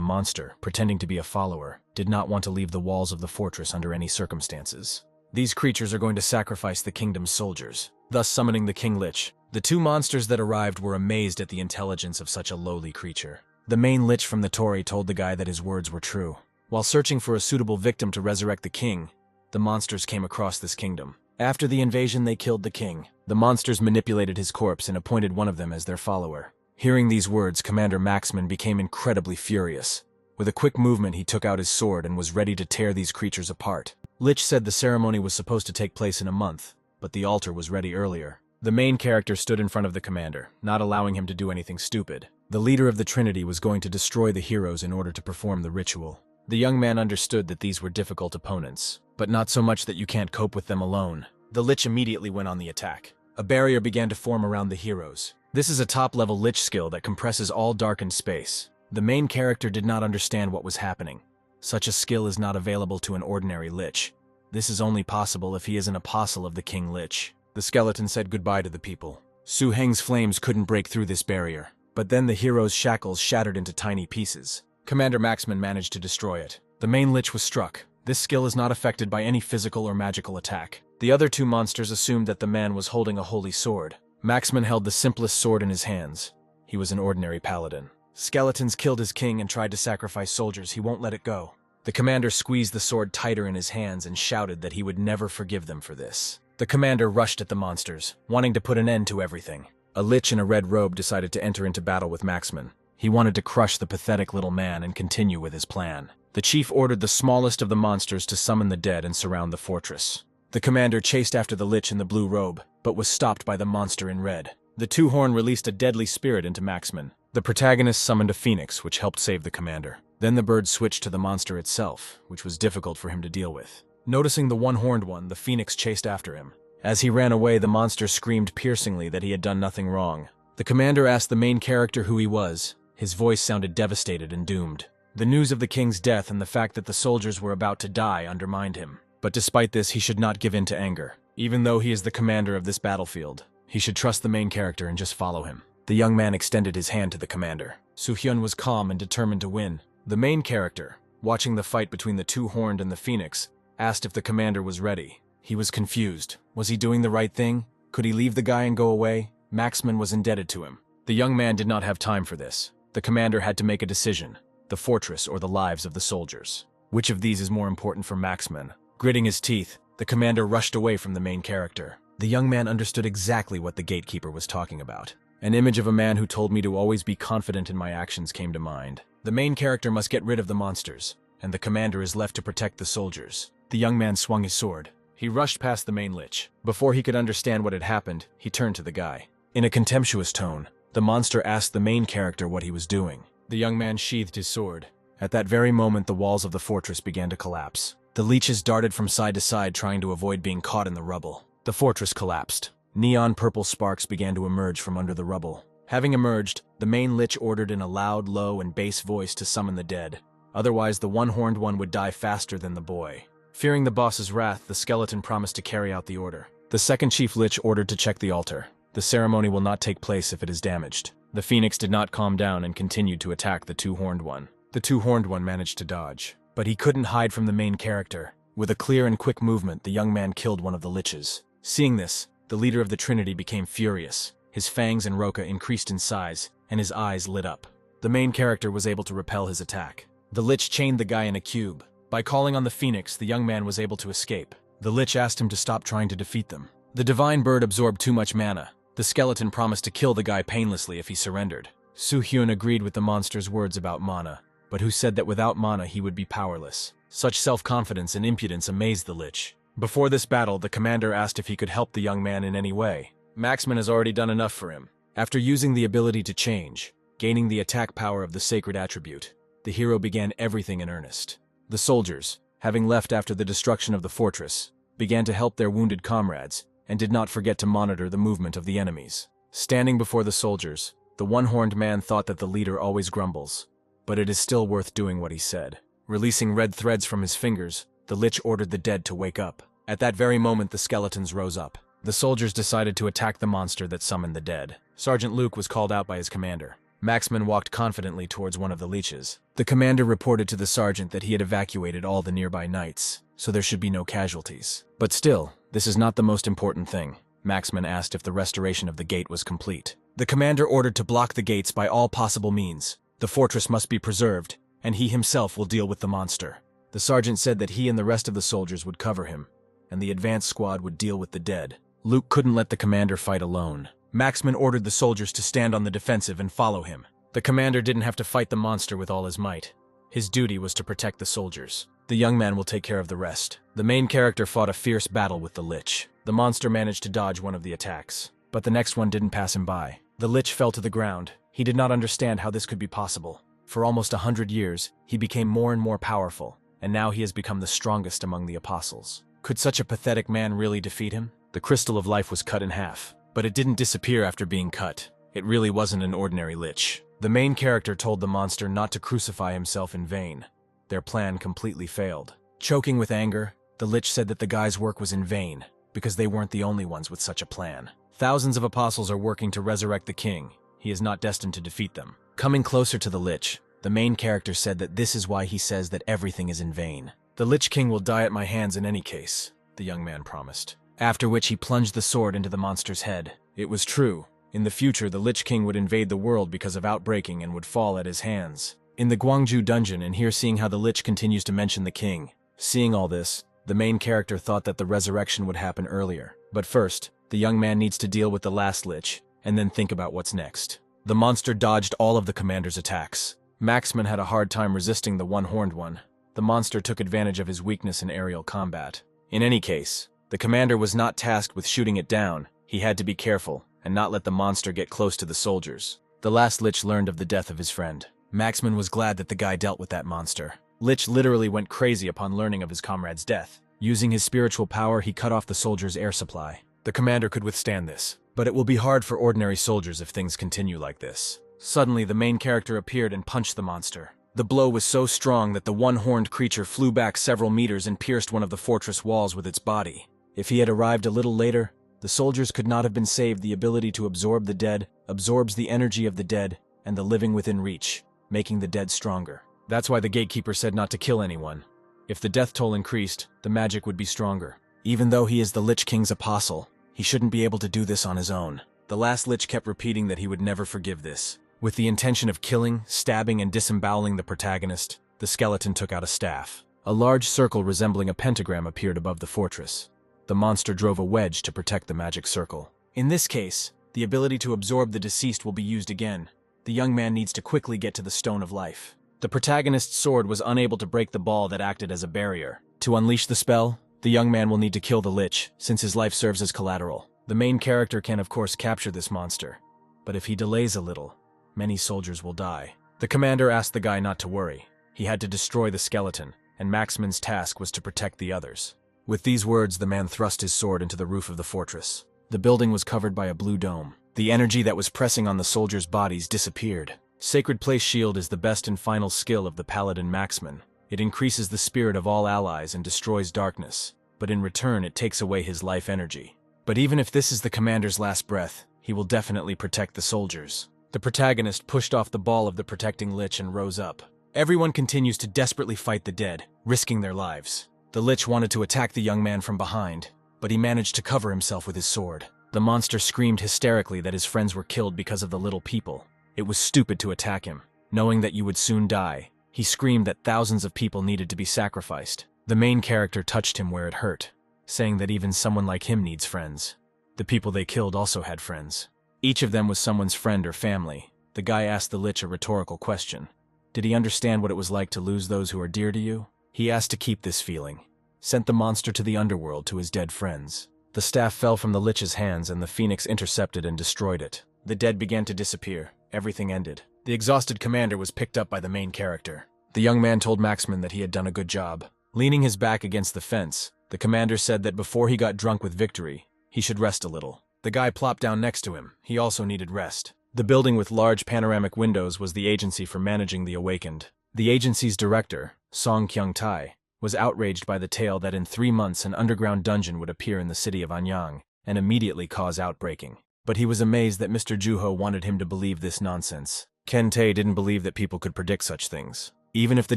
A: monster, pretending to be a follower, did not want to leave the walls of the fortress under any circumstances. These creatures are going to sacrifice the kingdom's soldiers, thus summoning the King Lich. The 2 monsters that arrived were amazed at the intelligence of such a lowly creature. The main Lich from the Torii told the guy that his words were true. While searching for a suitable victim to resurrect the king, the monsters came across this kingdom. After the invasion, they killed the king. The monsters manipulated his corpse and appointed one of them as their follower. Hearing these words, Commander Maxman became incredibly furious. With a quick movement, he took out his sword and was ready to tear these creatures apart. Lich said the ceremony was supposed to take place in a month, but the altar was ready earlier. The main character stood in front of the commander, not allowing him to do anything stupid. The leader of the Trinity was going to destroy the heroes in order to perform the ritual. The young man understood that these were difficult opponents, but not so much that you can't cope with them alone. The Lich immediately went on the attack. A barrier began to form around the heroes. This is a top-level Lich skill that compresses all darkened space. The main character did not understand what was happening. Such a skill is not available to an ordinary Lich. This is only possible if he is an apostle of the King Lich. The skeleton said goodbye to the people. Su Heng's flames couldn't break through this barrier, but then the hero's shackles shattered into tiny pieces. Commander Maxman managed to destroy it. The main Lich was struck. This skill is not affected by any physical or magical attack. The other 2 monsters assumed that the man was holding a holy sword. Maxman held the simplest sword in his hands. He was an ordinary paladin. Skeletons killed his king and tried to sacrifice soldiers. He won't let it go. The commander squeezed the sword tighter in his hands and shouted that he would never forgive them for this. The commander rushed at the monsters, wanting to put an end to everything. A Lich in a red robe decided to enter into battle with Maxman. He wanted to crush the pathetic little man and continue with his plan. The chief ordered the smallest of the monsters to summon the dead and surround the fortress. The commander chased after the Lich in the blue robe, but was stopped by the monster in red. The two-horn released a deadly spirit into Maxman. The protagonist summoned a phoenix, which helped save the commander. Then the bird switched to the monster itself, which was difficult for him to deal with. Noticing the one-horned one, the phoenix chased after him. As he ran away, the monster screamed piercingly that he had done nothing wrong. The commander asked the main character who he was. His voice sounded devastated and doomed. The news of the king's death and the fact that the soldiers were about to die undermined him. But despite this, he should not give in to anger. Even though he is the commander of this battlefield, he should trust the main character and just follow him. The young man extended his hand to the commander. Su-hyun was calm and determined to win. The main character, watching the fight between the two-horned and the phoenix, asked if the commander was ready. He was confused. Was he doing the right thing? Could he leave the guy and go away? Maxman was indebted to him. The young man did not have time for this. The commander had to make a decision: the fortress or the lives of the soldiers. Which of these is more important for Maxman? Gritting his teeth, the commander rushed away from the main character. The young man understood exactly what the gatekeeper was talking about. An image of a man who told me to always be confident in my actions came to mind. The main character must get rid of the monsters, and the commander is left to protect the soldiers. The young man swung his sword. He rushed past the main lich. Before he could understand what had happened, he turned to the guy. In a contemptuous tone, the monster asked the main character what he was doing. The young man sheathed his sword. At that very moment, the walls of the fortress began to collapse. The leeches darted from side to side, trying to avoid being caught in the rubble. The fortress collapsed. Neon purple sparks began to emerge from under the rubble. Having emerged, the main lich ordered in a loud, low, and bass voice to summon the dead. Otherwise, the one-horned one would die faster than the boy. Fearing the boss's wrath, the skeleton promised to carry out the order. The second chief lich ordered to check the altar. The ceremony will not take place if it is damaged. The phoenix did not calm down and continued to attack the two-horned one. The two-horned one managed to dodge. But he couldn't hide from the main character. With a clear and quick movement, the young man killed one of the liches. Seeing this, the leader of the Trinity became furious. His fangs and roca increased in size, and his eyes lit up. The main character was able to repel his attack. The lich chained the guy in a cube. By calling on the phoenix, the young man was able to escape. The lich asked him to stop trying to defeat them. The divine bird absorbed too much mana. The skeleton promised to kill the guy painlessly if he surrendered. Su-hyun agreed with the monster's words about mana, but who said that without mana he would be powerless. Such self-confidence and impudence amazed the lich. Before this battle, the commander asked if he could help the young man in any way. Maxman has already done enough for him. After using the ability to change, gaining the attack power of the sacred attribute, the hero began everything in earnest. The soldiers, having left after the destruction of the fortress, began to help their wounded comrades, and did not forget to monitor the movement of the enemies. Standing before the soldiers, the one-horned man thought that the leader always grumbles, but it is still worth doing what he said. Releasing red threads from his fingers, the lich ordered the dead to wake up. At that very moment, the skeletons rose up. The soldiers decided to attack the monster that summoned the dead. Sergeant Luke was called out by his commander. Maxman walked confidently towards one of the leeches. The commander reported to the sergeant that he had evacuated all the nearby knights, so there should be no casualties. But still, this is not the most important thing. Maxman asked if the restoration of the gate was complete. The commander ordered to block the gates by all possible means. The fortress must be preserved, and he himself will deal with the monster. The sergeant said that he and the rest of the soldiers would cover him, and the advance squad would deal with the dead. Luke couldn't let the commander fight alone. Maxman ordered the soldiers to stand on the defensive and follow him. The commander didn't have to fight the monster with all his might. His duty was to protect the soldiers. The young man will take care of the rest. The main character fought a fierce battle with the lich. The monster managed to dodge one of the attacks, but the next one didn't pass him by. The lich fell to the ground. He did not understand how this could be possible. For almost 100 years, he became more and more powerful, and now he has become the strongest among the apostles. Could such a pathetic man really defeat him? The crystal of life was cut in half, but it didn't disappear after being cut. It really wasn't an ordinary lich. The main character told the monster not to crucify himself in vain. Their plan completely failed. Choking with anger, the lich said that the guy's work was in vain, because they weren't the only ones with such a plan. Thousands of apostles are working to resurrect the king. He is not destined to defeat them. Coming closer to the lich, the main character said that this is why he says that everything is in vain. The Lich King will die at my hands in any case, the young man promised. After which he plunged the sword into the monster's head. It was true. In the future, the Lich King would invade the world because of outbreaking and would fall at his hands. In the Gwangju dungeon, and here seeing how the Lich continues to mention the king. Seeing all this, the main character thought that the resurrection would happen earlier. But first, the young man needs to deal with the last Lich, and then think about what's next. The monster dodged all of the commander's attacks. Maxman had a hard time resisting the one-horned one. The monster took advantage of his weakness in aerial combat. In any case, the commander was not tasked with shooting it down. He had to be careful and not let the monster get close to the soldiers. The last Lich learned of the death of his friend. Maxman was glad that the guy dealt with that monster. Lich literally went crazy upon learning of his comrade's death. Using his spiritual power, he cut off the soldiers' air supply. The commander could withstand this, but it will be hard for ordinary soldiers if things continue like this. Suddenly, the main character appeared and punched the monster. The blow was so strong that the one-horned creature flew back several meters and pierced one of the fortress walls with its body. If he had arrived a little later, the soldiers could not have been saved. The ability to absorb the dead absorbs the energy of the dead and the living within reach, making the dead stronger. That's why the gatekeeper said not to kill anyone. If the death toll increased, the magic would be stronger. Even though he is the Lich King's apostle, he shouldn't be able to do this on his own. The last Lich kept repeating that he would never forgive this. With the intention of killing, stabbing, and disemboweling the protagonist, the skeleton took out a staff. A large circle resembling a pentagram appeared above the fortress. The monster drove a wedge to protect the magic circle. In this case, the ability to absorb the deceased will be used again. The young man needs to quickly get to the Stone of Life. The protagonist's sword was unable to break the ball that acted as a barrier. To unleash the spell, the young man will need to kill the Lich, since his life serves as collateral. The main character can of course capture this monster, but if he delays a little, many soldiers will die. The commander asked the guy not to worry. He had to destroy the skeleton, and Maxman's task was to protect the others. With these words, the man thrust his sword into the roof of the fortress. The building was covered by a blue dome. The energy that was pressing on the soldiers' bodies disappeared. Sacred Place Shield is the best and final skill of the paladin Maxman. It increases the spirit of all allies and destroys darkness, but in return it takes away his life energy. But even if this is the commander's last breath, he will definitely protect the soldiers. The protagonist pushed off the ball of the protecting Lich and rose up. Everyone continues to desperately fight the dead, risking their lives. The Lich wanted to attack the young man from behind, but he managed to cover himself with his sword. The monster screamed hysterically that his friends were killed because of the little people. It was stupid to attack him. Knowing that you would soon die, he screamed that thousands of people needed to be sacrificed. The main character touched him where it hurt, saying that even someone like him needs friends. The people they killed also had friends. Each of them was someone's friend or family. The guy asked the Lich a rhetorical question. Did he understand what it was like to lose those who are dear to you? He asked to keep this feeling. Sent the monster to the underworld to his dead friends. The staff fell from the Lich's hands and the phoenix intercepted and destroyed it. The dead began to disappear. Everything ended. The exhausted commander was picked up by the main character. The young man told Maxman that he had done a good job. Leaning his back against the fence, the commander said that before he got drunk with victory, he should rest a little. The guy plopped down next to him. He also needed rest. The building with large panoramic windows was the agency for managing the awakened. The agency's director, Song Kyung-tae, was outraged by the tale that in 3 months an underground dungeon would appear in the city of Anyang and immediately cause outbreaking. But he was amazed that Mr. Juho wanted him to believe this nonsense. Ken-tae didn't believe that people could predict such things. Even if the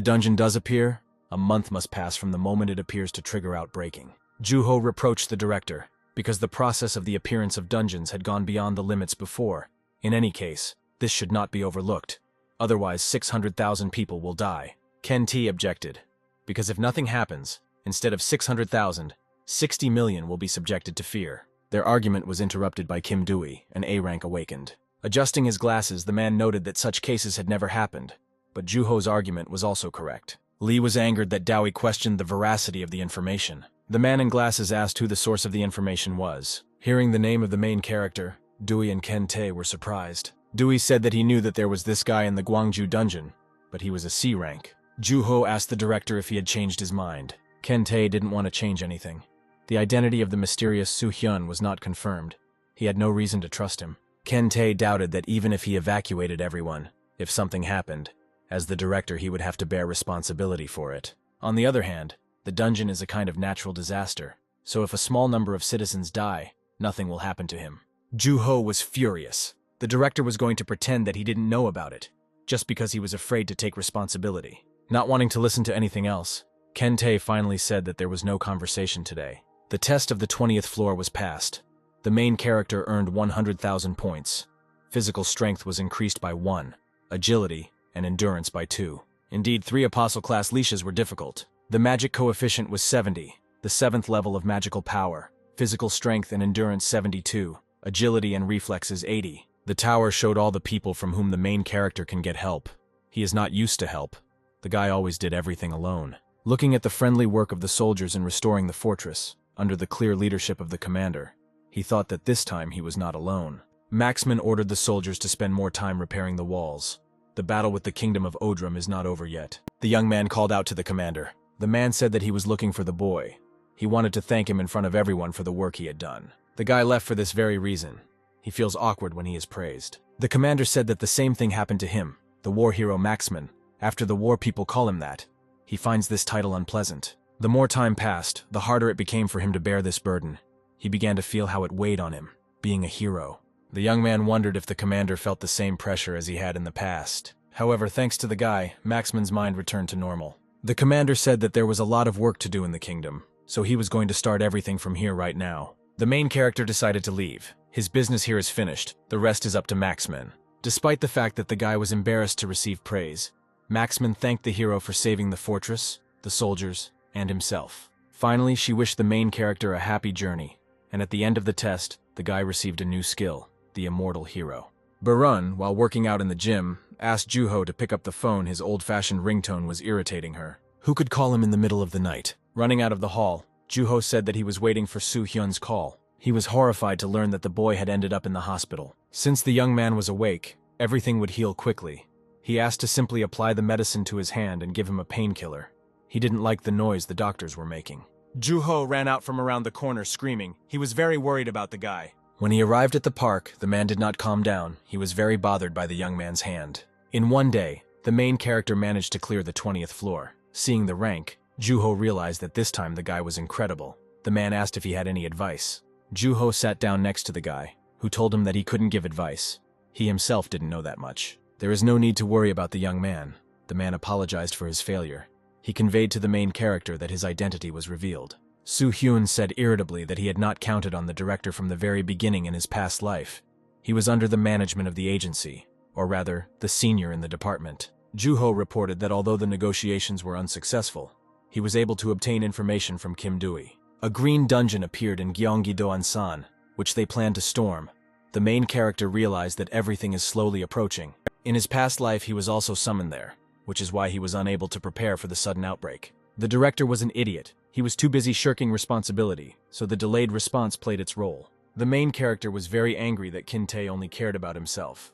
A: dungeon does appear, a month must pass from the moment it appears to trigger outbreaking. Juho reproached the director, because the process of the appearance of dungeons had gone beyond the limits before. In any case, this should not be overlooked. Otherwise, 600,000 people will die. Ken-tae objected, because if nothing happens, instead of 600,000, 60 million will be subjected to fear. Their argument was interrupted by Kim Dewey, an A-rank awakened. Adjusting his glasses, the man noted that such cases had never happened, but Juho's argument was also correct. Lee was angered that Dewey questioned the veracity of the information. The man in glasses asked who the source of the information was. Hearing the name of the main character, Dewey and Ken-tae were surprised. Dewey said that he knew that there was this guy in the Gwangju dungeon, but he was a C rank. Juho asked the director if he had changed his mind. Ken-tae didn't want to change anything. The identity of the mysterious Soo-hyun was not confirmed. He had no reason to trust him. Ken-tae doubted that even if he evacuated everyone, if something happened, as the director he would have to bear responsibility for it. On the other hand, the dungeon is a kind of natural disaster, so if a small number of citizens die, nothing will happen to him. Juho was furious. The director was going to pretend that he didn't know about it, just because he was afraid to take responsibility. Not wanting to listen to anything else, Ken-tae finally said that there was no conversation today. The test of the 20th floor was passed. The main character earned 100,000 points. Physical strength was increased by 1, agility, and endurance by 2. Indeed, 3 apostle-class leashes were difficult. The magic coefficient was 70, the 7th level of magical power. Physical strength and endurance 72, agility and reflexes 80. The tower showed all the people from whom the main character can get help. He is not used to help. The guy always did everything alone. Looking at the friendly work of the soldiers in restoring the fortress, under the clear leadership of the commander, he thought that this time he was not alone. Maxman ordered the soldiers to spend more time repairing the walls. The battle with the kingdom of Odrum is not over yet. The young man called out to the commander. The man said that he was looking for the boy. He wanted to thank him in front of everyone for the work he had done. The guy left for this very reason. He feels awkward when he is praised. The commander said that the same thing happened to him, the war hero Maxman. After the war, people call him that. He finds this title unpleasant. The more time passed, the harder it became for him to bear this burden. He began to feel how it weighed on him, being a hero. The young man wondered if the commander felt the same pressure as he had in the past. However, thanks to the guy, Maxman's mind returned to normal. The commander said that there was a lot of work to do in the kingdom, so he was going to start everything from here right now. The main character decided to leave. His business here is finished. The rest is up to Maxman. Despite the fact that the guy was embarrassed to receive praise, Maxman thanked the hero for saving the fortress, the soldiers, and himself. Finally, she wished the main character a happy journey, and at the end of the test, the guy received a new skill, the immortal hero. Barun, while working out in the gym, asked Juho to pick up the phone. His old-fashioned ringtone was irritating her. Who could call him in the middle of the night? Running out of the hall, Juho said that he was waiting for Soo-hyun's call. He was horrified to learn that the boy had ended up in the hospital. Since the young man was awake, everything would heal quickly. He asked to simply apply the medicine to his hand and give him a painkiller. He didn't like the noise the doctors were making. Juho ran out from around the corner screaming. He was very worried about the guy. When he arrived at the park, the man did not calm down. He was very bothered by the young man's hand. In one day, the main character managed to clear the 20th floor. Seeing the rank, Juho realized that this time the guy was incredible. The man asked if he had any advice. Juho sat down next to the guy, who told him that he couldn't give advice. He himself didn't know that much. There is no need to worry about the young man. The man apologized for his failure. He conveyed to the main character that his identity was revealed. Soo-hyun said irritably that he had not counted on the director from the very beginning in his past life. He was under the management of the agency, or rather, the senior in the department. Joo-ho reported that although the negotiations were unsuccessful, he was able to obtain information from Kim Dooy. A green dungeon appeared in Gyeonggi-do-an-san, which they planned to storm. The main character realized that everything is slowly approaching. In his past life, he was also summoned there, which is why he was unable to prepare for the sudden outbreak. The director was an idiot. He was too busy shirking responsibility, so the delayed response played its role. The main character was very angry that Kin-tae only cared about himself.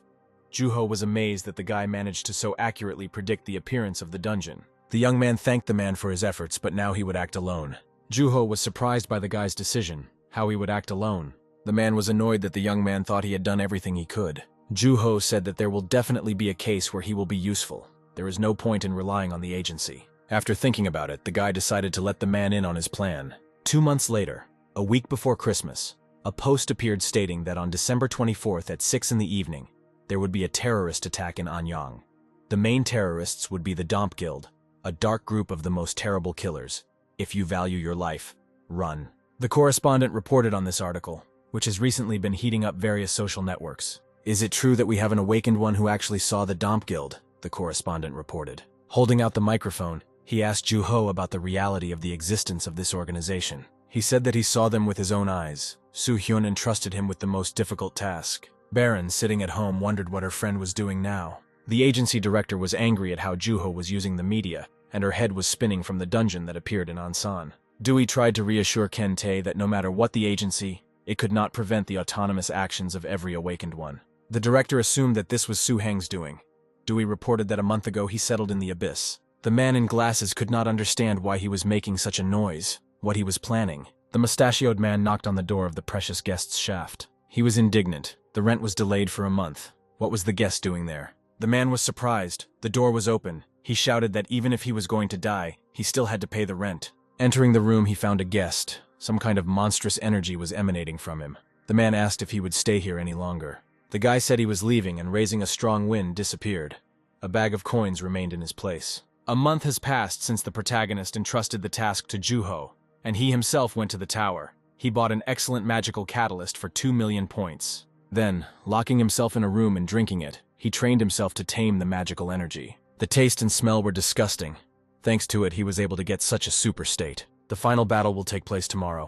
A: Joo-ho was amazed that the guy managed to so accurately predict the appearance of the dungeon. The young man thanked the man for his efforts, but now he would act alone. Joo-ho was surprised by the guy's decision, how he would act alone. The man was annoyed that the young man thought he had done everything he could. Joo-ho said that there will definitely be a case where he will be useful. There is no point in relying on the agency. After thinking about it, the guy decided to let the man in on his plan. 2 months later, a week before Christmas, a post appeared stating that on December 24th at 6 in the evening, there would be a terrorist attack in Anyang. The main terrorists would be the Domp Guild, a dark group of the most terrible killers. If you value your life, run. The correspondent reported on this article, which has recently been heating up various social networks. Is it true that we have an awakened one who actually saw the Domp Guild? The correspondent reported. Holding out the microphone, he asked Joo-ho about the reality of the existence of this organization. He said that he saw them with his own eyes. Soo-hyun entrusted him with the most difficult task. Baron, sitting at home, wondered what her friend was doing now. The agency director was angry at how Joo-ho was using the media, and her head was spinning from the dungeon that appeared in Ansan. Dooy tried to reassure Kin-tae that no matter what the agency, it could not prevent the autonomous actions of every awakened one. The director assumed that this was Soo-hang's doing. Dooy reported that a month ago he settled in the abyss. The man in glasses could not understand why he was making such a noise, what he was planning. The mustachioed man knocked on the door of the precious guest's shaft. He was indignant. The rent was delayed for a month. What was the guest doing there? The man was surprised. The door was open. He shouted that even if he was going to die, he still had to pay the rent. Entering the room, he found a guest. Some kind of monstrous energy was emanating from him. The man asked if he would stay here any longer. The guy said he was leaving and, raising a strong wind, disappeared. A bag of coins remained in his place. A month has passed since the protagonist entrusted the task to Joo-ho, and he himself went to the tower. He bought an excellent magical catalyst for 2 million points. Then, locking himself in a room and drinking it, he trained himself to tame the magical energy. The taste and smell were disgusting. Thanks to it, he was able to get such a super state. The final battle will take place tomorrow.